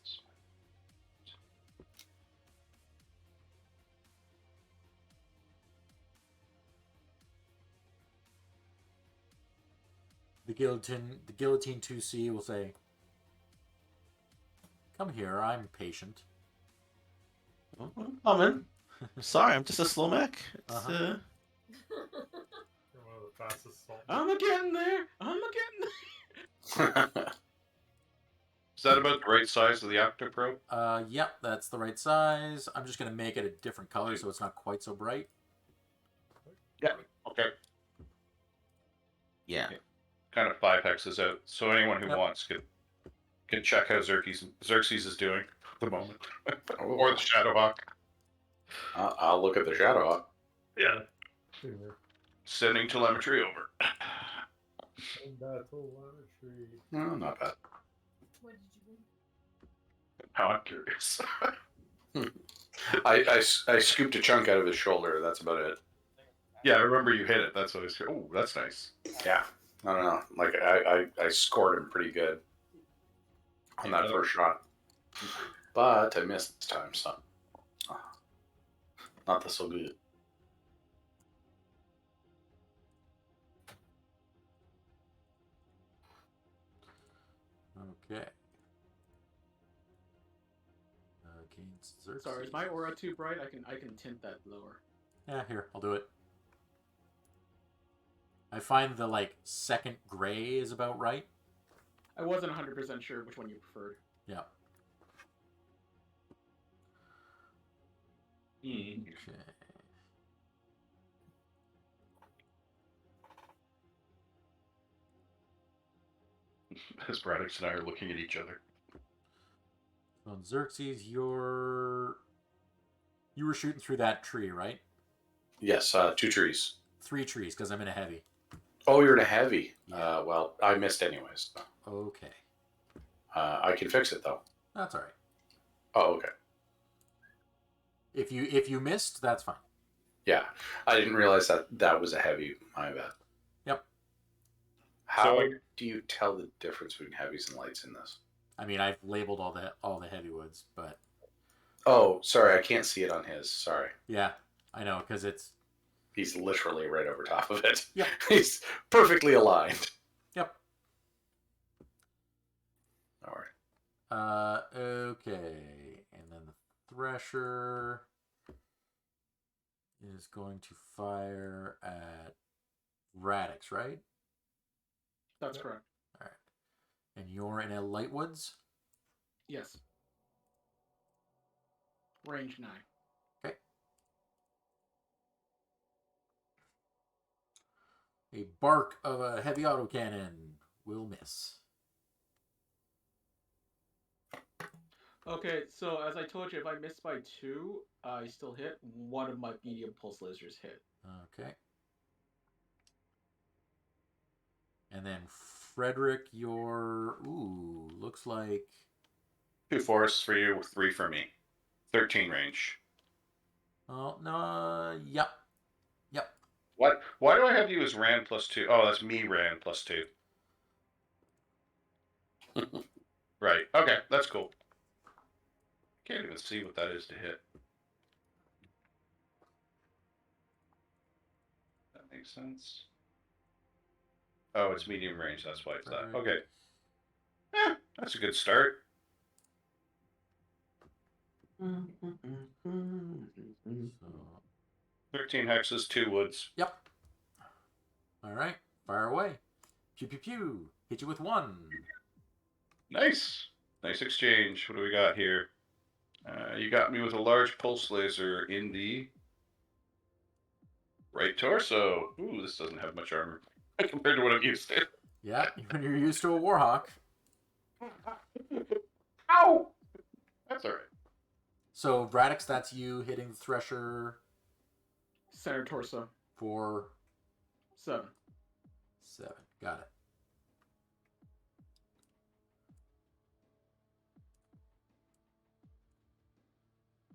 The guillotine 2C will say, "Come here, I'm patient." I'm coming. Sorry, I'm just a slow mech. It's, Uh-huh. You're one of the fastest salt. I'm a getting there. I'm a getting there. is that about the right size of the Octoprobe? Yep, that's the right size. I'm just gonna make it a different color so it's not quite so bright. Yeah. Okay. yeah. Kind of 5 hexes out, so anyone who Yep. wants can check how Xerxes is doing at the moment, or the Shadowhawk. I'll look at the Shadowhawk. Yeah. Here. Sending telemetry over. In battle, tree. No, not bad. What did you win? How I'm curious. I scooped a chunk out of his shoulder. That's about it. Yeah, I remember you hit it. That's what I was. Oh, that's nice. Yeah. I don't know. Like I scored him pretty good on that first shot, but I missed this time. So not this so good. Okay. Against Xerxes. Sorry, is my aura too bright? I can tint that lower. Yeah, here, I'll do it. I find the second gray is about right. I wasn't 100% sure which one you preferred. Yeah. Mm. Okay. As Braddock and I are looking at each other. So on Xerxes, you were shooting through that tree, right? Yes, 2 trees. 3 trees, because I'm in a heavy. Oh, you're in a heavy. Yeah. Well, I missed anyways. Okay. I can fix it though. That's all right. Oh, okay. If you missed, that's fine. Yeah, I didn't realize that was a heavy. My bad. Yep. How do you tell the difference between heavies and lights in this? I mean, I've labeled all the heavy woods, but Oh, sorry, I can't see it on his. Sorry. yeah, I know because He's literally right over top of it. Yep. He's perfectly aligned. Yep. All right. Okay, and then the Thresher is going to fire at Radix, right? That's correct. All right. And you're in a Lightwoods? Yes. Range 9. Okay. A bark of a heavy autocannon will miss. Okay, so as I told you, if I miss by 2, I still hit. One of my medium pulse lasers hit. Okay. And then Frederick, looks like 2 force for you, 3 for me. 13 range. oh no, yep. What? Why do I have you as Rand +2? Oh, that's me Rand +2. Right. Okay, that's cool. Can't even see what that is to hit. That makes sense. Oh, it's medium range. That's why it's that. Okay. That's a good start. So, 13 hexes, 2 woods. yep. All right. Fire away. Pew pew pew. Hit you with 1. Nice. Nice exchange. What do we got here? You got me with a large pulse laser in the right torso. Ooh, this doesn't have much armor compared to what I'm used to. Yeah, when you're used to a Warhawk. Ow! That's alright. So, Radix, that's you hitting the Thresher Center torso. for 7. 7. Got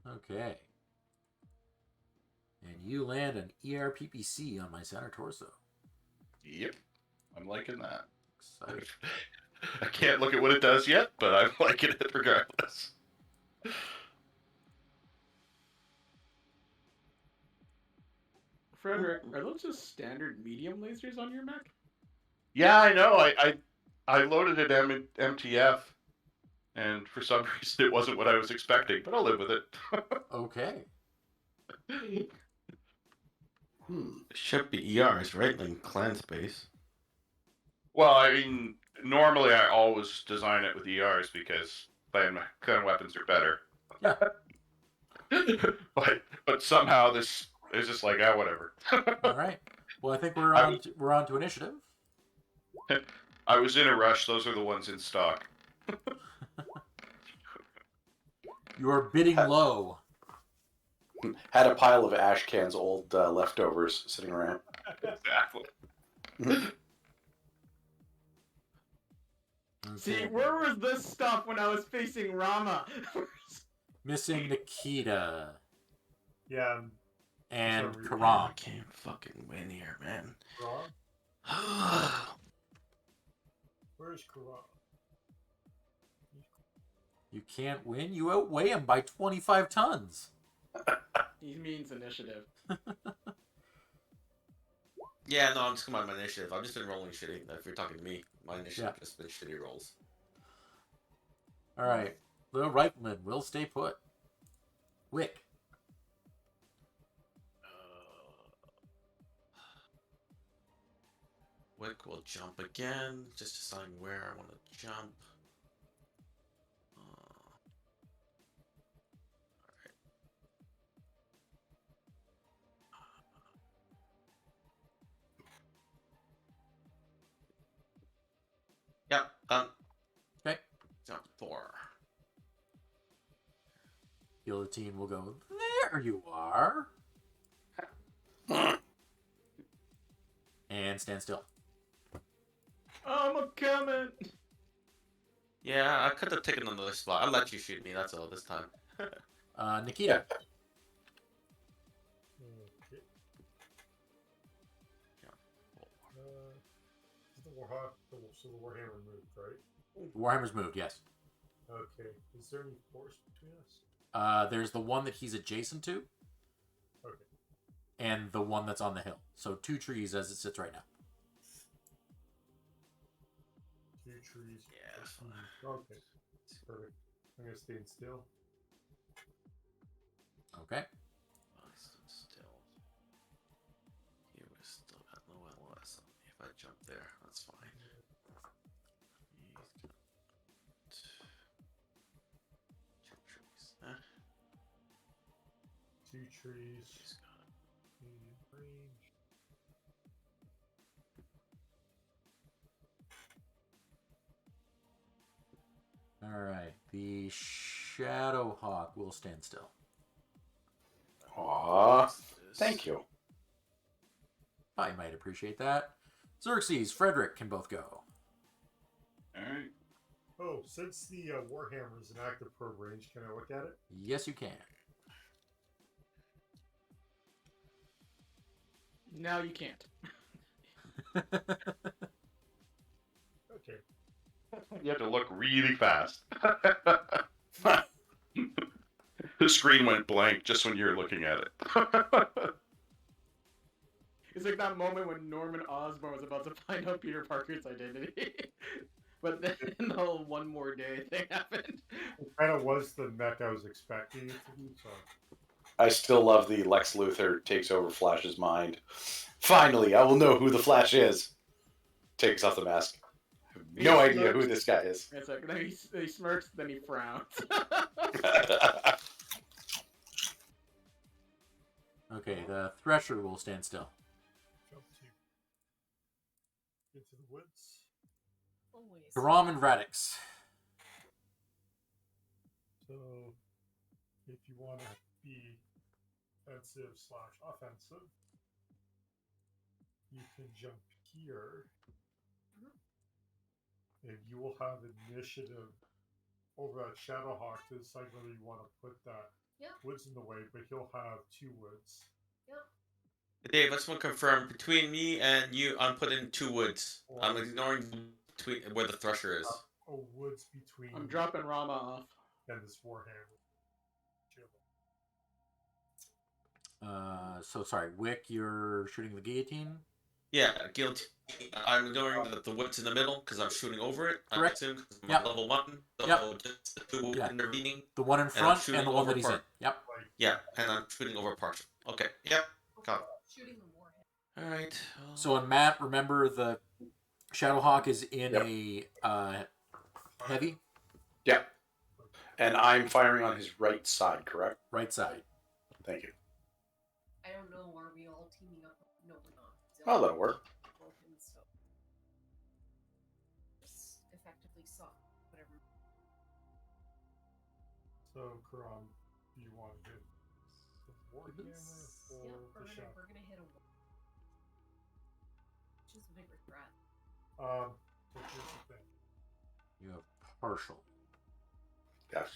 it. Okay. And you land an ERPPC on my center torso. Yep. I'm liking that. Excited. I can't look at what it does yet, but I'm liking it regardless. Frederick, are those just standard medium lasers on your mech? Yeah, I know. I loaded it MTF, and for some reason it wasn't what I was expecting, but I'll live with it. Okay. Should be ERs, right? In clan space. Well, I mean, normally I always design it with ERs because clan weapons are better. Yeah. but somehow this is just like, whatever. All right. Well, I think we're on to initiative. I was in a rush. Those are the ones in stock. You are bidding low. Had a pile of ash cans, old leftovers sitting around. Exactly. See, where was this stuff when I was facing Rama? Missing Nikita Yeah. and So Karam. I can't fucking win here, man. Karam? Where's Karam? You can't win. You outweigh him by 25 tons. He means initiative. Yeah, no, I'm just coming on my initiative. I've just been rolling shitty. If you're talking to me, my initiative Yeah. just been shitty rolls. All right. The rifleman will stay put. Wick. Wick will jump again. Just deciding where I want to jump. Yep, done. Okay. Jump 4. Guillotine will go, there you are. And stand still. I'm a coming. Yeah, I could have taken another spot. I'll let you shoot me, that's all this time. Nikita. Okay. Is the Warhawk, so the Warhammer moved, right? Warhammer's moved, yes. Okay. Is there any force between us? There's the one that he's adjacent to. Okay. And the one that's on the hill. So 2 trees as it sits right now. 2 trees. Yeah. Okay. Perfect. I'm gonna stay still. Okay. Still. He was still got no LOS on me. If I jump there, that's fine. He's got 2 trees. 2 trees. He's got Medium range. All right. The Shadowhawk will stand still. Aw, thank you. I might appreciate that. Xerxes, Frederick can both go. Alright. Oh, since the Warhammer is an active probe range, can I look at it? Yes, you can. Now you can't. Okay. You have to look really fast. The screen went blank just when you were looking at it. It's like that moment when Norman Osborn was about to find out Peter Parker's identity. But then the whole one more day thing happened. It kind of was the mech I was expecting it to be. So I still love the Lex Luthor takes over Flash's mind. Finally, I will know who the Flash is. Takes off the mask. No idea who this guy is. It's like, then he smirks, then he frowns. Okay, the Thresher will stand still. jump into the woods. Always. Karam and Radix. So if you want to be defensive/offensive, you can jump here. And you will have initiative over at Shadowhawk to decide whether you want to put that woods in the way, but he'll have 2 woods. Dave, I just want to confirm between me and you, I'm putting 2 woods. I'm ignoring between where the Thresher is. Woods between. I'm dropping Rama off. And this Warhammer. So sorry, Wick, you're shooting the guillotine? Yeah, guilty. I'm ignoring the woods in the middle because I'm shooting over it. Correct. I assume 'cause I'm Yep. level 1. So Yep. just the 2 Yeah. intervening. The one in I'm front shooting and the one over that he's in. part. Yep. Yeah, and I'm shooting over partial. Okay, yep. Got it. Shooting the warhead. Alright. So in Matt, remember the Shadowhawk is in Yep. a heavy Yeah. And I'm firing on his right side, correct? right side. Thank you. I don't know. Are we all teaming up? No, we're not. Oh, that'll work. Broken, so just effectively suck. Whatever. So, Karam, do you want to hit the Warhammer or Yeah, the shot? we're gonna hit a wall. Which is a bigger threat. So here's the thing. You have partial. Yes.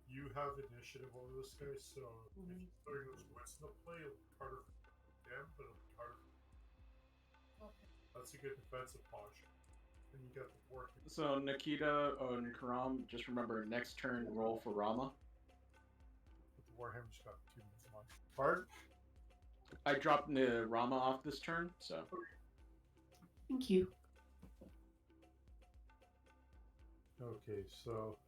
You have initiative over this guy, so if you throw those woods into play, it'll be harder for them, but it'll be harder. Okay. That's a good defensive posture. And you got the Warhammer. So Nikita and Karam, just remember next turn roll for Rama. But the Warhammer's got 2 moves on. Pardon? I dropped the Rama off this turn, so. Thank you. Okay, so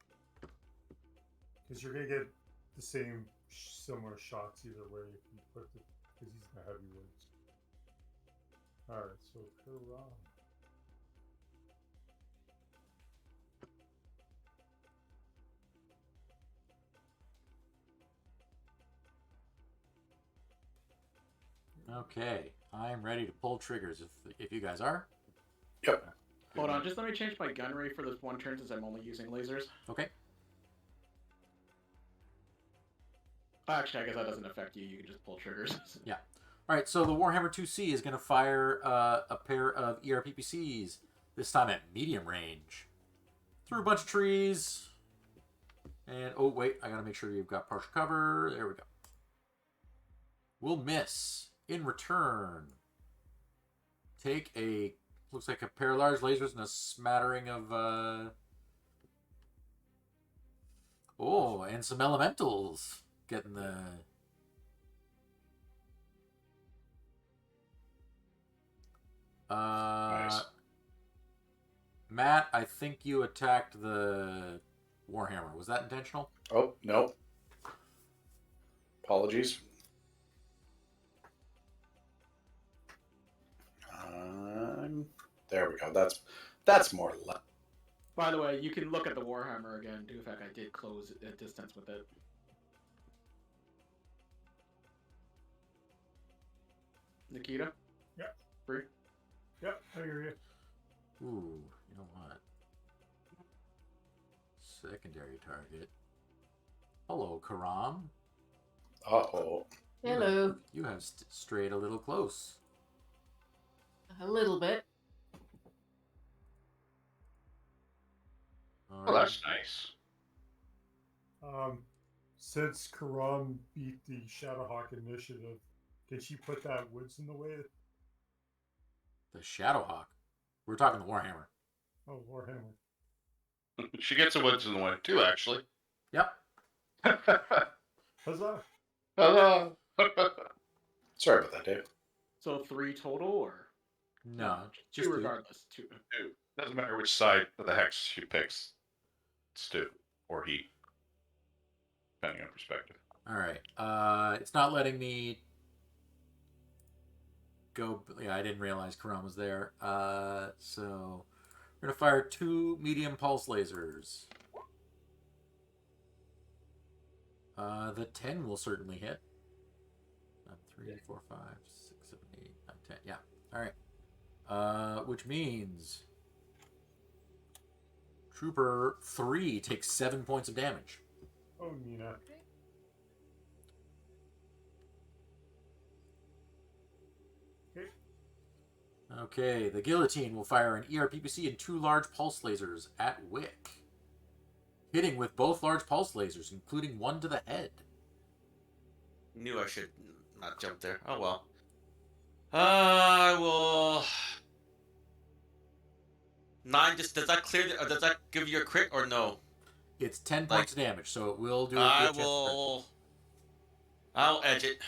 because you're gonna get the same similar shots either way if you put the because he's in the heavyweights. All right, so Karam. Okay, I'm ready to pull triggers if you guys are. Yep. Hold on, just let me change my gun rate for this one turn since I'm only using lasers. Okay. Actually, I guess that doesn't affect you. You can just pull triggers. Yeah. All right, so the Warhammer 2C is going to fire a pair of ERPPCs, this time at medium range. Through a bunch of trees. And, oh, wait, I got to make sure you've got partial cover. There we go. We'll miss. In return, take a, looks like a pair of large lasers and a smattering of, oh, and some elementals. Getting the... Nice. Matt, I think you attacked the Warhammer. Was that intentional? Oh, no. Apologies. There we go. That's more left. By the way, you can look at the Warhammer again. Due to the fact I did close a distance with it. Nikita? Yeah. Free? Yep, I hear you. Ooh, you know what? Secondary target. Hello, Karam. Uh-oh. Hello. You have strayed a little close. A little bit. All Oh, right. that's nice. Since Karam beat the Shadowhawk initiative, can she put that woods in the way? The Shadowhawk. We're talking the Warhammer. Oh, Warhammer. She gets the woods in the way, too, actually. Yep. Huzzah! Hello. Sorry about that, Dave. So 3 total, or No, just 2 two. regardless. 2. Two. Doesn't matter which side of the hex she picks. It's two or he, depending on perspective. All right. It's not letting me go. Yeah, I didn't realize Karan was there. So we're gonna fire 2 medium pulse lasers. The 10 will certainly hit. 3, 4, 5, 6, 7, 8, 9, 10. Yeah. All right. Which means Trooper 3 takes 7 points of damage. Oh, Nina. Okay, the guillotine will fire an ERPPC and 2 large pulse lasers at Wick, hitting with both large pulse lasers, including one to the head. Knew I should not jump there. Oh well. I will. 9. Just does that clear? Does that give you a crit or no? It's 10 points of damage, so it will do. I'll edge it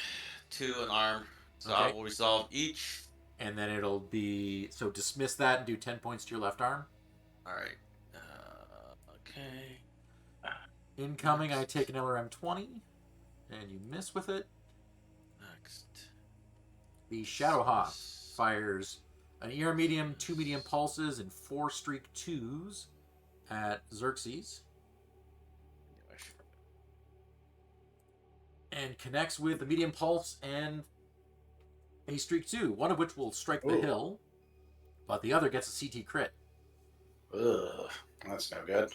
to an arm, so I will resolve each. And then it'll be so dismiss that and do 10 points to your left arm. All right. Okay. Incoming, I take an LRM 20, and you miss with it. Next. The Shadowhawk fires an ER medium, 2 medium pulses, and 4 streak 2s at Xerxes. And connects with the medium pulse and a streak 2, one of which will strike the hill, but the other gets a CT crit. Ugh, that's no good.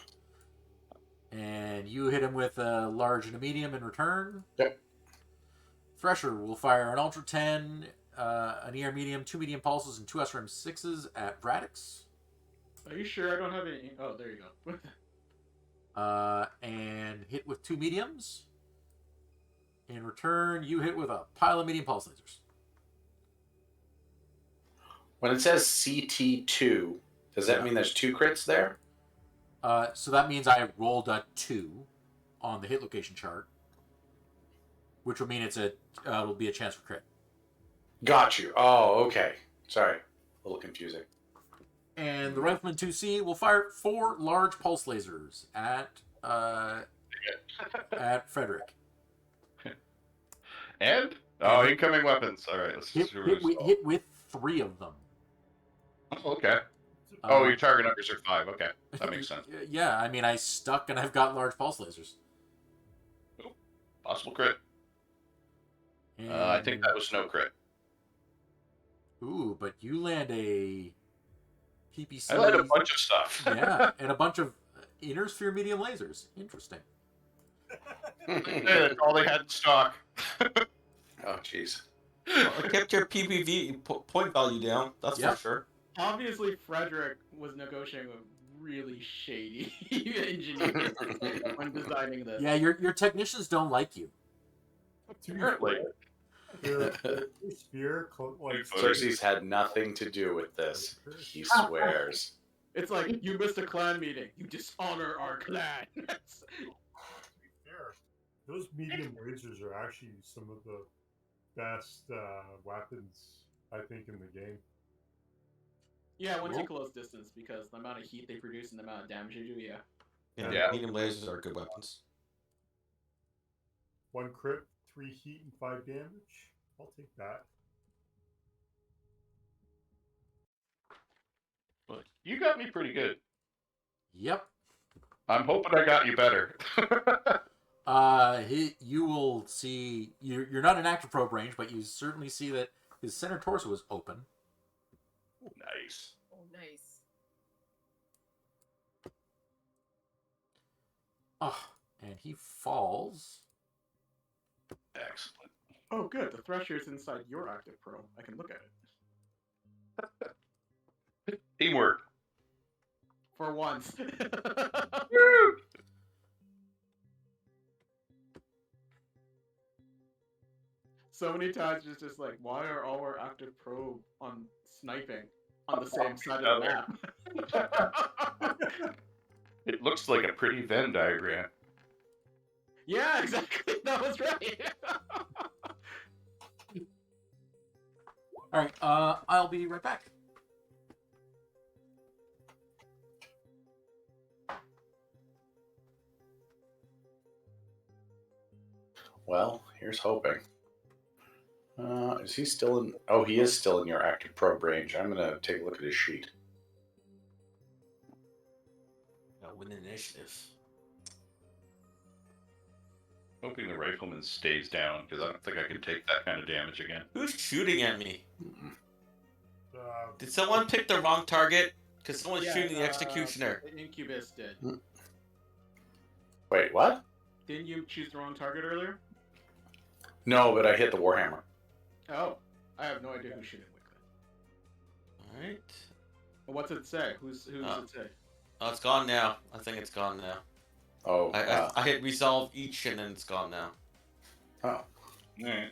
And you hit him with a large and a medium in return. Yep. Thresher will fire an Ultra 10, an ER medium, 2 medium pulses, and 2 SRM 6s at Braddox. Are you sure I don't have any? Oh, there you go. And hit with 2 mediums. In return, you hit with a pile of medium pulse lasers. When it says CT2, does that mean there's 2 crits there? So that means I rolled a 2 on the hit location chart, which will mean it'll be a chance for crit. Got you. Oh, okay. Sorry. A little confusing. And the Rifleman 2C will fire 4 large pulse lasers at Frederick. And? Incoming weapons. All right, let's hit with 3 of them. Oh, okay. Your target numbers are 5. Okay, that makes sense. Yeah, I mean, I stuck and I've got large pulse lasers. Ooh, possible crit. I think that was no crit. Ooh, but you land a PPC. I land a bunch of stuff. Yeah, and a bunch of inner sphere medium lasers. Interesting. That's all they had in stock. Oh, jeez. Well, it kept your PPV point value down. That's for sure. Obviously, Frederick was negotiating with really shady engineers when designing this. Yeah, your technicians don't like you. Apparently. Xerxes had nothing to do with this. He swears. It's like, you missed a clan meeting. You dishonor our clan. To be fair, those medium lasers are actually some of the best weapons, I think, in the game. Yeah, once you close distance, because the amount of heat they produce and the amount of damage they do, Yeah, medium lasers are good weapons. 1 crit, 3 heat, and 5 damage. I'll take that. Well, you got me pretty good. Yep. I'm hoping I got you better. You will see. You're not in active probe range, but you certainly see that his center torso is open. Nice. Oh, nice. Oh, and he falls. Excellent. Oh, good. The Thresher is inside your active probe. I can look at it. Teamwork. For once. So many times it's just like, why are all our active probe on sniping on the same side of the map? It looks like a pretty Venn diagram. Yeah, exactly. That was right. All right. I'll be right back. Well, here's hoping. Is he still in? Oh, he is still in your active probe range. I'm gonna take a look at his sheet. Win initiative. Hoping the rifleman stays down because I don't think I can take that kind of damage again. Who's shooting at me? Uh, Did someone pick the wrong target? Because someone's Yeah, shooting the executioner. The Incubus did. Wait, what? Didn't you choose the wrong target earlier? No, but I hit the Warhammer. Oh, I have no idea who's shooting Wick then. Alright. What's it say? Who's it say? Oh, it's gone now. I think it's gone now. Oh, I hit resolve each and then it's gone now. oh. Alright.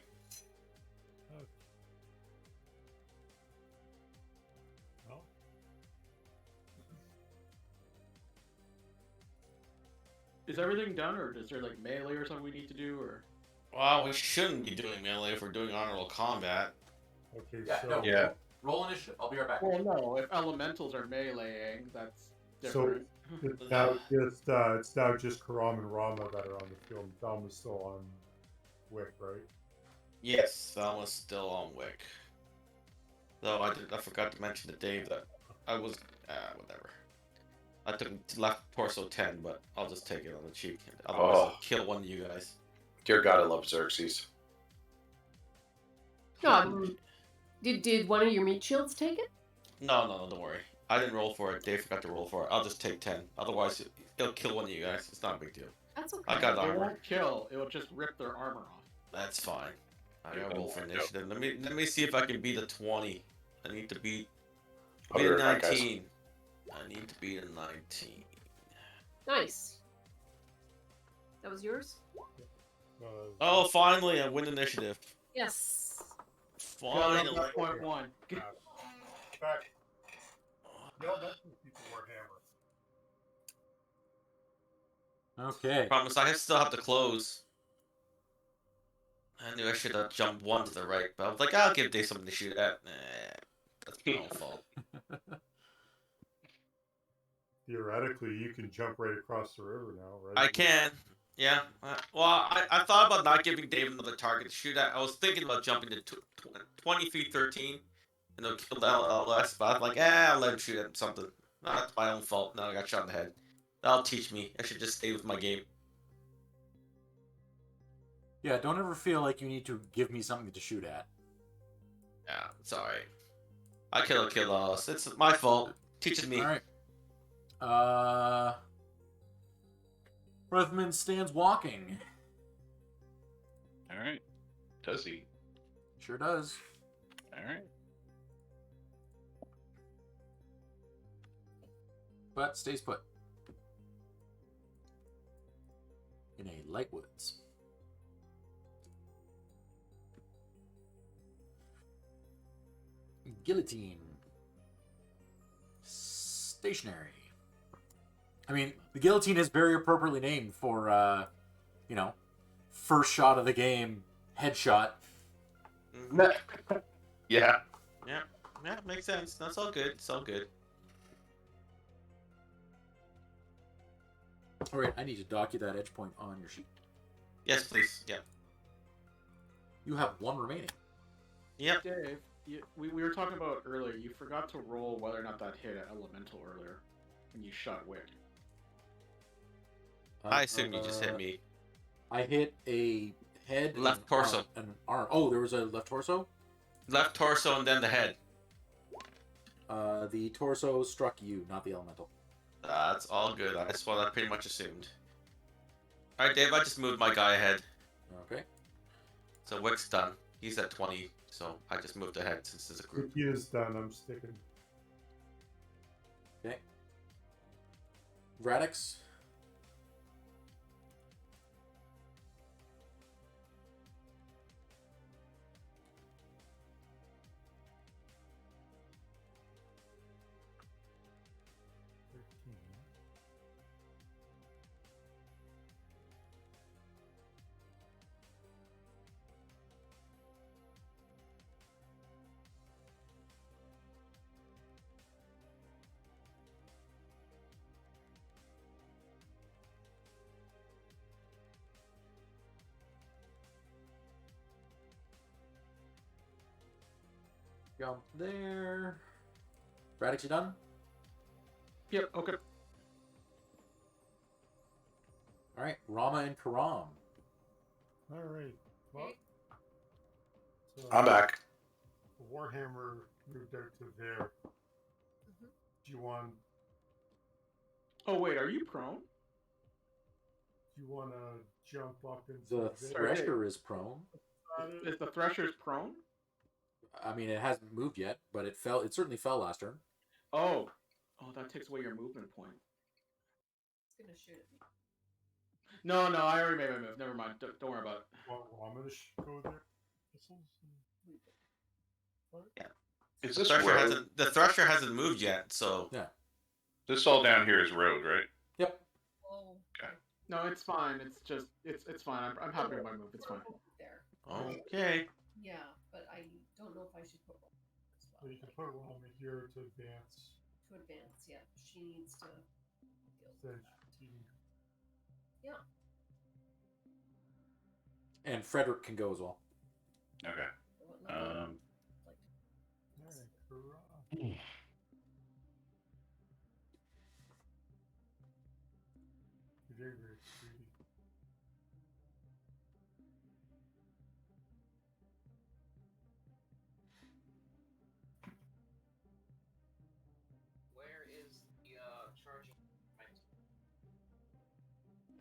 well, Is everything done, or is there like melee or something we need to do, or? Well, we shouldn't be doing melee if we're doing honorable combat. okay, Yeah. so No. Yeah. Roll initiative. I'll be right back. Well, no. If elementals are meleeing, that's So different. it's now just Karam and Rama that are on the field. Thelma's still on Wick, right? Yes, Thelma's still on Wick. Though I forgot to mention to Dave that I was whatever. I took left torso 10, but I'll just take it on the cheek. Otherwise, I'll kill one of you guys. Dear God, I love Xerxes. Did one of your meat shields take it? No, don't worry. I didn't roll for it. Dave forgot to roll for it. I'll just take 10. Otherwise, it'll kill one of you guys. It's not a big deal. That's okay. I got It armor. won't kill. It will just rip their armor off. That's fine. I gotta roll for initiative. Let me see if I can beat a 20. I need to beat I'll be a right back, guys. 19. I need to beat a 19. Nice. That was yours? Oh, finally, I win initiative. Yes. Finally. Point one. Back. No, that's when people wear hammers. Okay. Promise, I still have to close. I knew I should have jumped one to the right, but I was like, I'll give Dave something to shoot at. That's my own fault. Theoretically, you can jump right across the river now, right? I can. Yeah. Well, I thought about not giving Dave another target to shoot at. I was thinking about jumping to 20 feet 13 and they'll kill the LLS, but I'm like, I'll let him shoot at something. No, that's my own fault. No, I got shot in the head. That'll teach me. I should just stay with my game. Yeah. Don't ever feel like you need to give me something to shoot at. Yeah, it's alright. I kill us. It's my fault. Teaches me. All right. Ruthman stands walking. Alright. Does he? Sure does. Alright. But stays put. In a light woods. Guillotine. Stationary. I mean, the guillotine is very appropriately named for, first shot of the game, headshot. Yeah. Yeah, makes sense. That's all good. It's all good. All right, I need to dock you that edge point on your sheet. Yes, please. Yeah. You have one remaining. Yep. Dave, we were talking about earlier. You forgot to roll whether or not that hit an elemental earlier when you shot Wick. I assume you just hit me. I hit a head. Left torso. And an arm. Oh, there was a left torso? Left torso and then the head. The torso struck you, not the elemental. That's all good. That's what I pretty much assumed. Alright, Dave, I just moved my guy ahead. Okay. So Wick's done. He's at 20, so I just moved ahead since it's a group. He is done. I'm sticking. Okay. Radix. Jump there. Radix, you done? Yep. Okay. All right, Rama and Karam. All right. Well, so I'm back. Warhammer moved out to there. Do you want? Oh wait, are you prone? Do you want to jump up into The Thresher is prone. Is the Thresher's prone? I mean, it hasn't moved yet, but it fell. It certainly fell last turn. Oh, that takes away your movement point. It's gonna shoot at me. No, I already made my move. Never mind. Don't worry about it. Well, I'm going to go there. Is The this Thresher road? hasn't moved yet, so Yeah. This all down here is road, right? Yep. Oh. No, it's fine. It's just it's fine. I'm happy with my move. It's fine. There. okay. Yeah, but I don't know if I should put one as well. So you can put Rama here to advance. To advance, yeah. She needs to deal Then with that. Yeah. And Frederick can go as well. Okay. What level? All right, hurrah. Very, very sweet. Where is the charging?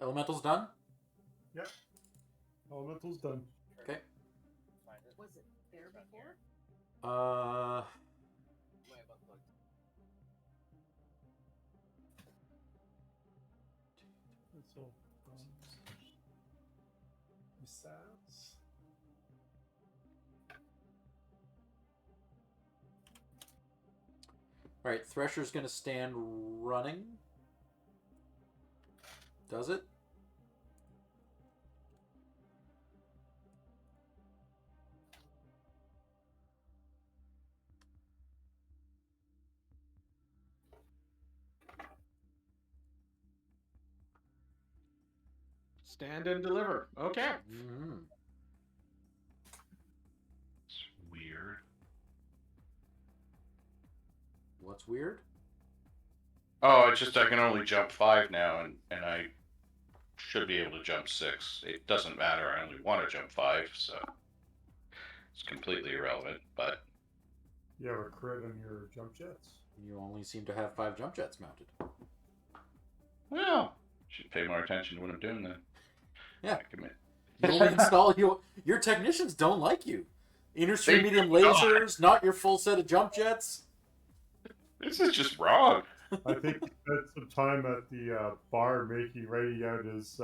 Elemental's done. Yep. Elemental's done. Okay. Find it. Was it there before? Way above the That's all done. Missiles. All right, Thresher's gonna stand running. Does it? Stand and deliver. Okay. Mm-hmm. It's weird. What's weird? Oh, it's just I can only jump 5 now, and I should be able to jump 6. It doesn't matter. I only want to jump 5, so it's completely irrelevant. But You have a crit on your jump jets. You only seem to have 5 jump jets mounted. well, should pay more attention to what I'm doing then. Yeah. I commit. You only install your technicians don't like you. Interstream They medium do not. lasers, not your full set of jump jets. This is just wrong. I think he spent some time at the bar writing out his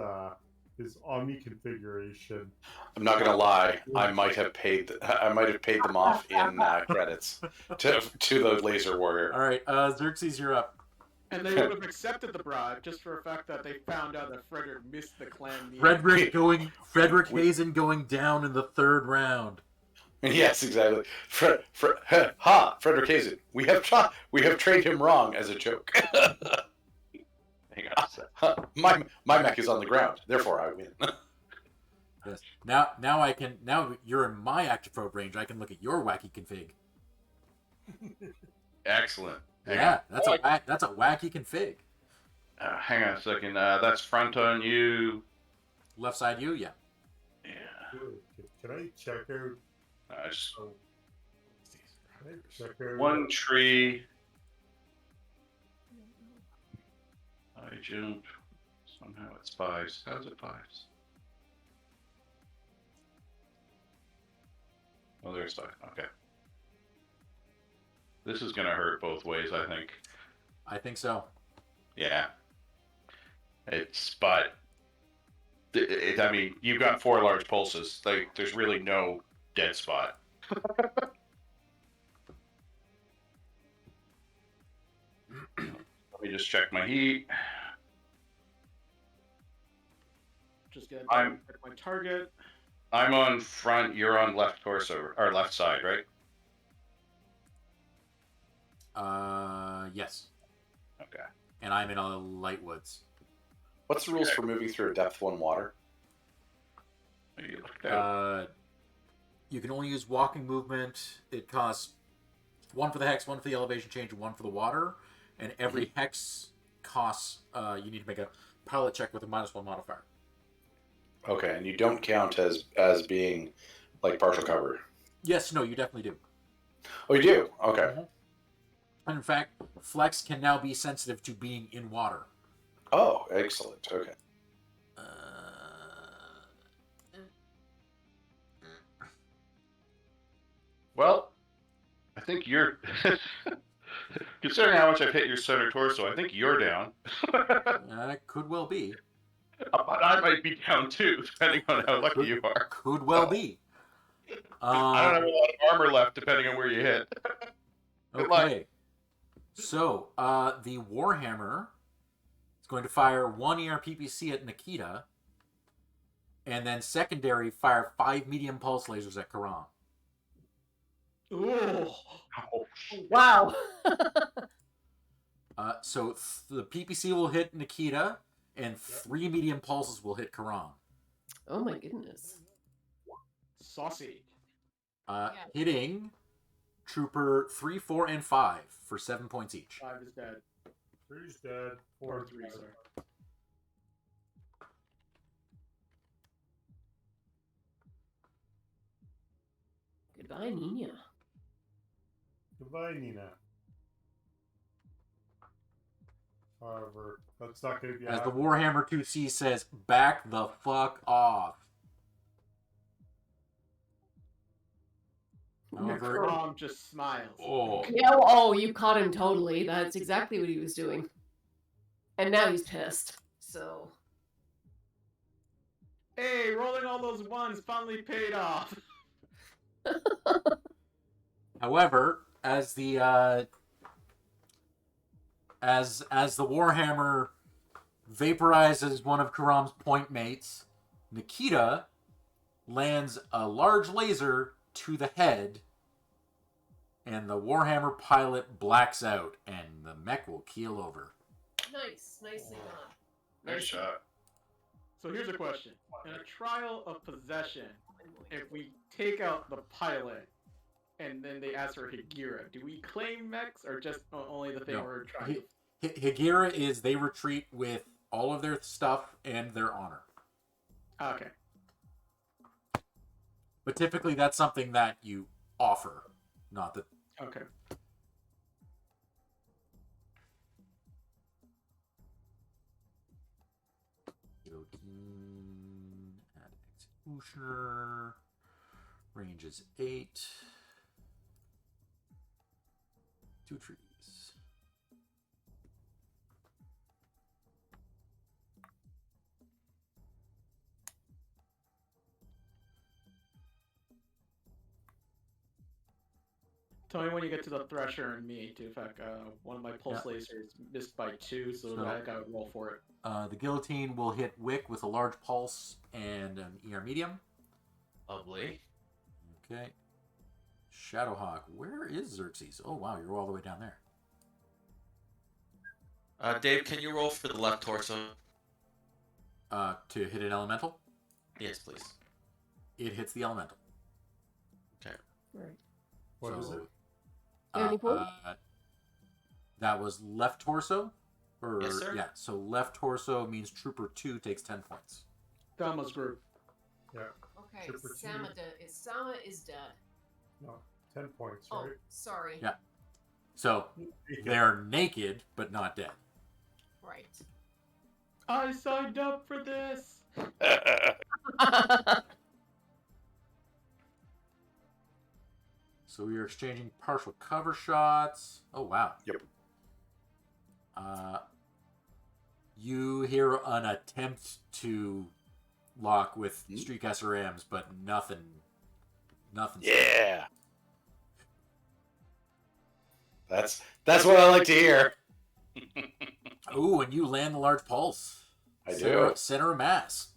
Omni configuration. I'm not gonna lie. I might have paid them off in credits to the Laser Warrior. All right, Xerxes, you're up. And they would have accepted the bribe just for the fact that they found out that Frederick missed the clan meeting. Frederick Hazen going down in the 3rd round. Yes, exactly. Frederick Hazen. We have trained him wrong as a joke. Hang on a sec. My mech is on the ground, therefore I win. Yes. Now you're in my active probe range. I can look at your wacky config. Excellent. Hang Yeah, on. that's a wacky config. Hang on a second. That's front on you. Left side you, yeah. Yeah. Can I check out? Just Can I check out? one tree. I jump. Somehow it's 5s. How's it 5s? Oh, there's 5. Okay. This is gonna hurt both ways, I think. I think so. Yeah. But I mean, you've got 4 large pulses. There's really no dead spot. Let me just check my heat. Just get I'm- my target. I'm on front. You're on left torso or left side, right? Yes. Okay. And I'm in a light woods. What's the rules for moving through a depth 1 water? You looked out. You can only use walking movement. It costs one for the hex, one for the elevation change, and one for the water. And every hex costs. You need to make a pilot check with a -1 modifier. Okay, and you don't count as being like partial cover. Yes, no, you definitely do. Oh, you do. Okay. And in fact, Flex can now be sensitive to being in water. Oh, excellent. Okay. Well, I think you're. Considering how much I've hit your center torso, I think you're down. Could well be. But I might be down too, depending on how lucky you are. Could well be. I don't have a lot of armor left, depending on where you hit. Good luck. Okay. So, the Warhammer is going to fire 1 ERPPC at Nikita, and then secondary fire 5 medium pulse lasers at Karan. Ooh. Wow. So the PPC will hit Nikita, and 3 medium pulses will hit Karan. Oh my goodness. Saucy. Hitting Trooper 3, 4, and 5 for 7 points each. 5 is dead. 3's dead. 4 Or is 3, dead. sorry. Goodbye, Nina. Goodbye, Nina. However, that's not going to be As the happening. Warhammer 2C says, back the fuck off. However, Karam just smiles. oh, Yeah, oh, you caught him totally. That's exactly what he was doing. And now he's pissed. So. Hey, rolling all those ones finally paid off. however, as the as the Warhammer vaporizes one of Karam's point mates, Nikita lands a large laser to the head, and the Warhammer pilot blacks out, and the mech will keel over. Nice. Nicely done. Nice shot. So here's a question. In a trial of possession, if we take out the pilot and then they ask for Higira, do we claim mechs or just only the thing No. we're trying to... Higira is they retreat with all of their stuff and their honor. Okay. But typically that's something that you offer, not that. Okay. Guillotine, add Executioner. Range is 8. 2 trees. Tell me when you get to the Thresher and me, to fact, one of my pulse lasers missed by 2, so I gotta roll for it. The Guillotine will hit Wick with a large pulse and an ER medium. Lovely. Okay. Shadowhawk, where is Xerxes? Oh wow, you're all the way down there. Dave, can you roll for the left torso? To hit an elemental, Yes, please. it hits the elemental. Okay. Right. What is it? Any pool? That was left torso? Or, Yes, sir. Yeah, so left torso means Trooper 2 takes 10 points. Thelma's group. Yeah. Okay, Super Sama is dead. No. 10 points, Oh, right? sorry. Yeah. So they're naked, but not dead. Right. I signed up for this! So we are exchanging partial cover shots. Oh, wow. Yep. You hear an attempt to lock with Streak SRMs, but nothing. Yeah. That's what I like to hear. Ooh, and you land the large pulse. I do. Center of mass.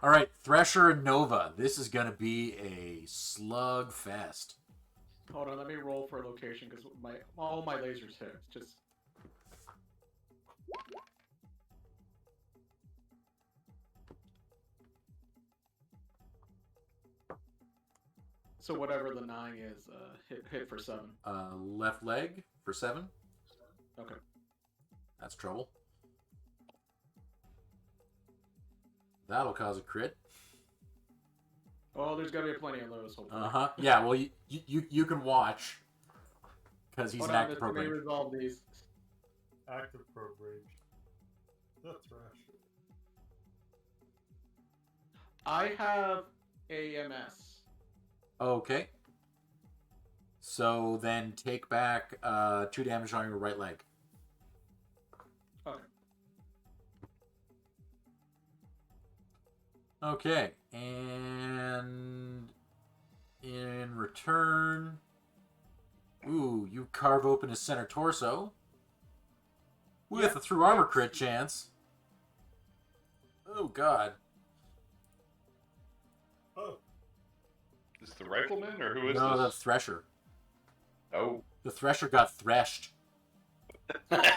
All right, Thresher and Nova. This is going to be a slug fest. Hold on, let me roll for a location, because all my lasers hit. It's just... So whatever the 9 is, hit for 7. Left leg for 7. Okay. That's trouble. That'll cause a crit. Well, there's gotta be plenty of those. Hopefully. Yeah. Well, you can watch because he's Hold an on, active let me program. resolve these. Active probe rage. The Thrasher. I have AMS. Okay. So then take back 2 damage on your right leg. Okay. Okay, and in return, you carve open his center torso with a through armor crit chance. Oh God! Oh, Is it the rifleman or who is No, the this? Thresher. Oh, The Thresher got threshed. nice.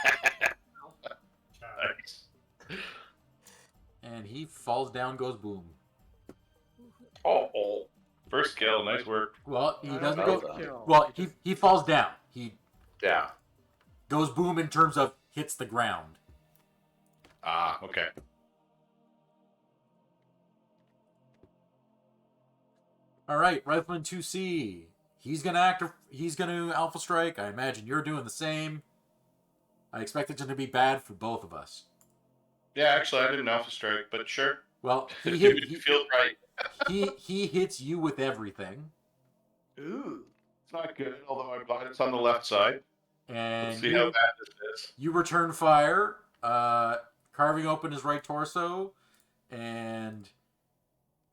And he falls down, goes boom. Oh, first kill, nice work. Well, he I doesn't don't go. know, kill. Well, It just- he falls down. He Yeah. goes boom in terms of hits the ground. Ah, okay. All right, Rifleman 2C. He's gonna Alpha Strike. I imagine you're doing the same. I expect it to be bad for both of us. Yeah, actually, I didn't Alpha Strike, but sure. Well, It feels right. he hits you with everything, Ooh. It's not good, although I'm glad it's on the left side. and Let's see how bad this is. you return fire, carving open his right torso, and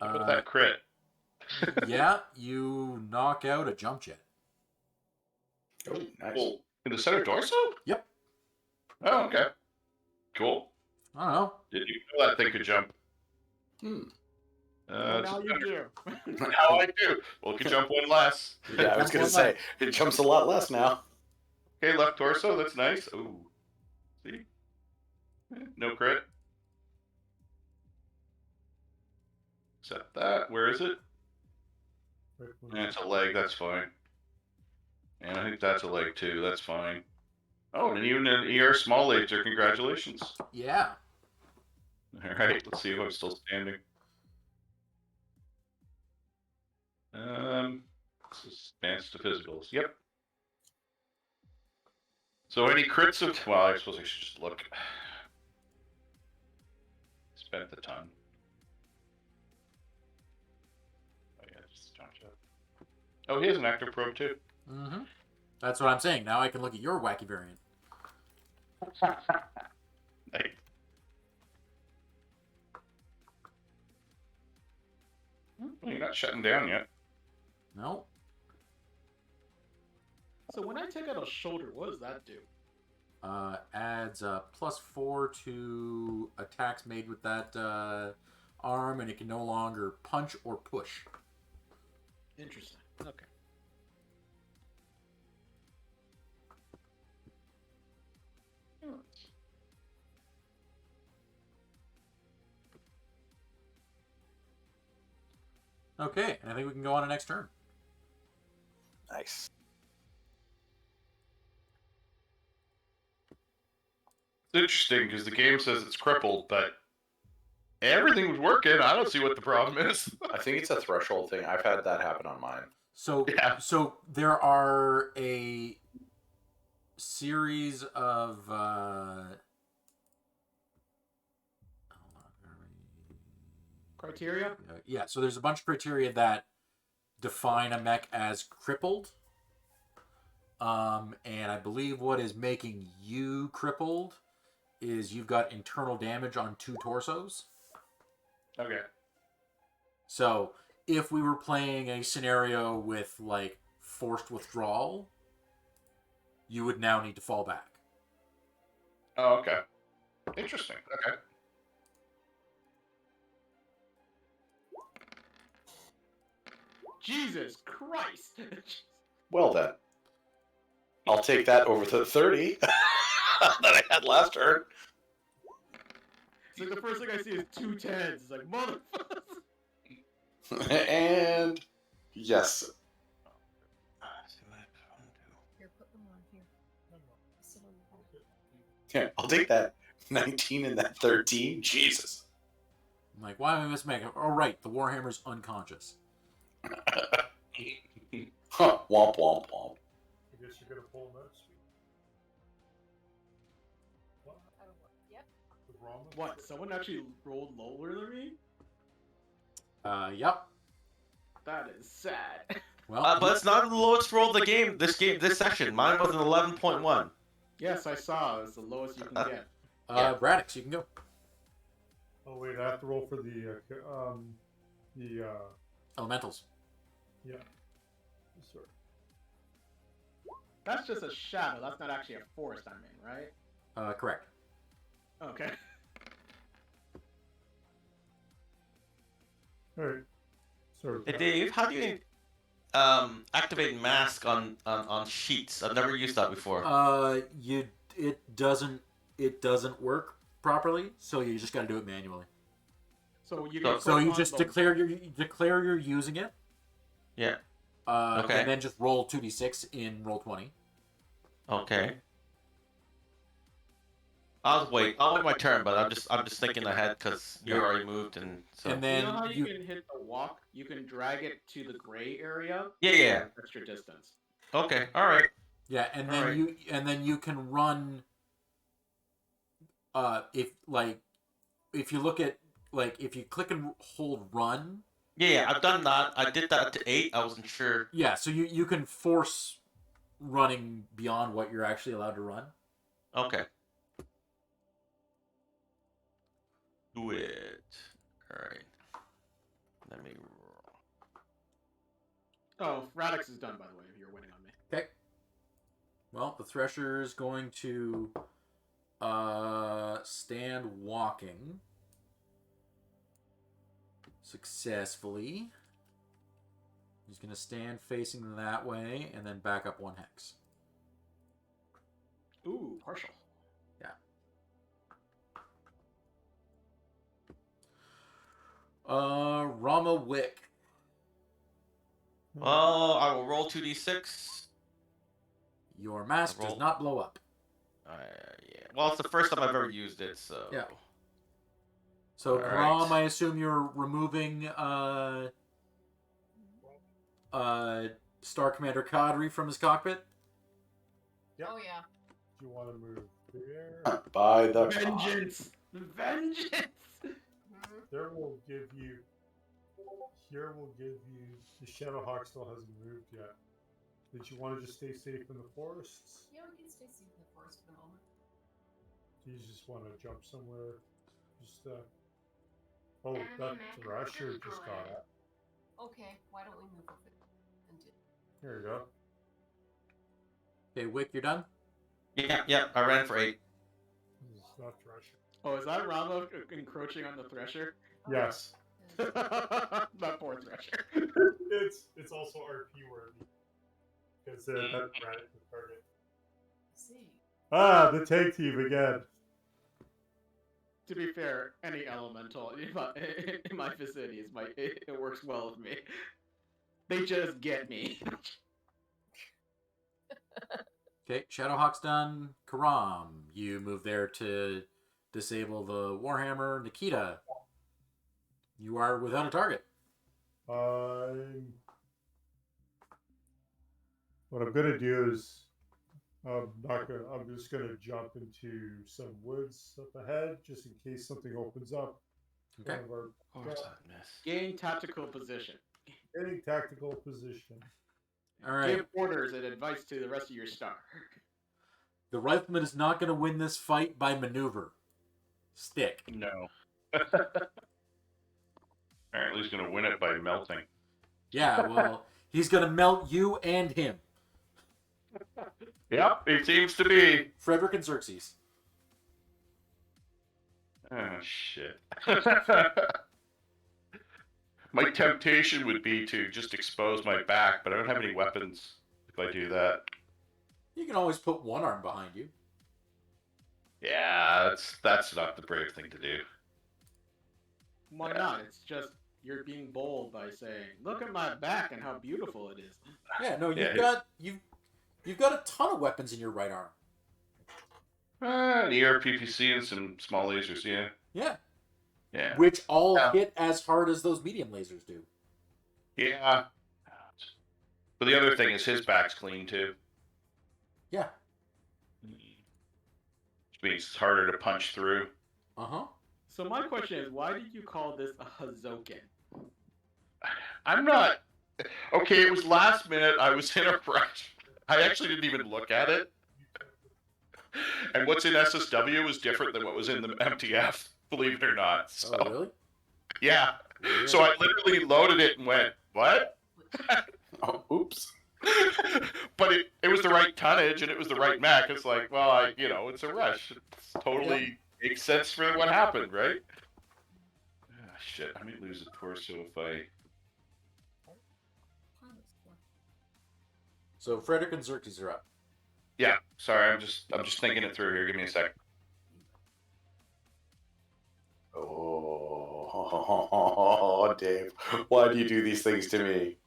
How about that crit? yeah, you knock out a jump jet. Oh, nice. Cool. In the center torso? Yep. Oh, okay. Cool. I don't know. Did you know that thing could jump? Hmm. Now you do. Now I do. Well, it can jump one less. Yeah, I was gonna say it jumps a lot less now. Okay, left torso. That's nice. Ooh. See? No crit. Except that. Where is it? Yeah, it's a leg. That's fine. And I think that's a leg too. That's fine. Oh, and even an ER small laser. Congratulations. Yeah. All right. Let's see if I'm still standing. This is advanced to physicals. Yep. So any crits of... Well, I suppose I should just look. Spent the ton. Oh, yeah, just John Chuck. Oh, he has an active probe, too. Mm-hmm. That's what I'm saying. Now I can look at your wacky variant. Nice. Well, you're not shutting down yet. No. So when I take out a shoulder, what does that do? Adds a +4 to attacks made with that arm, and it can no longer punch or push. Interesting. Okay. Okay, and I think we can go on to next turn. Nice. It's interesting because the game says it's crippled, but everything was working. I don't see what the problem is. I think it's a threshold thing. I've had that happen on mine. So, Yeah. so there are a series of Criteria? yeah. So there's a bunch of criteria that define a mech as crippled. And I believe what is making you crippled is you've got internal damage on 2 torsos. Okay. So if we were playing a scenario with like forced withdrawal, you would now need to fall back. Oh, okay. Interesting. Okay. Jesus Christ! Well then, I'll take that over the 30 that I had last turn. It's like the first thing I see is 2 10s. It's like, motherfucker. And yes, Yeah, I'll take that 19 and that 13. Jesus. I'm like, why am I mismaking? Oh, right, the Warhammer's unconscious. Huh. Womp womp womp. I guess you're gonna pull him out. Sweet. What? Yep. What's wrong with What? Someone actually rolled lower than me? Yep. That is sad. Well, But it's not the lowest roll of the game. This session. Mine was an 11.1. Yes, I saw. It's the lowest you can get. yeah. Braddock, you can go. Oh wait, I have to roll for the Elementals. yeah. Sorry. That's just a shadow. That's not actually a forest I'm in, right? Correct. Okay. All right. Sorry. Hey Dave, how do you activate mask on sheets? I've never used that before. It doesn't work properly, so you just got to do it manually. So you So- can So click you on just the- declare you're using it. Yeah. Okay. And then just roll 2d6 in roll 20. Okay. I'll wait my turn, but I'm just thinking ahead because you already moved and so. And You then know how you can hit the walk? You can drag it to the gray area. Yeah. for Extra distance. Okay. All right. yeah, and then Alright. you can run. If you look at if you click and hold run. Yeah. I've done that. I did that to 8. I wasn't sure. Yeah, so you can force running beyond what you're actually allowed to run. Okay. Do it. All right. Let me roll. Oh, Radix is done, by the way, if you're winning on me. Okay. Well, the Thresher is going to stand walking successfully. He's going to stand facing that way and then back up 1 hex. Ooh, partial. Rama Wick. Well, I will roll 2d6. Your mask does Roll. not blow up. Yeah. Well, it's the first time I've ever used it, so. Yeah. So, All Karam, right. I assume you're removing Star Commander Kadri from his cockpit? Yep. Oh yeah. Do you want to move there? By the Vengeance! Vengeance! There will give you. Here will give you. The Shadowhawk still hasn't moved yet. Did you want to just stay safe in the forests? Yeah, we can stay safe in the forest for the moment. Do you just want to jump somewhere? Just Oh, Enemy that mech Thrasher just destroyed. got it. Okay, why don't we move over and do Here you go. Okay, Wick, you're done? Yeah. I ran for 8. This is not Thrasher. Oh, is that Rama encroaching on the Thresher? Yes. That poor Thresher. It's also RP worthy because that ran the target. see. Ah, the tank team again. To be fair, any elemental in my vicinity it works well with me. They just get me. Okay, Shadowhawk's done. Karam, you move there to disable the Warhammer. Nikita, you are without a target. What I'm gonna do is I'm just gonna jump into some woods up ahead just in case something opens up. Okay. One of our- What was that miss? Gain tactical position. Getting tactical position. All right. Give orders and advice to the rest of your star. The Rifleman is not going to win this fight by maneuver. Stick. No. Apparently, he's going to win it by melting. Yeah, well, he's going to melt you and him. Yep, it seems to be. Frederick and Xerxes. Oh, shit. My temptation would be to just expose my back, but I don't have any weapons if I do that. You can always put one arm behind you. Yeah, that's not the brave thing to do. Why not? It's just you're being bold by saying, "Look at my back and how beautiful it is." Yeah, no, Yeah. you've got a ton of weapons in your right arm. An ERPPC and some small lasers, yeah. Yeah. Yeah. Which all Yeah. hit as hard as those medium lasers do. Yeah. But the other thing is his back's clean too. Yeah. Which means it's harder to punch through. Uh-huh. So my question is, why did you call this a Hazoken? I'm not. Okay, it was last minute. I was in a rush. I actually didn't even look at it. And what's in SSW was different than what was in the MTF, believe it or not. So, Oh, really? yeah. Really? So I literally loaded it and went, what? Oh, oops. But it was the right tonnage and it was the right mech. It's like, well, it's a rush. It's totally makes sense for what happened, right? Ah, shit, I might lose a torso if I... So Frederick and Xerxes are up. Yeah, sorry, I'm just thinking it through here. Give me a sec. Oh, Dave, why do you do these things to me?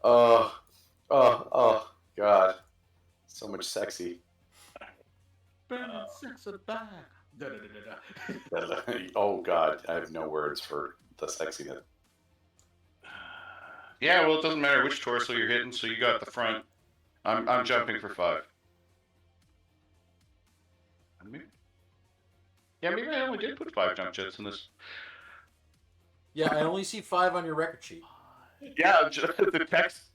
God, so much sexy. Oh God, I have no words for the sexiness. Yeah, well, it doesn't matter which torso you're hitting, so you got the front. I'm jumping for 5. Yeah, maybe I only did put 5 jump jets in this. Yeah, I only see 5 on your record sheet. Yeah, the text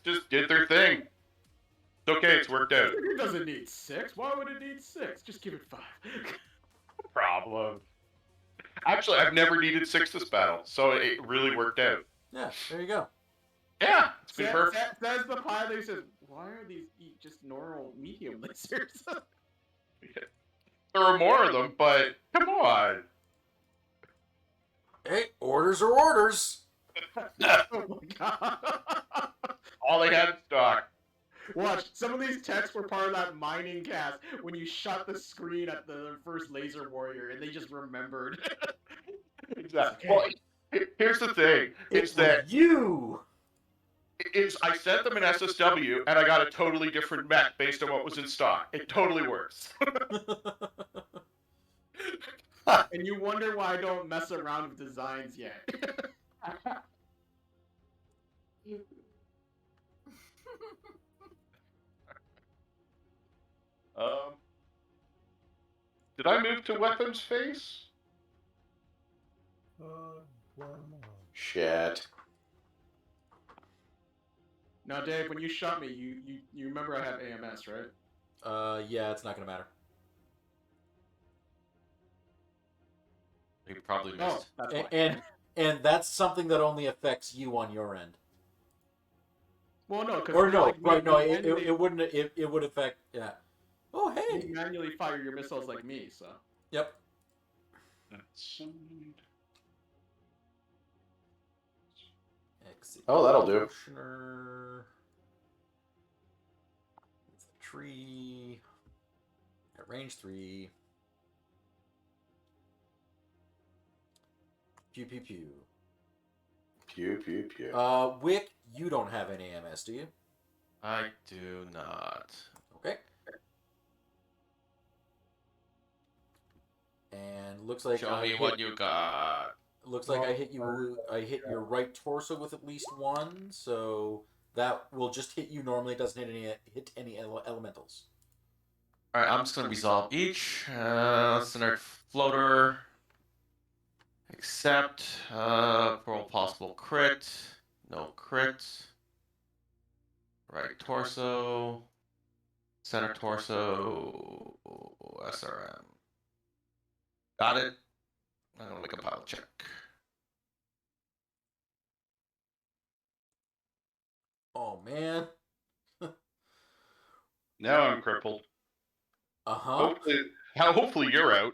just did their thing. It's okay, it's worked out. It doesn't need 6. Why would it need 6? Just give it 5. Problem. Actually, I've never needed 6 this battle, so it really worked out. Yeah, there you go. Yeah, it's been perfect. Says the pilot who says, why are these just normal medium lasers? There are more of them, but come on. Hey, orders are orders. Oh my god. All they had in stock. Watch, some of these texts were part of that mining cast when you shut the screen at the first laser warrior and they just remembered. Exactly. Well, here's the thing. It's that you. I sent them an SSW and I got a totally different mech based on what was in stock. It totally works. And you wonder why I don't mess around with designs yet. Did I move to weapons phase? Well, no. Shit. Now, Dave, when you shot me, you remember I have AMS, right? Yeah, it's not gonna matter. You probably missed. Oh, that's And that's something that only affects you on your end. well, no, because Or no, right? No, it wouldn't. It would affect. Yeah. Oh, hey. you manually fire your missiles like me, so. Yep. Oh, that'll do. Executioner. It's the tree. At range 3. Pew pew pew. Pew, pew, pew. Wick, you don't have any AMS, do you? I do not. Okay. And looks like Show me what you got. Looks like I hit you. I hit your right torso with at least 1, so that will just hit you normally. It doesn't hit any elementals. All right, I'm just gonna resolve each. Scenario floater. Accept. For all possible crit. No crit. Right torso. Center torso. SRM. Got it. I'm gonna make a pile check. Oh man. Now I'm crippled. Uh-huh. Hopefully you're out.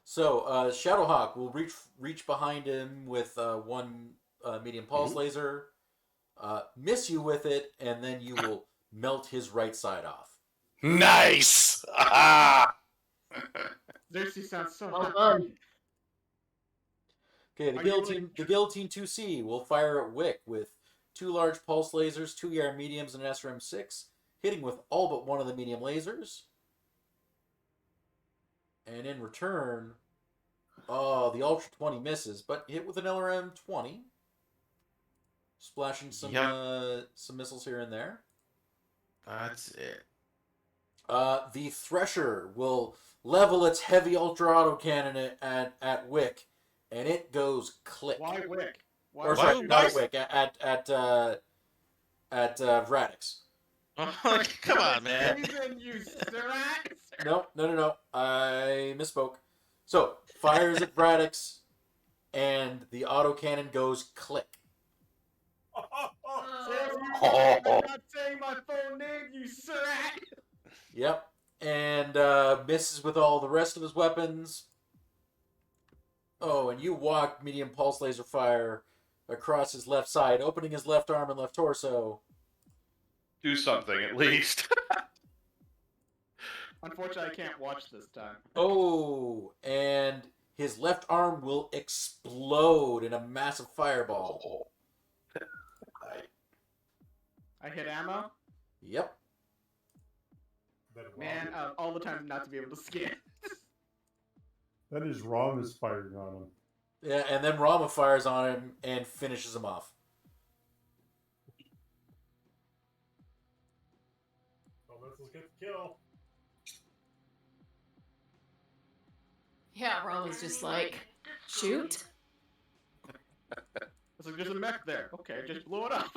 So Shadowhawk will reach behind him with 1 medium pulse laser, miss you with it, and then you will melt his right side off. Nice! Xerxes sounds so Well happy. done. Okay, the guillotine 2C will fire at Wick with 2 large pulse lasers, 2 ER mediums, and an SRM 6, hitting with all but one of the medium lasers. And in return, the Ultra 20 misses, but hit with an LRM 20. Splashing some missiles here and there. That's it. The Thresher will level its heavy ultra autocannon at Wick, and it goes click. Why Wick? Or sorry, not at Wick, at Radix. Come on, man. Even you Serax? No. I misspoke. So, fires at Radix, and the autocannon goes click. I'm not saying my full name, you Serax! Yep. And misses with all the rest of his weapons. Oh, and you walk medium pulse laser fire across his left side, opening his left arm and left torso. Do something at least. Unfortunately, I can't watch this time. Oh, and his left arm will explode in a massive fireball. I hit ammo? Yep. Man, all the time not to be able to scan. That is Rama's firing on him. Yeah, and then Rama fires on him and finishes him off. So let's get the kill. Yeah, Rama's just like, shoot. It's like, there's a mech there. Okay, just blow it up.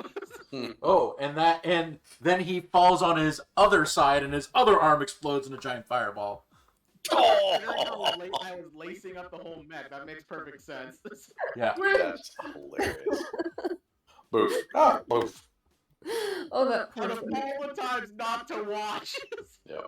Oh, and then he falls on his other side, and his other arm explodes in a giant fireball. I was lacing up the whole mech. That makes perfect sense. Yeah. That's hilarious. Boof. Ah, boof. Oh, that Out of all the times not to watch. Yeah.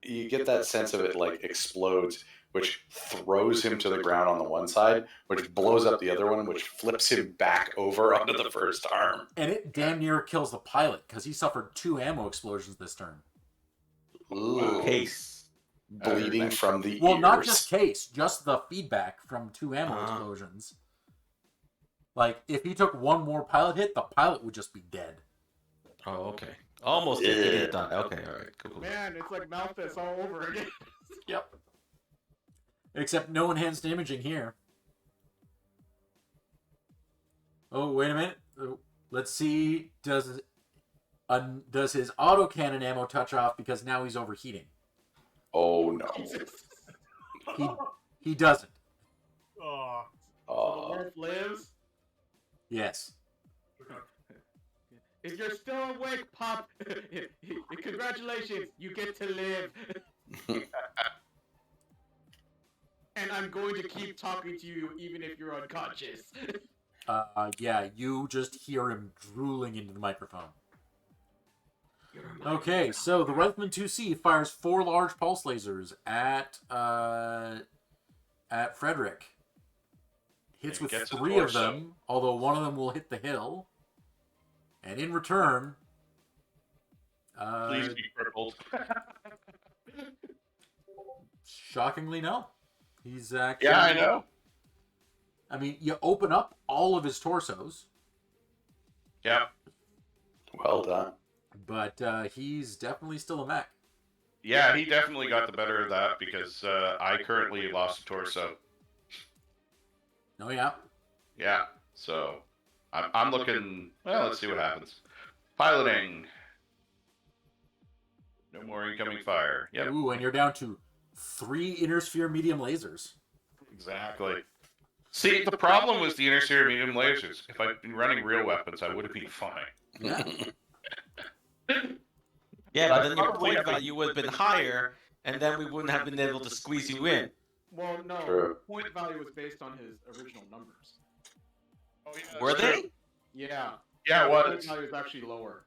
You get that sense of it like explodes, which throws him to the ground on the one side, which blows up the other one, which flips him back over onto the first arm. And it damn near kills the pilot, because he suffered 2 ammo explosions this turn. Ooh. Case. Bleeding from the Well, ears. not just case, just the feedback from 2 ammo explosions. Like, if he took one more pilot hit, the pilot would just be dead. Oh, okay. Almost did it done. Okay, all right. Cool. Man, it's like Malthus all over again. Yep. Except no enhanced imaging here. Oh, wait a minute. Let's see. Does his autocannon ammo touch off because now he's overheating? Oh no. He doesn't. Oh. The wolf lives. Yes. If you're still awake, Pop, congratulations, you get to live. And I'm going to keep talking to you even if you're unconscious. Yeah, you just hear him drooling into the microphone. Okay, so the Rifleman 2C fires 4 large pulse lasers at Frederick. Hits with 3 of them, although one of them will hit the hill. And in return, Please be crippled. shockingly, no. He's actually... Yeah, I know. I mean, you open up all of his torsos. Yeah. Well done. But he's definitely still a mech. Yeah, he definitely got the better of that because I currently lost a torso. Oh, yeah. Yeah, so I'm looking. Well, let's see what happens. Piloting. No more incoming fire. Yep. Ooh, and you're down to 3 inner sphere medium lasers. Exactly. See, the problem was the inner sphere medium lasers. If I'd been running real weapons, I would have been fine. Yeah. Yeah, but then your point value would have been higher, and then we wouldn't have been able to squeeze you in. Well, no, True. point value was based on his original numbers. Oh, yeah, Were they? Yeah. Yeah, it The was. point value is actually lower.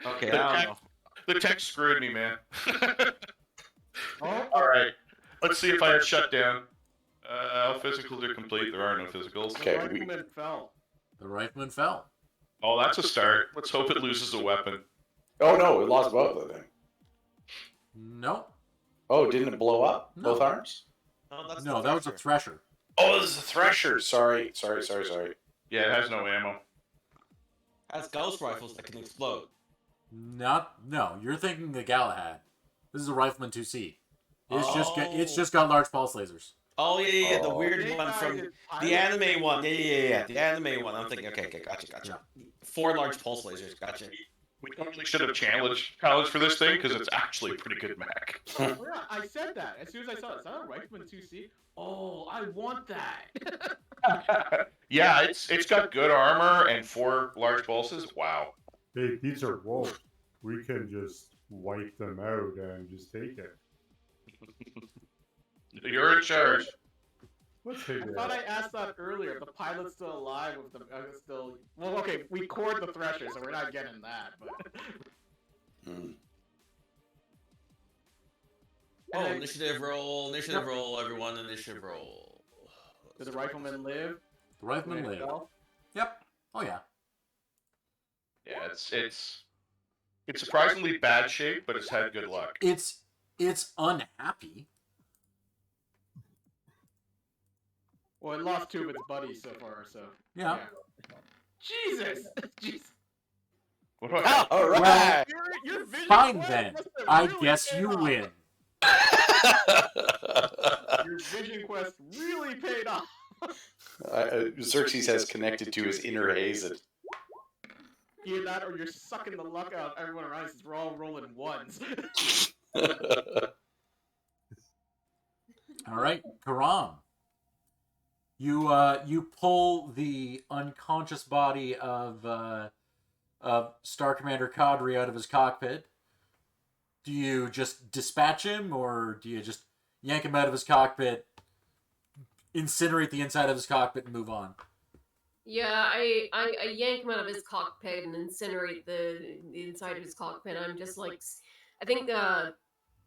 Okay, I don't know. The tech screwed me, man. Oh, All right. Let's see if I had shut down. Physicals are complete. There are no physicals. the Okay, rifleman fell. The Rifleman fell. Oh, that's a start. Let's hope it loses a weapon. Oh no, it lost both of them. No. Oh, didn't it blow up? No. Both arms? Oh, that's No, the that was a Thresher. Thresher. Oh, this is a Thresher. Sorry. Yeah, it has no ammo. has ghost rifles that can explode. No, you're thinking the Galahad. This is a Rifleman 2C. It's Oh. just got large pulse lasers. Oh yeah, the Oh. weird They one got from his the pilot anime one. thing. Yeah. The anime one. I'm thinking, okay, gotcha. 4 large pulse lasers, gotcha. We totally should have challenged for this thing because it's actually a pretty good mech. Oh, yeah, I said that as soon as I saw it. Is that a Rifleman 2C? Oh, I want that. Yeah, it's got good armor and 4 large pulses. Wow. Hey, these are wolves. We can just wipe them out and just take it. You're in charge. Let's take I it thought out. I asked that earlier. If the pilot's still alive, with the still. Well, okay, we cored the Thresher, so we're not getting that. But Hmm. Oh, initiative roll, everyone, initiative roll. did the Rifleman live? The Rifleman live. Yep. Oh yeah. Yeah, it's surprisingly bad shape, but it's had good luck. It's unhappy. Well, it lost 2 of its buddies so far, so. Yeah. Jesus! Jesus. What do I All Well, right. Your vision Fine quest then. must have I really guess paid you off. win. Your vision quest really paid off. Xerxes has connected to his inner Hazen. Either that or you're sucking the luck out of everyone around us. We're all rolling ones. All right, Karam. You pull the unconscious body of Star Commander Kadri out of his cockpit. Do you just dispatch him, or do you just yank him out of his cockpit, incinerate the inside of his cockpit, and move on? Yeah, I yank him out of his cockpit and incinerate the inside of his cockpit. I'm just like, I think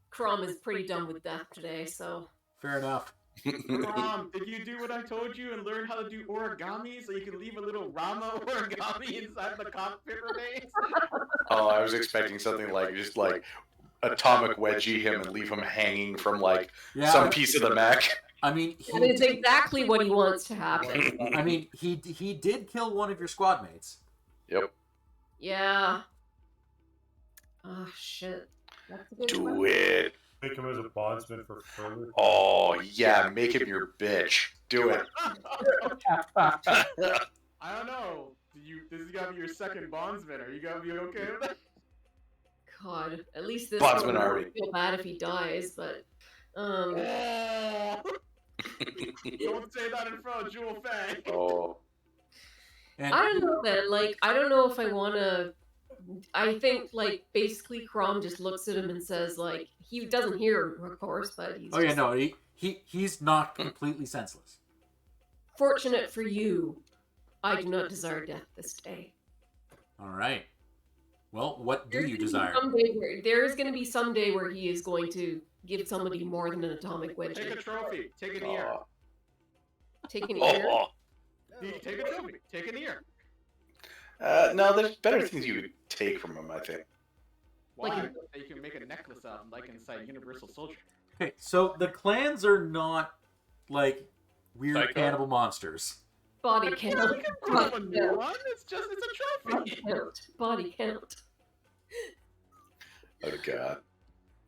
Krom is pretty done with death today, so. Fair enough. Did you do what I told you and learn how to do origami so you can leave a little Rama origami inside the cockpit remains? Oh, I was expecting something like just like atomic wedgie him and leave him hanging from like Yeah. some piece of the mech. I mean, That is exactly what he wants to happen. I mean, he did kill one of your squad mates. Yep. Yeah. Oh, shit. That's a good Do one. it. Make him as a bondsman for further. Oh yeah, make him your bitch. Do it. I don't know. This is gonna be your second bondsman. Are you gonna be okay with that? God, at least this Bondsman one army. won't feel bad if he dies, but Oh. Don't say that in front of Jewel Fang. Oh. And I don't know then. Like, I don't know if I want to. I think, like, basically, Krom just looks at him and says, like, he doesn't hear, of course, but he's. oh yeah, just, no, he's not completely senseless. Fortunate for you, I do not desire death this day. All right. Well, what do you There's gonna desire? be someday where- there is going to be some day where he is going to give somebody more than an atomic Take a wedgie. trophy. Take an ear. Oh. Take an ear. Oh. Take a trophy. Take an ear. No, there's better things you could take from him, I think. Why? Like You can make a necklace out of them, like inside Universal Soldier. Okay, so the clans are not like weird Psycho? cannibal monsters. Body Yeah, count. we can grab a new one. It's a Body trophy. count. Body count. Oh god.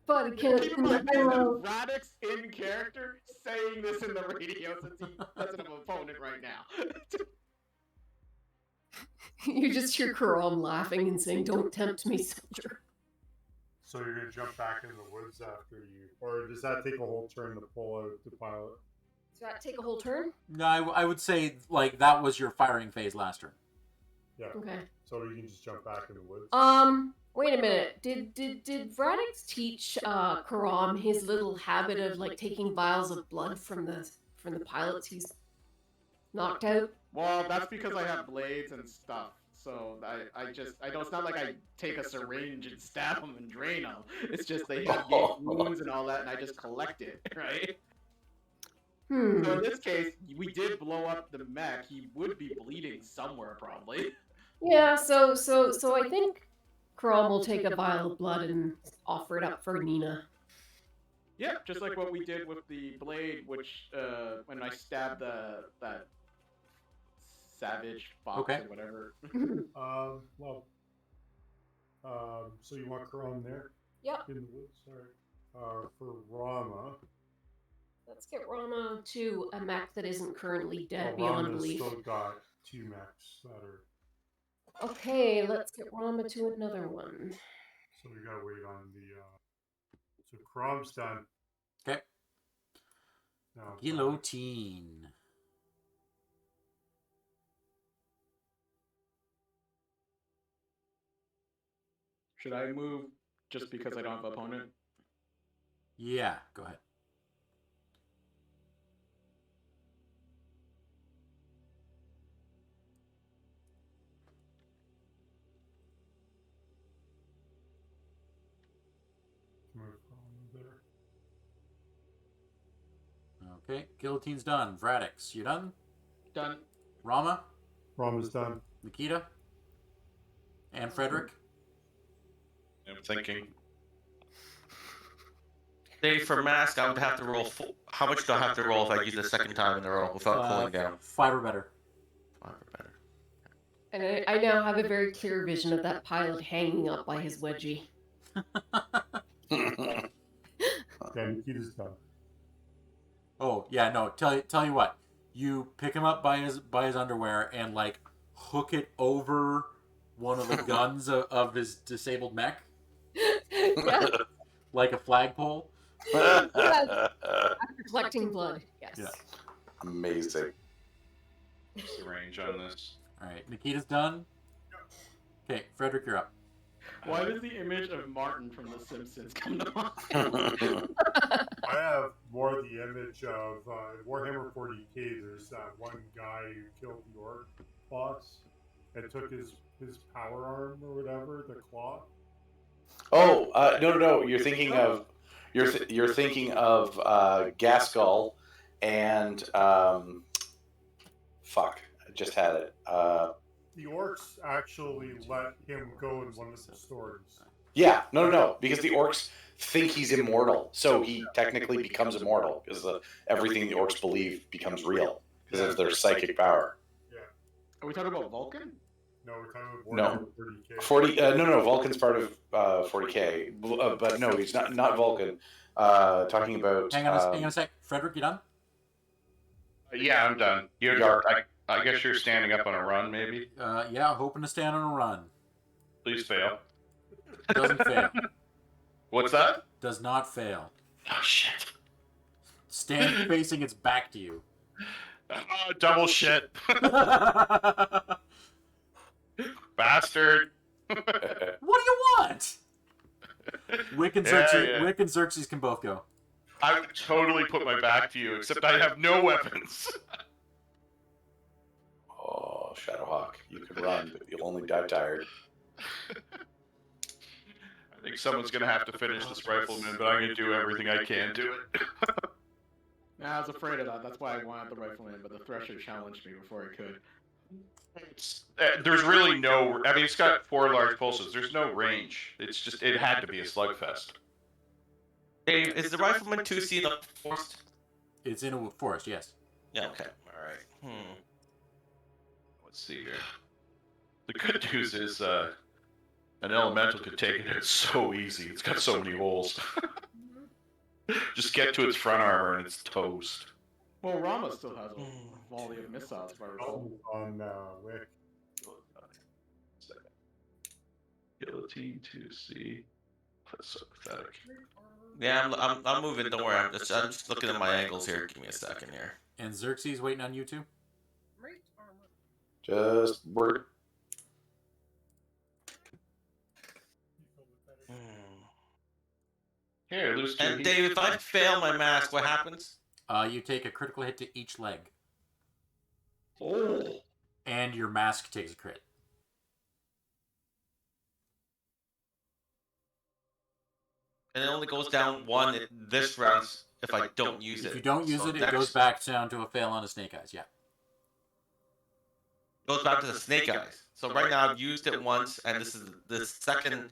Body count. Keep in mind, this is Radix in character saying this in the radio since he doesn't have an opponent right now. You just hear Karam laughing and saying, "Don't tempt me, soldier." So you're gonna jump back into the woods after you, or does that take a whole turn to pull out the pilot? Does that take a whole turn? No, I would say like that was your firing phase last turn. Yeah. Okay. So you can just jump back in the woods. Wait a minute. Did Radix teach Karam his little habit of like taking vials of blood from the pilots he's knocked out? Well, that's because I have blades and stuff. So I know it's not like I take a syringe and stab them and drain them. It's just they have gaped wounds and all that, and I just collect it, right? So in this case, we did blow up the mech. He would be bleeding somewhere, probably. Yeah. So I think Karam will take a vial of blood and offer it up for Nina. Yeah, just like what we did with the blade, which when I stabbed that savage fox Okay. or whatever. So you want Karan there? Yep. In the woods, sorry. For Rama. Let's get Rama to a mech that isn't currently dead Well, beyond Rama's belief. still got 2 mechs that are. Okay, let's get Rama to another one. So we gotta wait on the. So Karam's done. Okay. Now, Guillotine. Should I move just because I don't have an opponent? Yeah, go ahead. move Rama there. Okay, Guillotine's done. Vradix, you done? Done. Rama? Rama's done. Nikita? And Frederick? I'm thinking. Dave, for mask, I would have to roll. How much do I have to roll if I use the second time in a row without cooling down? 5 or better. 5 or better. And I now have a very clear vision of that pilot hanging up by his wedgie. Yeah, Nikita's done. Oh, yeah, no, tell you what. You pick him up by his underwear and, like, hook it over one of the guns of his disabled mech. Yeah. Like a flagpole. After collecting blood, yes. Yeah. Amazing. What's the range on this? All right, Nikita's done. Okay, Frederick, you're up. Why does the image of Martin from The Simpsons come to mind? I have more the image of Warhammer 40k. There's that one guy who killed the orc boss and took his power arm or whatever, the claw. Oh, no. You're thinking of Gaskell and fuck. I just had it. The orcs actually let him go in one of the stories. Yeah, no, because the orcs think he's immortal, so he technically becomes immortal because everything the orcs believe becomes real because of their psychic power. Yeah. Are we talking about Vulcan? No, we're talking about No. Warhammer 40k. No, Vulcan's part of 40k, but no, he's not Vulcan. Talking about. Hang on a sec. Frederick, you done? Yeah, I'm done. I guess you're standing up on a run, maybe? Yeah, hoping to stand on a run. Please fail. Doesn't fail. What's that? Does not fail. Oh, shit. Stand facing its back to you. Oh, double shit. Bastard. What do you want? Wick and Xerxes can both go. I would totally put my back to you, except I have no weapons. Oh, Shadowhawk, you can run, but you'll only die tired. I think someone's going to have to finish this rifleman, but I'm going to do everything I can to it. I was afraid of that. That's why I wanted the rifleman, but the Thresher challenged me before I could. There's really no... I mean, it's got 4 large pulses. There's no range. It's just... It had to be a slugfest. Dave, is the rifleman 2C in the forest? It's in a forest, yes. Yeah, okay. Alright. Let's see here. The good news is, an elemental could take it. It's so easy. It's got so many holes. Just get to its front armor and it's toast. Well, Rama still has a volley of missiles, if I recall. On Wick. Guillotine 2C. That's so pathetic. Yeah, I'm moving. Don't worry. I'm just looking at my angles here. Give me a second here. And Xerxes waiting on you two? Just work. Here, lose 2 And heat. Dave, if I fail my mask, what happens? You take a critical hit to each leg. Oh. And your mask takes a crit. And it only goes down 1 this round if I don't use it. If you don't use So it, it next- goes back down to a fail on a snake eyes, yeah. Goes back to the snake eyes. So right now I've used it once, and this is the second.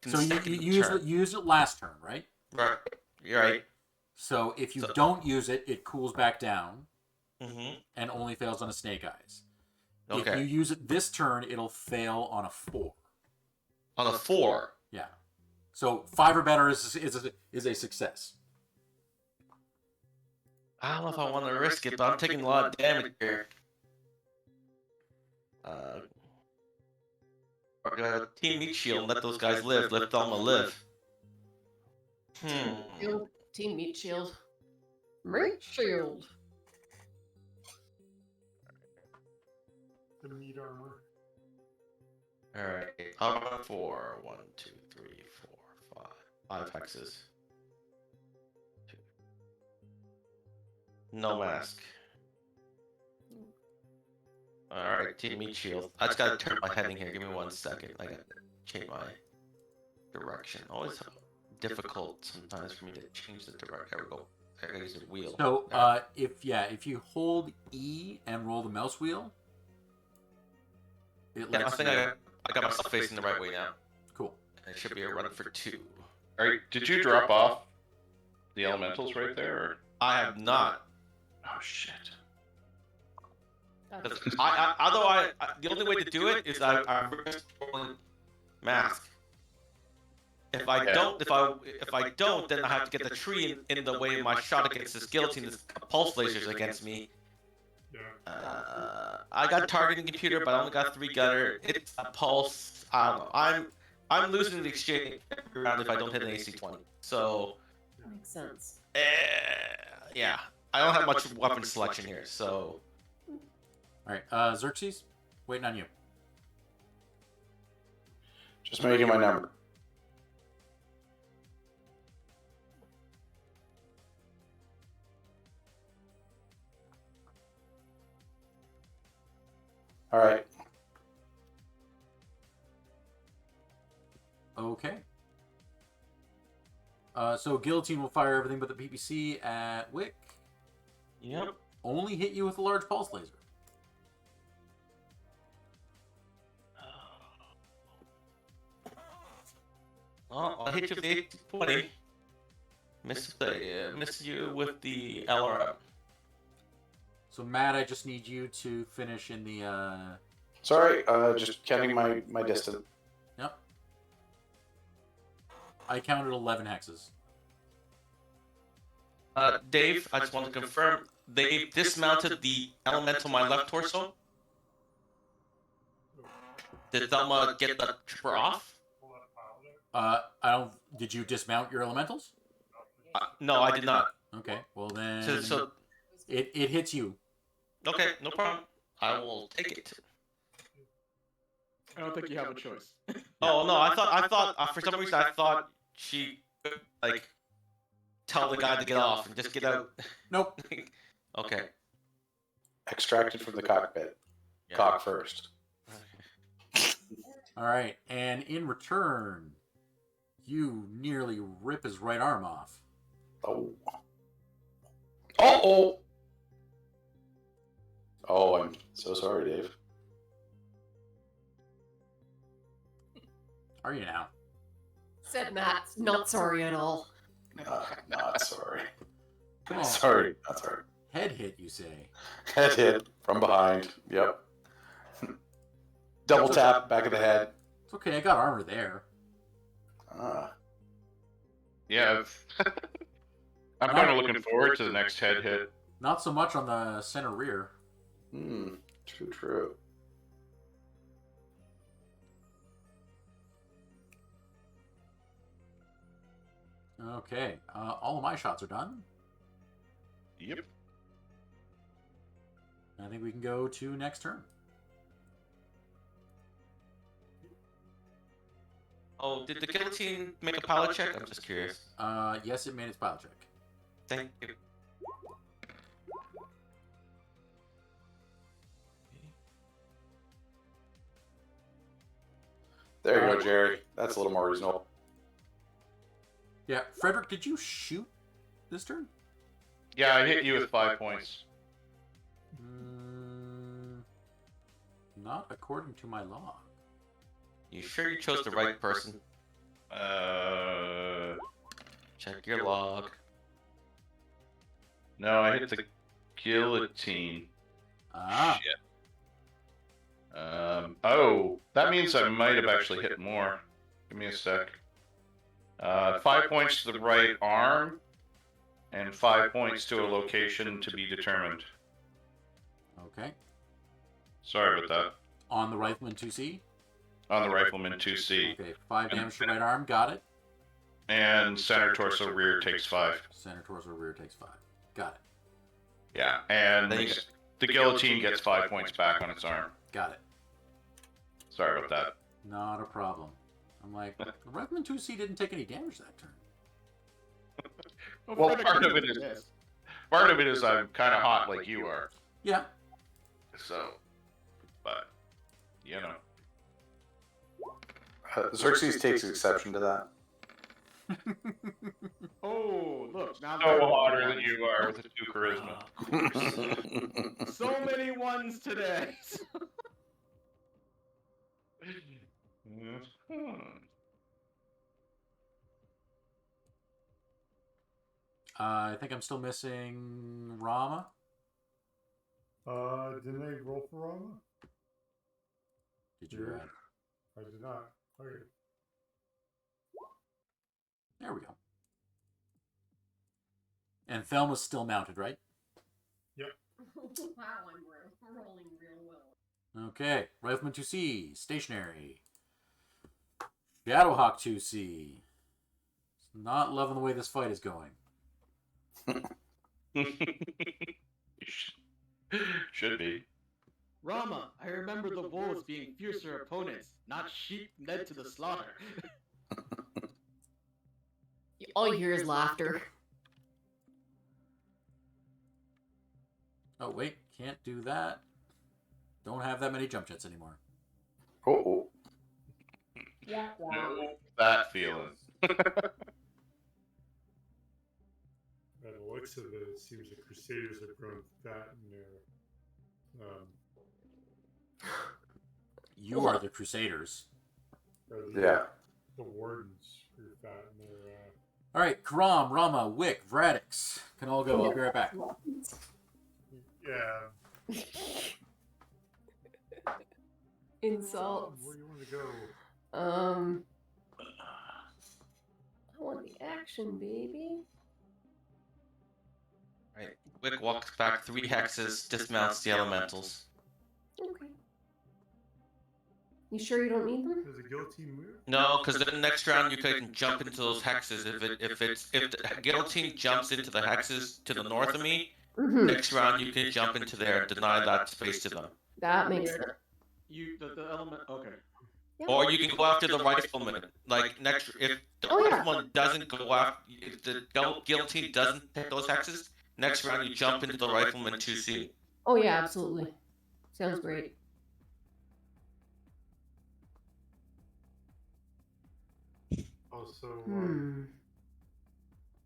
So you used it last turn, right? Right. You're right. So if you don't use it, it cools back down Mm-hmm. and only fails on a snake eyes. If Okay. you use it this turn, it'll fail on a 4. On a 4. Yeah. So 5 or better is a success. I don't know if I want to risk it, but I'm taking a lot of damage here. We're gonna team meat shield and let those guys live. Let Thelma live. Shield. Team Meat Shield. Meat Shield. The meat armor. Alright. Armor 4. 1, 2, 3, 4, 5. 5 hexes. 2. No mask. Alright, team meat shield. I just gotta turn my heading here. Give me 1 second. I gotta change my direction. Always difficult sometimes for me to change the direction. There we go. I gotta use the wheel. So if you hold E and roll the mouse wheel, it Yeah, I lets think you. I got myself facing the right way now. Cool. It should be a run for 2. Alright, did you drop off the elementals right there? Or? I have not. Oh shit. Although the only way to do it is I risk rolling mask. If I don't, then I have to get the tree in the way of my shot against this guillotine. This pulse lasers against me. Yeah. I got targeting computer, but I only got 3 gutter. It's a pulse. I don't know. I'm losing the exchange every round if I don't hit an AC-20. So Makes sense. yeah, I don't have much weapon selection here. So All right, Xerxes, waiting on you. Just making my number. All right. Okay. So guillotine will fire everything but the PPC at Wick. yep. Only hit you with a large pulse laser. Oh, I'll hit you with the 20. Miss you with the LRM. So Matt, I just need you to finish in the. Sorry, just counting my distance. Yep. I counted 11 hexes. Dave, I just want to confirm they dismounted the elemental on my left torso. Did Thelma get the trooper off? I don't. Did you dismount your elementals? No, I did not. Okay. Well then, So it hits you. okay, no problem. I will take it. I don't think you have a choice. Oh no, I thought for some reason I thought she could, like, tell the guy to get off and just get out. Nope. Okay. Extracted from the cockpit. Yeah. Cock first. All right, and in return, you nearly rip his right arm off. Oh. Oh. Oh, I'm so sorry, Dave. Are you now? Said Matt, not sorry at all. Not sorry. Come on. Sorry, not sorry. Head hit, you say? Head hit from behind. Yep. Double tap, back of the head. It's okay. I got armor there. Yeah. I'm kind of looking forward to the next head hit. Not so much on the center rear. True. Okay. All of my shots are done. Yep. I think we can go to next turn. Oh, did the guillotine make a pilot check? I'm just curious. Yes, it made its pilot check. Thank you. There you go, Jerry. That's a little more reasonable. Yeah, Frederick, did you shoot this turn? Yeah, I hit you with 5 points. Not according to my log. You sure you chose the right person? Check your log. No, I hit the guillotine. Ah. Shit. Oh, that means I might have actually hit more. Give me a sec. 5 points to the right arm, and 5 points to a location to be determined. Okay. Sorry about that. On the rifleman 2C. On the rifleman 2C. Okay, 5 damage to right arm. Got it. And center torso rear takes 5. Center torso rear takes 5. Got it. Yeah, and the guillotine gets 5 points back on its arm. Got it. Sorry about that. Not a problem. I'm like, the rifleman 2C didn't take any damage that turn. Well, part of it is I'm kind of hot like you are. Yeah. So, but you know. Xerxes takes exception to that. Oh, look. Now No hotter than you are with a 2 charisma. So many ones today. I think I'm still missing Rama. Didn't I roll for Rama? Did you add? I did not. Okay. There we go. And Thelma's still mounted, right? Yep. Wow, I'm rolling real well. Okay. Rifleman 2C, stationary. Shadowhawk 2C. Not loving the way this fight is going. Should be. Rama, I remember the wolves being fiercer opponents, not sheep led to the slaughter. All you hear is laughter. Oh, wait. Can't do that. Don't have that many jump jets anymore. Oh. Yeah. No, that feeling. By the looks of it, it seems the Crusaders have grown fat in their. You are the Crusaders. Yeah. The Wardens grew fat in their. All right. Karam, Rama, Wick, Vradix. Can all go. I'll be right back. Yeah. Insults. Where do you want to go? I want the action, baby. Right. Wick walks back 3 hexes, dismounts the elementals. Okay. You sure you don't need them? Does a guillotine move? No, because then next round you can jump into those hexes. If the guillotine jumps into the hexes to the north of me, Mm-hmm. next round you can jump into there and deny that space to them. That makes sense. The element. Okay. Yeah. Or you can go after the rifleman. Like next, if the rifleman doesn't go after, if the guillotine doesn't hit those hexes, next round you jump into the rifleman 2C. Oh yeah, absolutely. Sounds great. Also,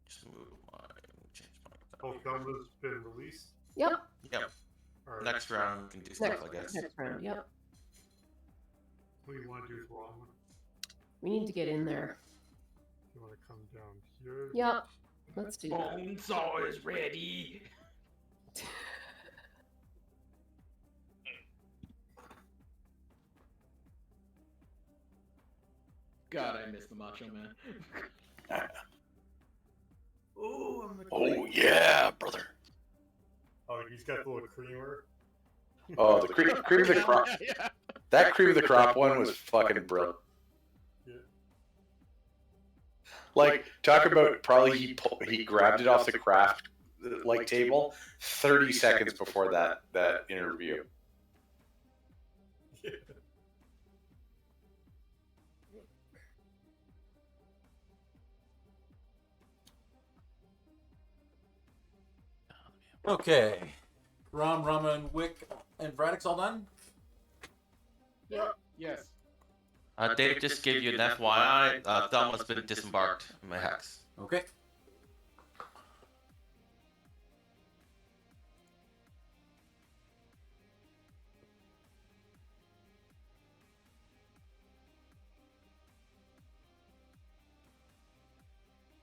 Just move my change my. oh, Thelma's been released. Yep. Yep. All right. Next round we can do stuff, I guess. Next round. Yep. What do you want to do for Rama? We need to get in there. You want to come down here? Yep. Let's do that. Bonesaw is ready. God, I miss the Macho Man. Oh yeah, brother. Oh, he's got the little creamer. Oh, the cream of the crop. Yeah. That cream of the crop one was fucking brilliant. Yeah. Like, talk about probably he grabbed it off the craft like table 30 seconds before that interview. Yeah. Okay. Ram, Rama, and Wick, and Vradix all done? Yes. Dave just gave you an FYI. Thelma's been disembarked in my hex. Okay.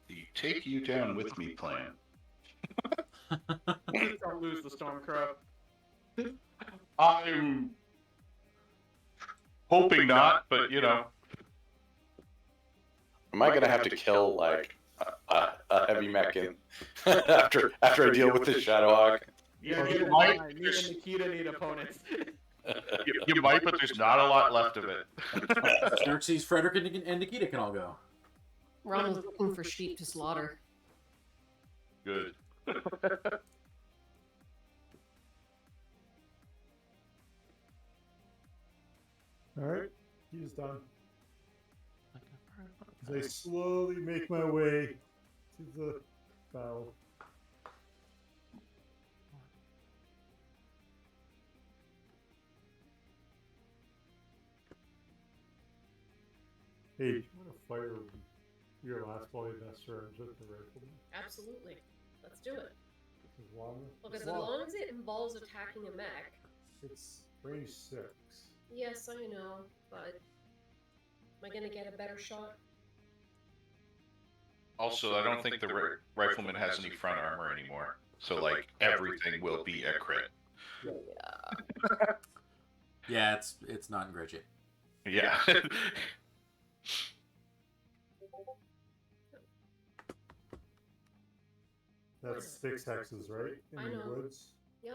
The take you down with me plan. Don't lose the Stormcrow. Hoping not, but you know. Am I gonna have to kill like a heavy mech in after I deal with this Shadowhawk? Yeah, You neither do might- I. Me and Nikita need opponents. You might, but there's not a lot left of it. Xerxes, Frederick, and Nikita can all go. Ron was looking for sheep to slaughter. Good. Alright, he's done. As I slowly make my way to the battle. Hey, do you want to fire your last volley of SRMs at the rifleman? Absolutely. Let's do it. As long Because as long as it involves attacking a mech. it's range 6. Yes, I know, but am I gonna get a better shot? Also, I don't think the rifleman has any front armor anymore. So, like, everything will be a crit. Yeah, it's not in great shape. Yeah. That's 6 hexes, right? In I the know. woods. Yeah.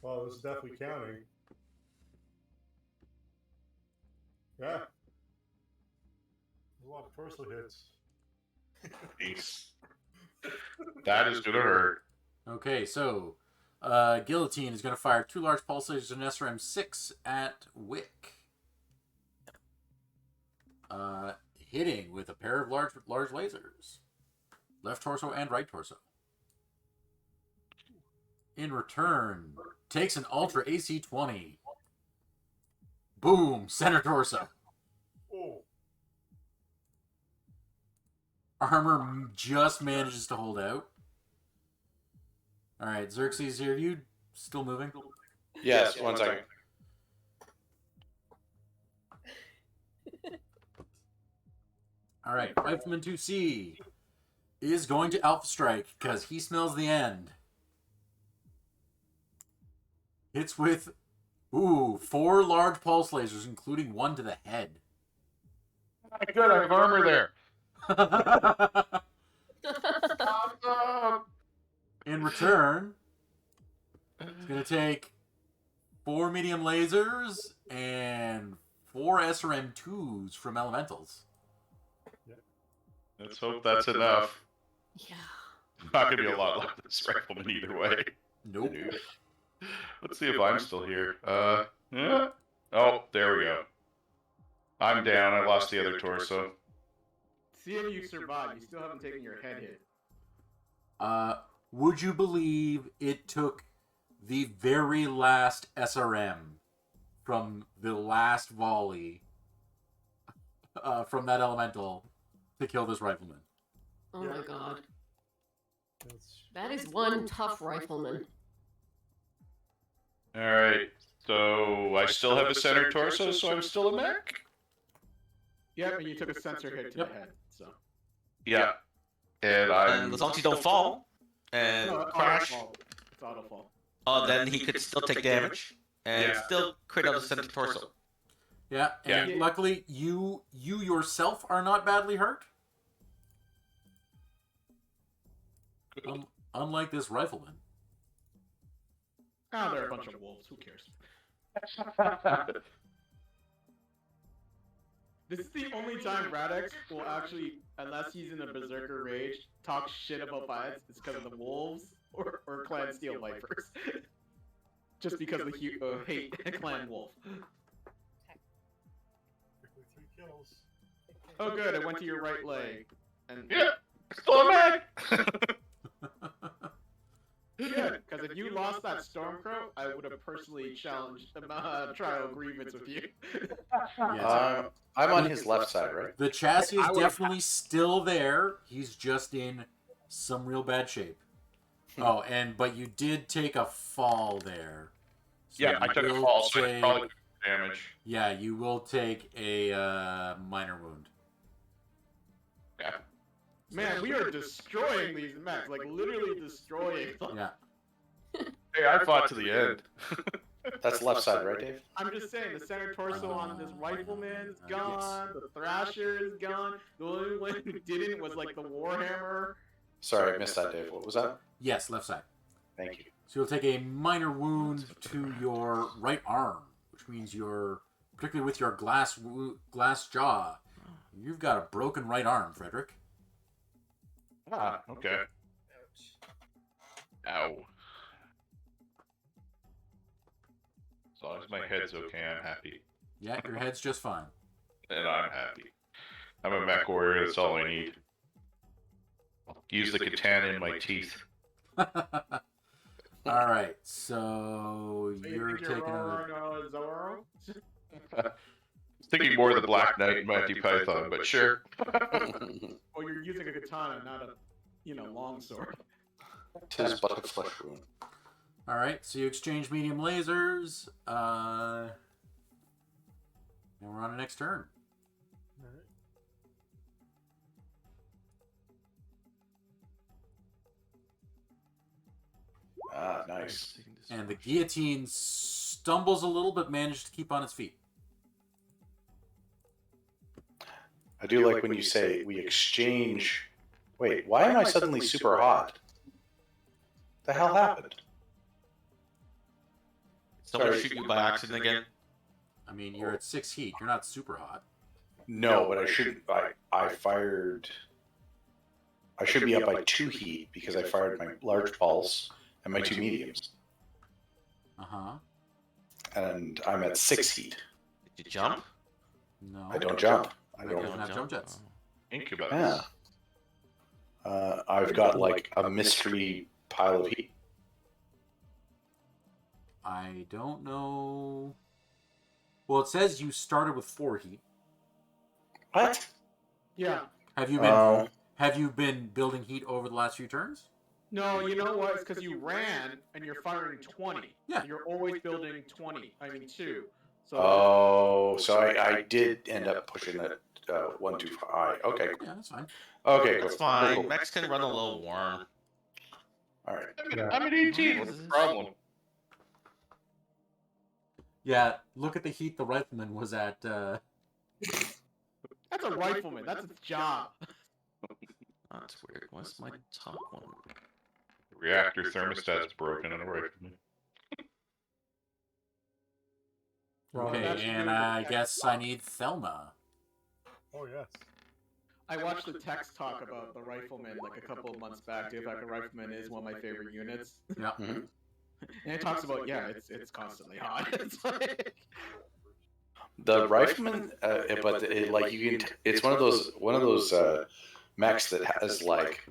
Well, this is definitely counting. Yeah. There's a lot of torso hits. Jeez. That is gonna hurt. Okay, so Guillotine is going to fire 2 large pulse lasers and SRM 6 at Wick. Hitting with a pair of large lasers. Left torso and right torso. In return, takes an Ultra AC 20. Boom! Center torso. Oh. Armor just manages to hold out. Alright, Xerxes, are you still moving? Yes, one second. Alright, Rifleman 2C is going to Alpha Strike because he smells the end. Hits with, 4 large pulse lasers, including 1 to the head. Good, I have armor there. In return, it's going to take 4 medium lasers and 4 SRM2s from Elementals. Let's hope that's enough. Yeah. Not gonna be a lot left of this rifleman either way. Nope. Let's see if I'm still here. Yeah. Oh, there we go. I'm down. I lost the other torso. Seeing you survive, you still haven't taken your head hit. Would you believe it took the very last SRM from the last volley from that elemental to kill this rifleman? Oh my god. That's That is one tough rifleman. Alright, so I still have a center torso, so I'm still a mech? Yep, and you took a sensor hit to Yep. the head, so. Yeah. And I'm... And as long as you don't fall and No, crash, It's auto fall. then he could still take damage and Yeah. still crit on the center torso. Yeah, and Yeah. luckily you yourself are not badly hurt. Unlike this rifleman. Ah, they're a bunch of wolves. Who cares? This is the only time Radix will actually, unless he's in a berserker rage, talk shit about bias. It's because of the wolves or Clan Steel Vipers. Just because of the hate Clan Wolf. quickly 3 kills. Oh, good. I went to your right leg. And Yeah, still a mech! good, because if you lost that Stormcrow, I would have personally challenged trial grievance with you. I'm on his left side, right? The chassis is definitely still there. He's just in some real bad shape. Oh, but you did take a fall there. So Yeah, I took a you will fall, so I take- probably took damage. Yeah, you will take a minor wound. Yeah. Man, we are destroying these mechs, like literally destroying them. Yeah. Hey, I fought to the end. That's left side, right, Dave? I'm just saying, the center torso on this rifleman's gone. The Thrasher is gone. The only one who didn't was like the Warhammer. Sorry, I missed that, Dave. What was that? Yes, left side. Thank you. So you'll take a minor wound to your right arm, which means you're, particularly with your glass jaw, you've got a broken right arm, Frederick. Ah, okay. Ow. As long as my head's okay, I'm happy. Yeah, your head's just fine. And I'm happy. I'm a Mechwarrior, that's all I need. Use the katana in my teeth. All right, so you're taking a... Zorro? Thinking more of the Black Knight and Monty Python, but sure. Or you're using a katana, not a, longsword. Tis but a flesh wound. All right, so you exchange medium lasers. And we're on the next turn. Ah, nice. And the guillotine stumbles a little, but manages to keep on its feet. I do like when you say we exchange. Wait, why am I suddenly super hot? The hell happened? Someone shoot you by accident again? I mean, you're at 6 heat. You're not super hot. No, but I should. I fired. I should be up by 2 heat because I fired my large pulse and my 2 mediums, Uh-huh. and I'm at 6 heat. Did you jump? No. I don't jump. I That don't. doesn't have jump jets. Incubus. Yeah. I've got like a mystery pile of heat. I don't know. Well, it says you started with 4 heat. What? Yeah. Have you been building heat over the last few turns? No, you know what? It's because you ran and you're firing 20. Yeah. You're always building 2. So. Oh, so I did end up pushing it 1 too high. Okay. Yeah, that's fine. Okay, That's cool. fine. Cool. Mechs can run a little warm. All right. I'm at 18. What's the problem? Yeah, look at the heat the rifleman was at. That's a rifleman. That's its job. That's weird. What's my top one? The reactor thermostat's broken on a rifleman. Okay, That's and good. I guess I need Thelma. Oh yes. I watched the text talk about the rifleman like a couple of months back. The rifleman is one of my favorite units. Yeah. Mhm. And it talks about it's constantly hot. It's like... The rifleman, but like you can. It's one of those mechs that has like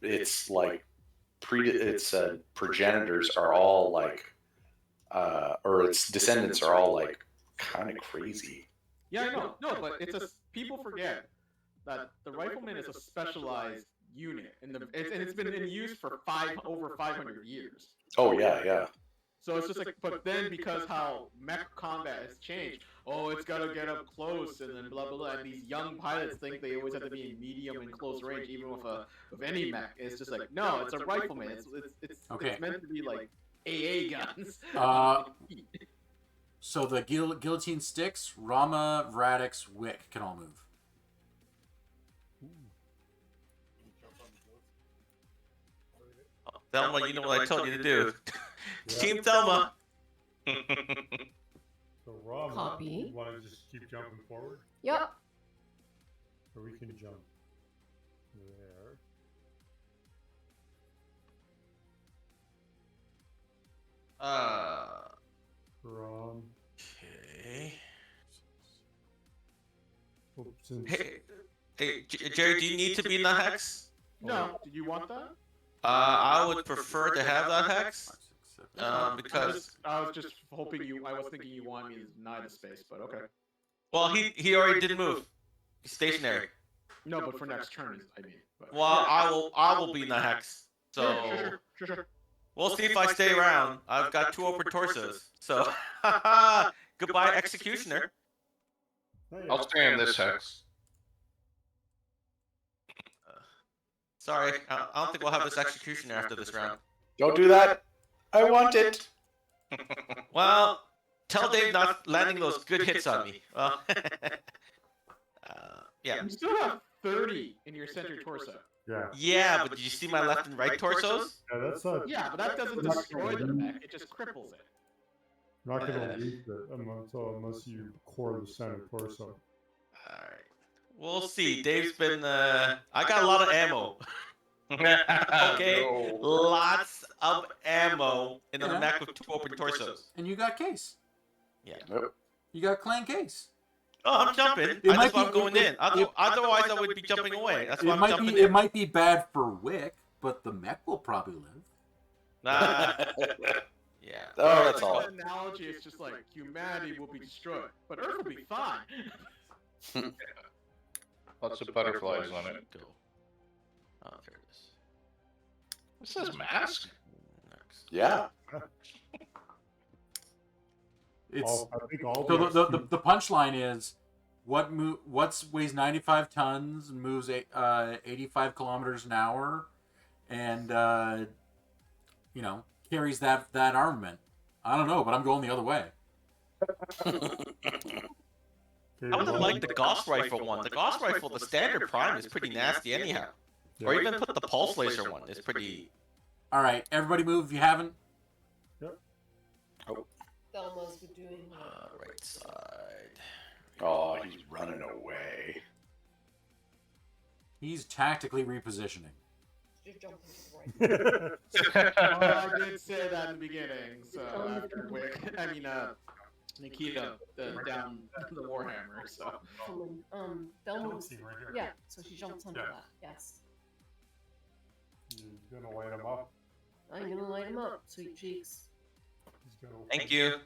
its progenitors are all like, or its descendants are all like kind of crazy. Yeah, I know. No, but people forget that the rifleman is a specialized unit, and it's been in use for over 500 years. Oh yeah. So it's just like, but then because how mech combat has changed, it's got to get up close and then blah blah blah. And these young pilots think they always have to be in medium and close range, even with any mech. It's just like, no, it's a rifleman. It's meant to be like AA guns. So the guillotine sticks, Rama, Radix, Wick can all move. Thelma, you know what I told you to do. Team Thelma. So Rama, Copy. you want to just keep jumping forward, Yep. or we can jump there. From Okay. since Hey, Jerry, do you need to be in the hex? No, did you want that? I would prefer to have that hex. Because I was just hoping I was thinking you wanted me to deny the space, but okay. well, he already did move. He's stationary. No, but for next turn, I mean. But, Well, I will be in the hex. So Sure. we'll see if I stay around. I've got 2 open torsos. So goodbye, executioner. oh, yeah. I'll stay in this hex. Sorry, I don't think we'll have this executioner after this round. Don't do that. I want it. Well, tell Dave not landing those good hits on me. Well, yeah. You still have 30 in your center torso. Yeah. Yeah, but did you see my left and right torsos? Yeah, that's not. Yeah, but that doesn't destroy the mech. It just cripples it. You're not gonna lose it unless you core the center torso. Alright. We'll see. Dave's been, I got a lot of ammo. Okay? No. Lots of ammo in the mech with 2 open torsos. And you got Case. Yeah. Nope. You got Clan Case. Oh, I'm jumping. That's why I'm going in. Otherwise, I would be jumping away. That's why I'm jumping It in. might be bad for Wick, but the mech will probably live. Nah. Yeah. Oh, that's all. The analogy is just like humanity will be destroyed, but Earth will be fine. Lots of butterflies on it. Go. Oh, there it is. What's this mask? Next. Yeah. It's I think all so the the punchline is what weighs 95 tons and moves 85 kilometers an hour, and carries that armament. I don't know, but I'm going the other way. I would have liked the Gauss Rifle one. The Gauss Rifle, the standard prime, is pretty nasty anyhow. Yeah. Or even put the Pulse Laser one. It's pretty... All right, everybody move if you haven't. Thelma's doing right side. Oh, he's running away. He's tactically repositioning. Just jumping to the right. I did say that in the beginning, so after Wick, Nikita down the Warhammer, so. Thelma's, See right here. yeah, so she jumps onto Yeah. that, yes. You're gonna light him up. I'm gonna light him up, sweet cheeks. He's gonna. Thank you.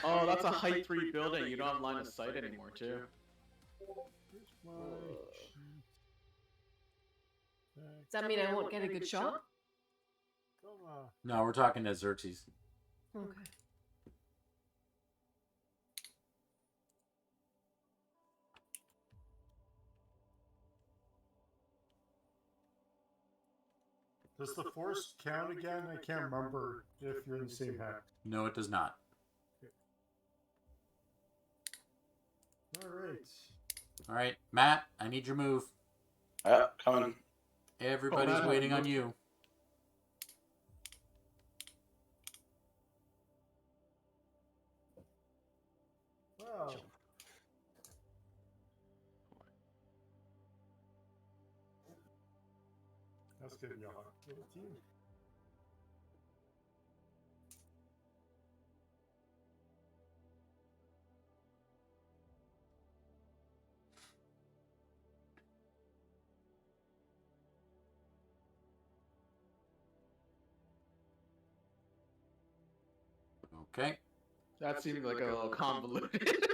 Oh, that's a height 3 building. You don't have line of sight anymore, too. Here's my cheat. Does that mean I won't get a good shot? Come on. No, we're talking to Xerxes. Okay. Does the force count again? I can't remember if you're in the same hex. No, it does not. Alright. All right, Matt, I need your move. Yeah, coming. Everybody's Matt, waiting on you. Wow. That's gonna be a hot little team. Okay. That seemed like a little convoluted.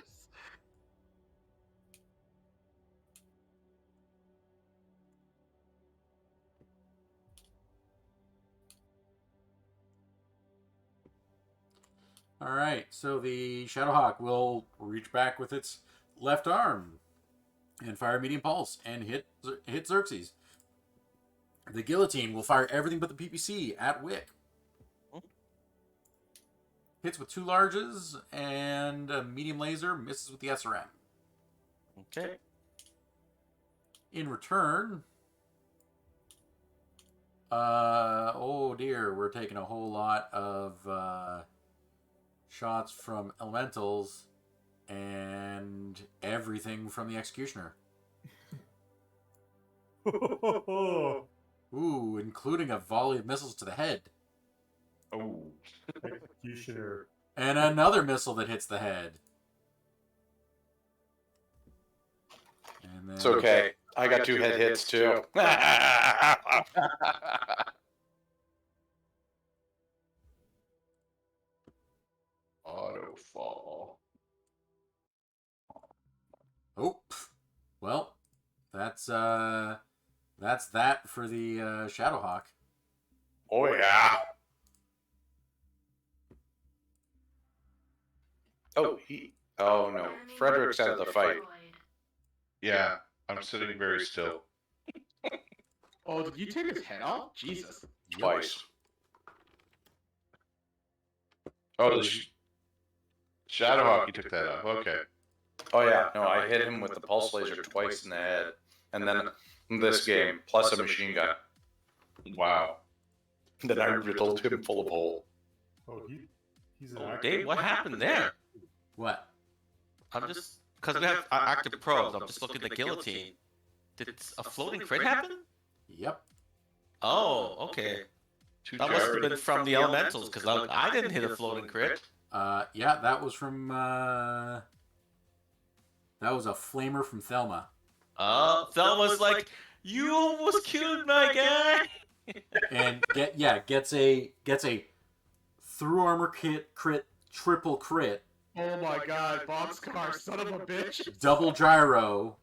All right. So the Shadowhawk will reach back with its left arm and fire medium pulse and hit Xerxes. The guillotine will fire everything but the PPC at Wick. Hits with 2 larges and a medium laser, misses with the SRM. Okay. In return, oh dear, we're taking a whole lot of shots from elementals and everything from the Executioner. Ooh, including a volley of missiles to the head. Oh. Executioner. And another missile that hits the head. And then, It's okay. I got 2 head hits too. Auto fall. Oh, well, that's that for the Shadowhawk. Oh yeah. Oh no. Frederick's out of the fight. Yeah, I'm sitting very still. Oh, did you take his head off? Jesus. Twice. Oh, the Shadowhawk, you took that off. Okay. Oh yeah, no, I hit him with the pulse laser twice in the head, and then this game plus a machine gun. Wow. Then I riddled him full of hole. Oh, he's an Oh, actor. Dave, what happened there? What? I'm just because we have active probes. I'm just looking at the guillotine. Did a floating crit happen? Yep. Oh, okay. Two That must have gyro- been from the elementals because I didn't hit a floating crit. Yeah, that was from. That was a flamer from Thelma. Thelma's like, you almost killed my guy. And gets a through armor crit triple crit Oh my god, boxcar, son of a bitch! double gyro.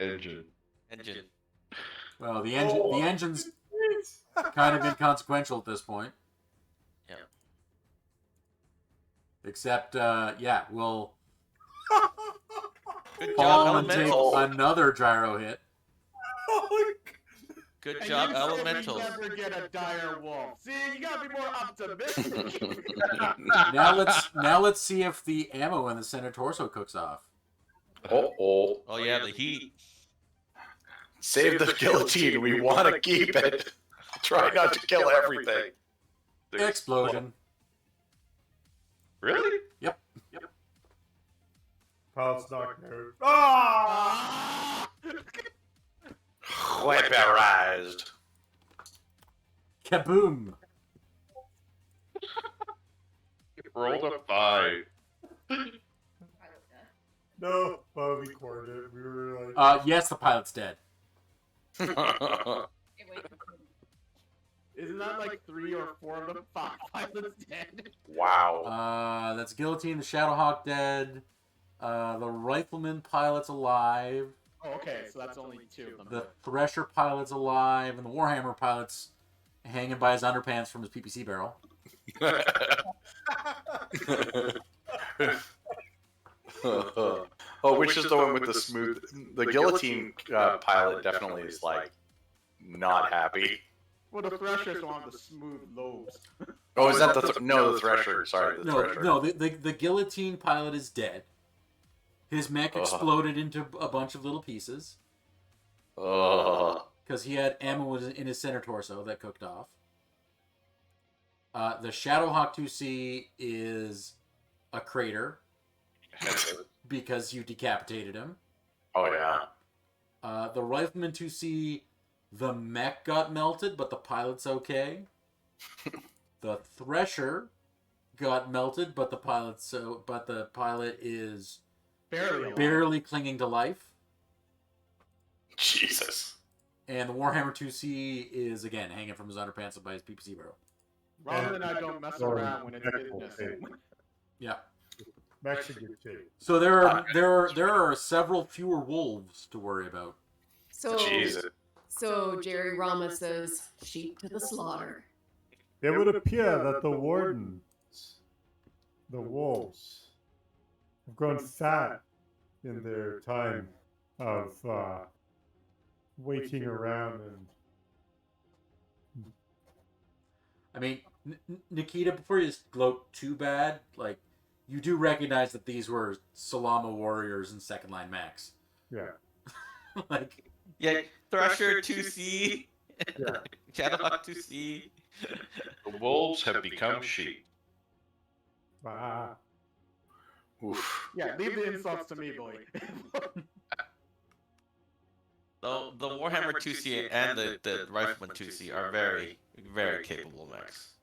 Engine. Engine. Well, the engine's kind of inconsequential at this point. Yeah. Except, we'll Good fall job, and take elementals. another gyro hit. Good And job, you said elementals. we never get a dire wolf. See, you gotta be more optimistic. Now let's see if the ammo in the center torso cooks off. Oh. Oh yeah, the heat. Save the guillotine. We want to keep it. Try not to kill everything. Explosion. Really? Yep. Pilot's knocked out. Ah! Weaponized. Kaboom. Rolled a 5. No, well, we cornered it. We were like, Yes, the pilot's dead. Isn't that like 3 or 4 of them? 5 pilots dead. Wow. That's Guillotine, the Shadowhawk dead. The Rifleman pilot's alive. Oh, okay, so that's only 2 of them. The Thresher pilot's alive, and the Warhammer pilot's hanging by his underpants from his PPC barrel. Oh, which is the one with the smooth? The guillotine pilot definitely is like not happy. Well, the Threshers want the smooth lobes. Oh, is that the no the Thresher? Sorry, the Thresher. No, the Guillotine pilot is dead. His mech exploded into a bunch of little pieces because he had ammo in his center torso that cooked off. The Shadowhawk 2C is a crater because you decapitated him. Oh yeah. The Rifleman 2C, the mech got melted, but the pilot's okay. The Thresher got melted, but the pilot is barely clinging to life. Jesus. And the Warhammer 2C is again hanging from his underpants by his PPC barrel. Robin and I don't mess around when it's business. Yeah. Mexican shape. So there are several fewer wolves to worry about. Jesus. So Jerry Rama says, sheep to the slaughter. It would appear that the wardens, the wolves, have grown fat in their time of waiting around and. I mean, Nikita, before you just gloat too bad, like, you do recognize that these were Salama warriors and second line max. Yeah. Like, Yeah, Thresher 2C. Yeah. Shadowhawk 2C. The wolves have become sheep. Ah. Oof. Yeah, leave the insults to me, boy. The Warhammer 2C and the Rifleman 2C are very, very capable mechs.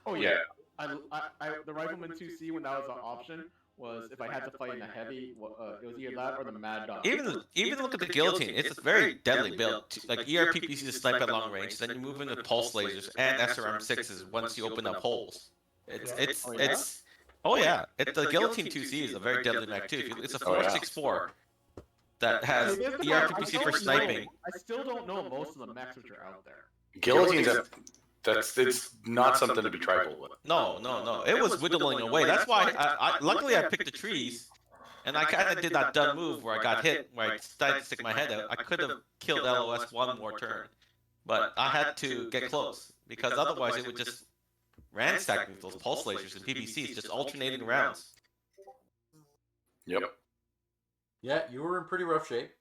Oh yeah. The Rifleman 2C, when that was an option, was if I had to fight in a heavy, it was either that or the Mad Dog. Even look at the guillotine. It's a very deadly build. Like ERPPC to snipe at long range, then you move into pulse lasers and SRM6s once you open up holes. Oh yeah. The guillotine 2C is a very deadly mech too. It's a 4.64 that has ERPPC for sniping. I still don't know most of the mechs which are out there. Guillotines. It's not something to be trifled with. No. It was whittling away. That's why luckily I picked the trees, and I kind of did that dumb move where I got hit, where I decided to stick my head out. I could have killed LOS one more turn, but I had to get close because otherwise it would just ransacking with those pulse lasers and PPCs, just alternating rounds. Yep. Yeah, you were in pretty rough shape.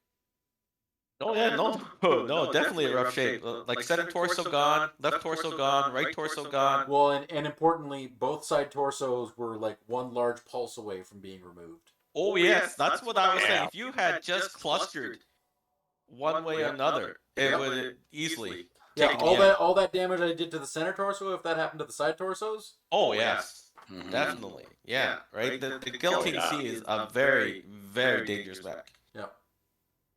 Oh yeah, no, definitely a rough shape. Like center torso gone, left torso gone, right torso gone. Well, and importantly, both side torsos were like one large pulse away from being removed. Oh yes, that's what I was saying. If you had just clustered one way or another, it would easily. Yeah, take all that damage I did to the center torso, if that happened to the side torsos. Oh yes, Mhm. definitely. Yeah, right. The Guillotine C is a very, very dangerous mech. Yeah.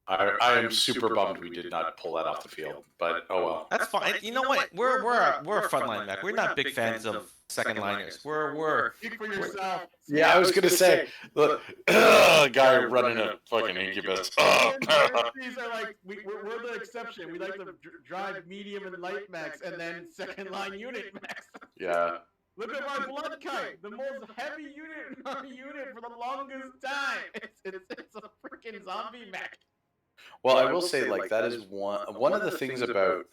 I am super bummed we did not pull that off the field, but oh well. That's fine. You know what? We're a frontline mech. We're not big fans of second liners. We're Speak for yourself. Yeah, I was gonna say, look, guy running a fucking incubus. These are like we're the exception. We like to drive medium and light mechs, and then second line unit mechs. Yeah. Look at my blood kite, the most heavy unit in our unit for the longest time. It's a freaking zombie mech. Well, I will say, like, that is one of the things about,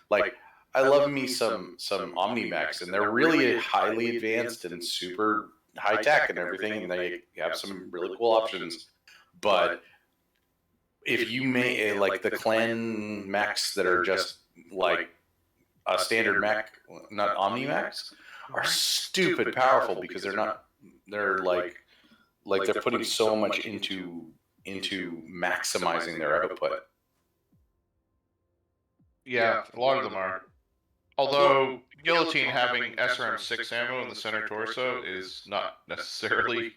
like, I love me some Omnimax, and they're really highly advanced and super high tech and everything, and they have some really cool options. But if you may, like, the clan mechs that are just like a standard mech, not Omnimax, are stupid powerful because they're like they're putting so much into maximizing their output. Yeah, a lot of them are. Although Guillotine having SRM6 ammo in the center torso is not necessarily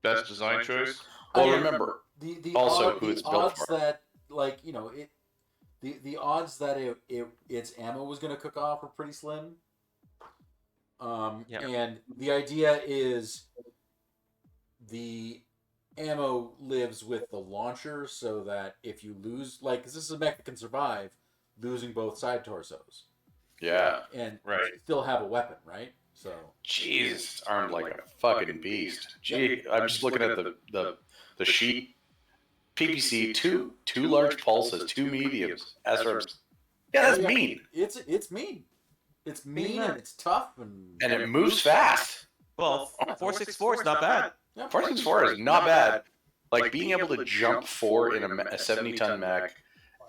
best design choice. Well, I mean, remember, the also odd- who the it's built odds for. that, like, you know, the odds that its ammo was going to cook off were pretty slim. Yeah. And the idea is the ammo lives with the launcher, so that if you lose, like, 'cause this is a mech that can survive losing both side torsos Yeah. and Right. still have a weapon, right? So Jeez, it's armed like a fucking beast. Gee, I'm just looking at the sheet. PPC, two large pulses, two mediums. SRMs. Yeah, that's mean. It's mean. It's mean and it's tough and And it moves fast. well, 464 is not bad. yeah, 464 is not bad. Like, being able to jump 4 in a 70-ton mech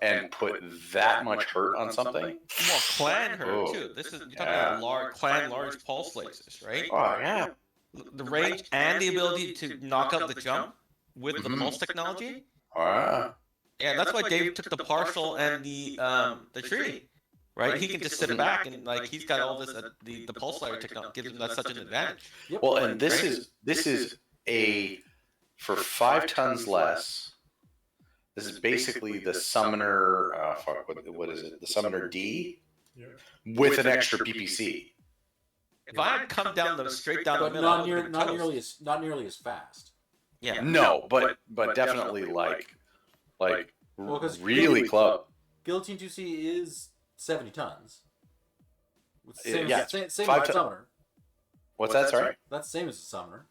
and put that much hurt on something. Well, clan hurt Oh, too. This is you're talking about large pulse lasers, right? Oh, yeah. The range and the ability to knock out the jump with the Mhm. pulse technology. Ah. Yeah, that's why Dave took the partial and the tree, right? He can just sit back and like he's got all this the pulse laser technology gives him that such an advantage. Well, and this is a, for 5 tons less. This is basically the Summoner. What is it? The Summoner D Yeah. with an extra PPC. If I had come down straight down the but middle, I would've been not toast. nearly as fast. Yeah. No, but definitely like Well, 'cause really close. Guillotine 2C is 70 tons. It's Yeah, same 5 as ton- Summoner. What's that? Sorry. That's the same as a Summoner.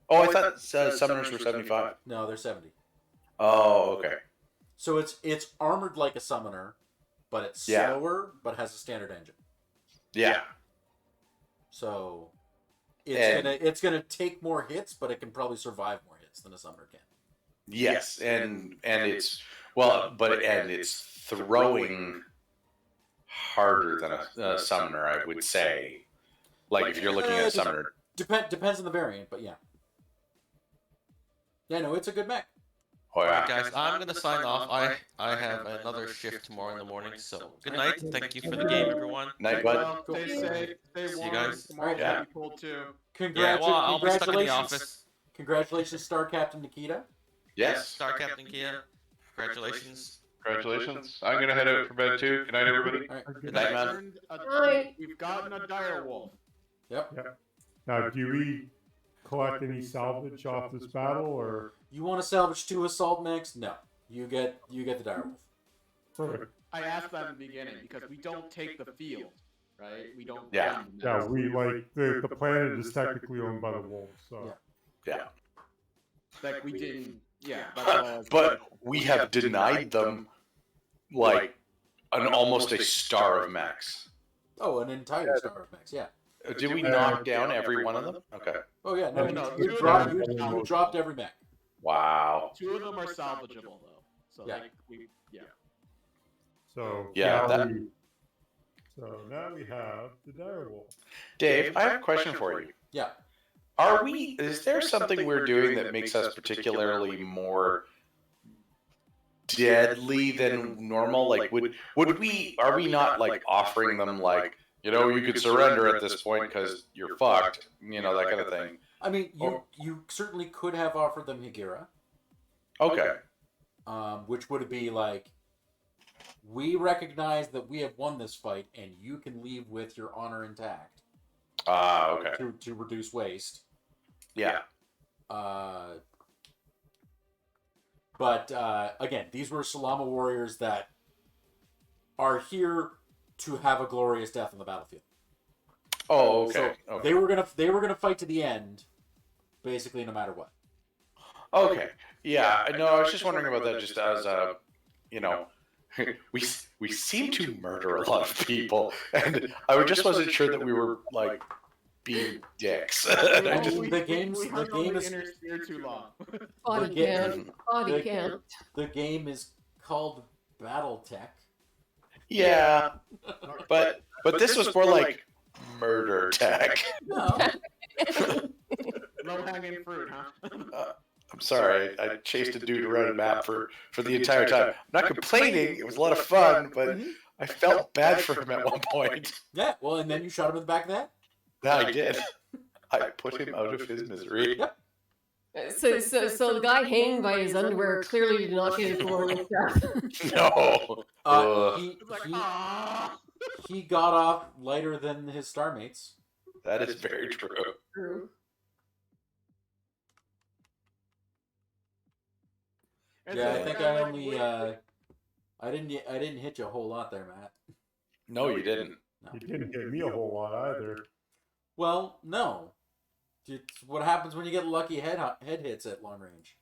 Oh, I thought Summoners were 75. No, they're 70. Oh, okay. So it's armored like a Summoner, but it's Yeah. slower, but has a standard engine. Yeah. So And- it's gonna take more hits, but it can probably survive more hits than a Summoner can. Yes, and it's it's throwing harder than a Summoner, I would say. Like, if you're looking at a Summoner. Depends on the variant, but yeah. Yeah, no, it's a good mech. Oh, yeah. Alright, guys, I'm gonna sign off. I have another shift tomorrow in the morning, so good night. Thank you for the game, everyone. Night, bud. Well, stay safe, stay See you warm. guys. Tomorrow's Yeah. gonna be cold too. Yeah, well, I'll be stuck in the office. Congratulations, Star Captain Nikita. Yes. Star Captain Kia, congratulations. Congratulations. I'm gonna head out for bed too. Good night, everybody. All right. Good night, man. Turned Night. We've gotten a dire wolf. Yep. Now, do we collect any salvage off this battle, or You want to salvage 2 assault mechs? No. You get the direwolf. perfect? I asked that in the beginning because we don't take the field, right? We don't. Yeah. own the Yeah, map. we like the planet is technically owned by the wolves, so Yeah. Like we didn't. Yeah. That's all. But we have denied them, like, almost a star of mechs. Oh, an entire star of mechs, yeah. Did we knock down every one of them? Okay. Oh yeah, no, No, you, two of dropped, them you dropped every mech. Wow. 2 of them are salvageable though. So Yeah. yeah. So Yeah, now that- now we have the direwolf. Dave, I have a question for you. Yeah. Is there something we're doing that makes us particularly more deadly than normal? Like, are we not like offering them like, you could surrender at this point because you're fucked, that kind of thing? I mean, you certainly could have offered them Higira. Okay. Which would be like, we recognize that we have won this fight, and you can leave with your honor intact. Okay. To reduce waste. Yeah. But again, these were Salama warriors that are here to have a glorious death on the battlefield. Oh, okay. So Okay. they were gonna fight to the end, basically, no matter what. Okay. Yeah. No, I was just wondering about that. Just as we seem to murder a lot of people, and I just wasn't sure that we were like being dicks. The game is interfere too long. Body count. Body count. The game is called BattleTech. Yeah, but this was more like murder tech. No. Low hanging fruit, huh? I'm sorry, I chased a dude around a map for the entire time. I'm not complaining; it was a lot of fun, but I felt bad for him at one point. Yeah, well, and then you shot him in the back of the head. Yeah, I did. I put him out of his misery. Yep. So the guy hanging by his underwear clearly did not get his glorious death. No. He got off lighter than his star mates. That is very true. True. Yeah, I think I only I didn't hit you a whole lot there, Matt. No, you didn't. No. You didn't hit me a whole lot either. Well, no. It's what happens when you get lucky head hits at long range.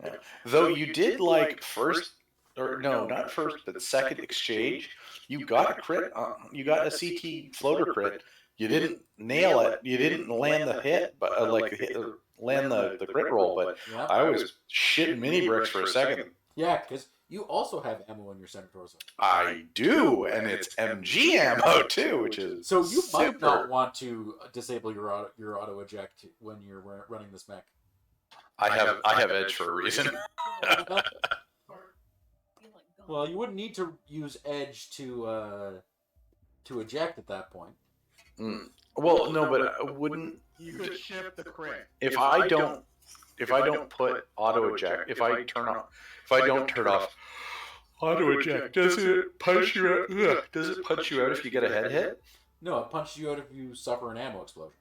Yeah. Though you did like first, or no, not first, but second exchange. You got a crit. You got a CT floater crit. You didn't nail it. You didn't land the hit, but land the crit roll. But Yeah. I was shitting mini bricks for a second. Yeah, because you also have ammo in your center torso. I do, and it's MG ammo too, which is So you might super. not want to disable your auto eject when you're running this mech. I have edge for a reason. Well, you wouldn't need to use edge to eject at that point. Well, no, but I wouldn't. You could shift the crit. If I don't put auto eject, if I don't turn off auto eject, does it punch you out? Does it punch you out if you get a head hit? No, it punches you out if you suffer an ammo explosion.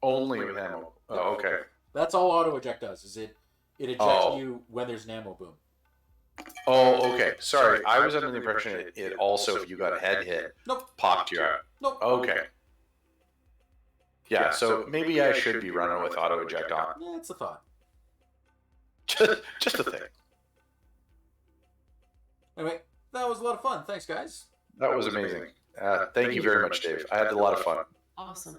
Only with ammo. Oh, okay. That's all auto eject does. Is it ejects you when there's an ammo boom. Oh, okay. Sorry, I was under the impression it also, if you got a head hit, Nope. popped you out. Nope. Okay. Yeah, so maybe I should be running with auto eject on. Yeah, it's a thought. Just a thing. Anyway, that was a lot of fun. Thanks, guys. That was amazing. Thank you very much, Dave. I had a lot of fun. Awesome.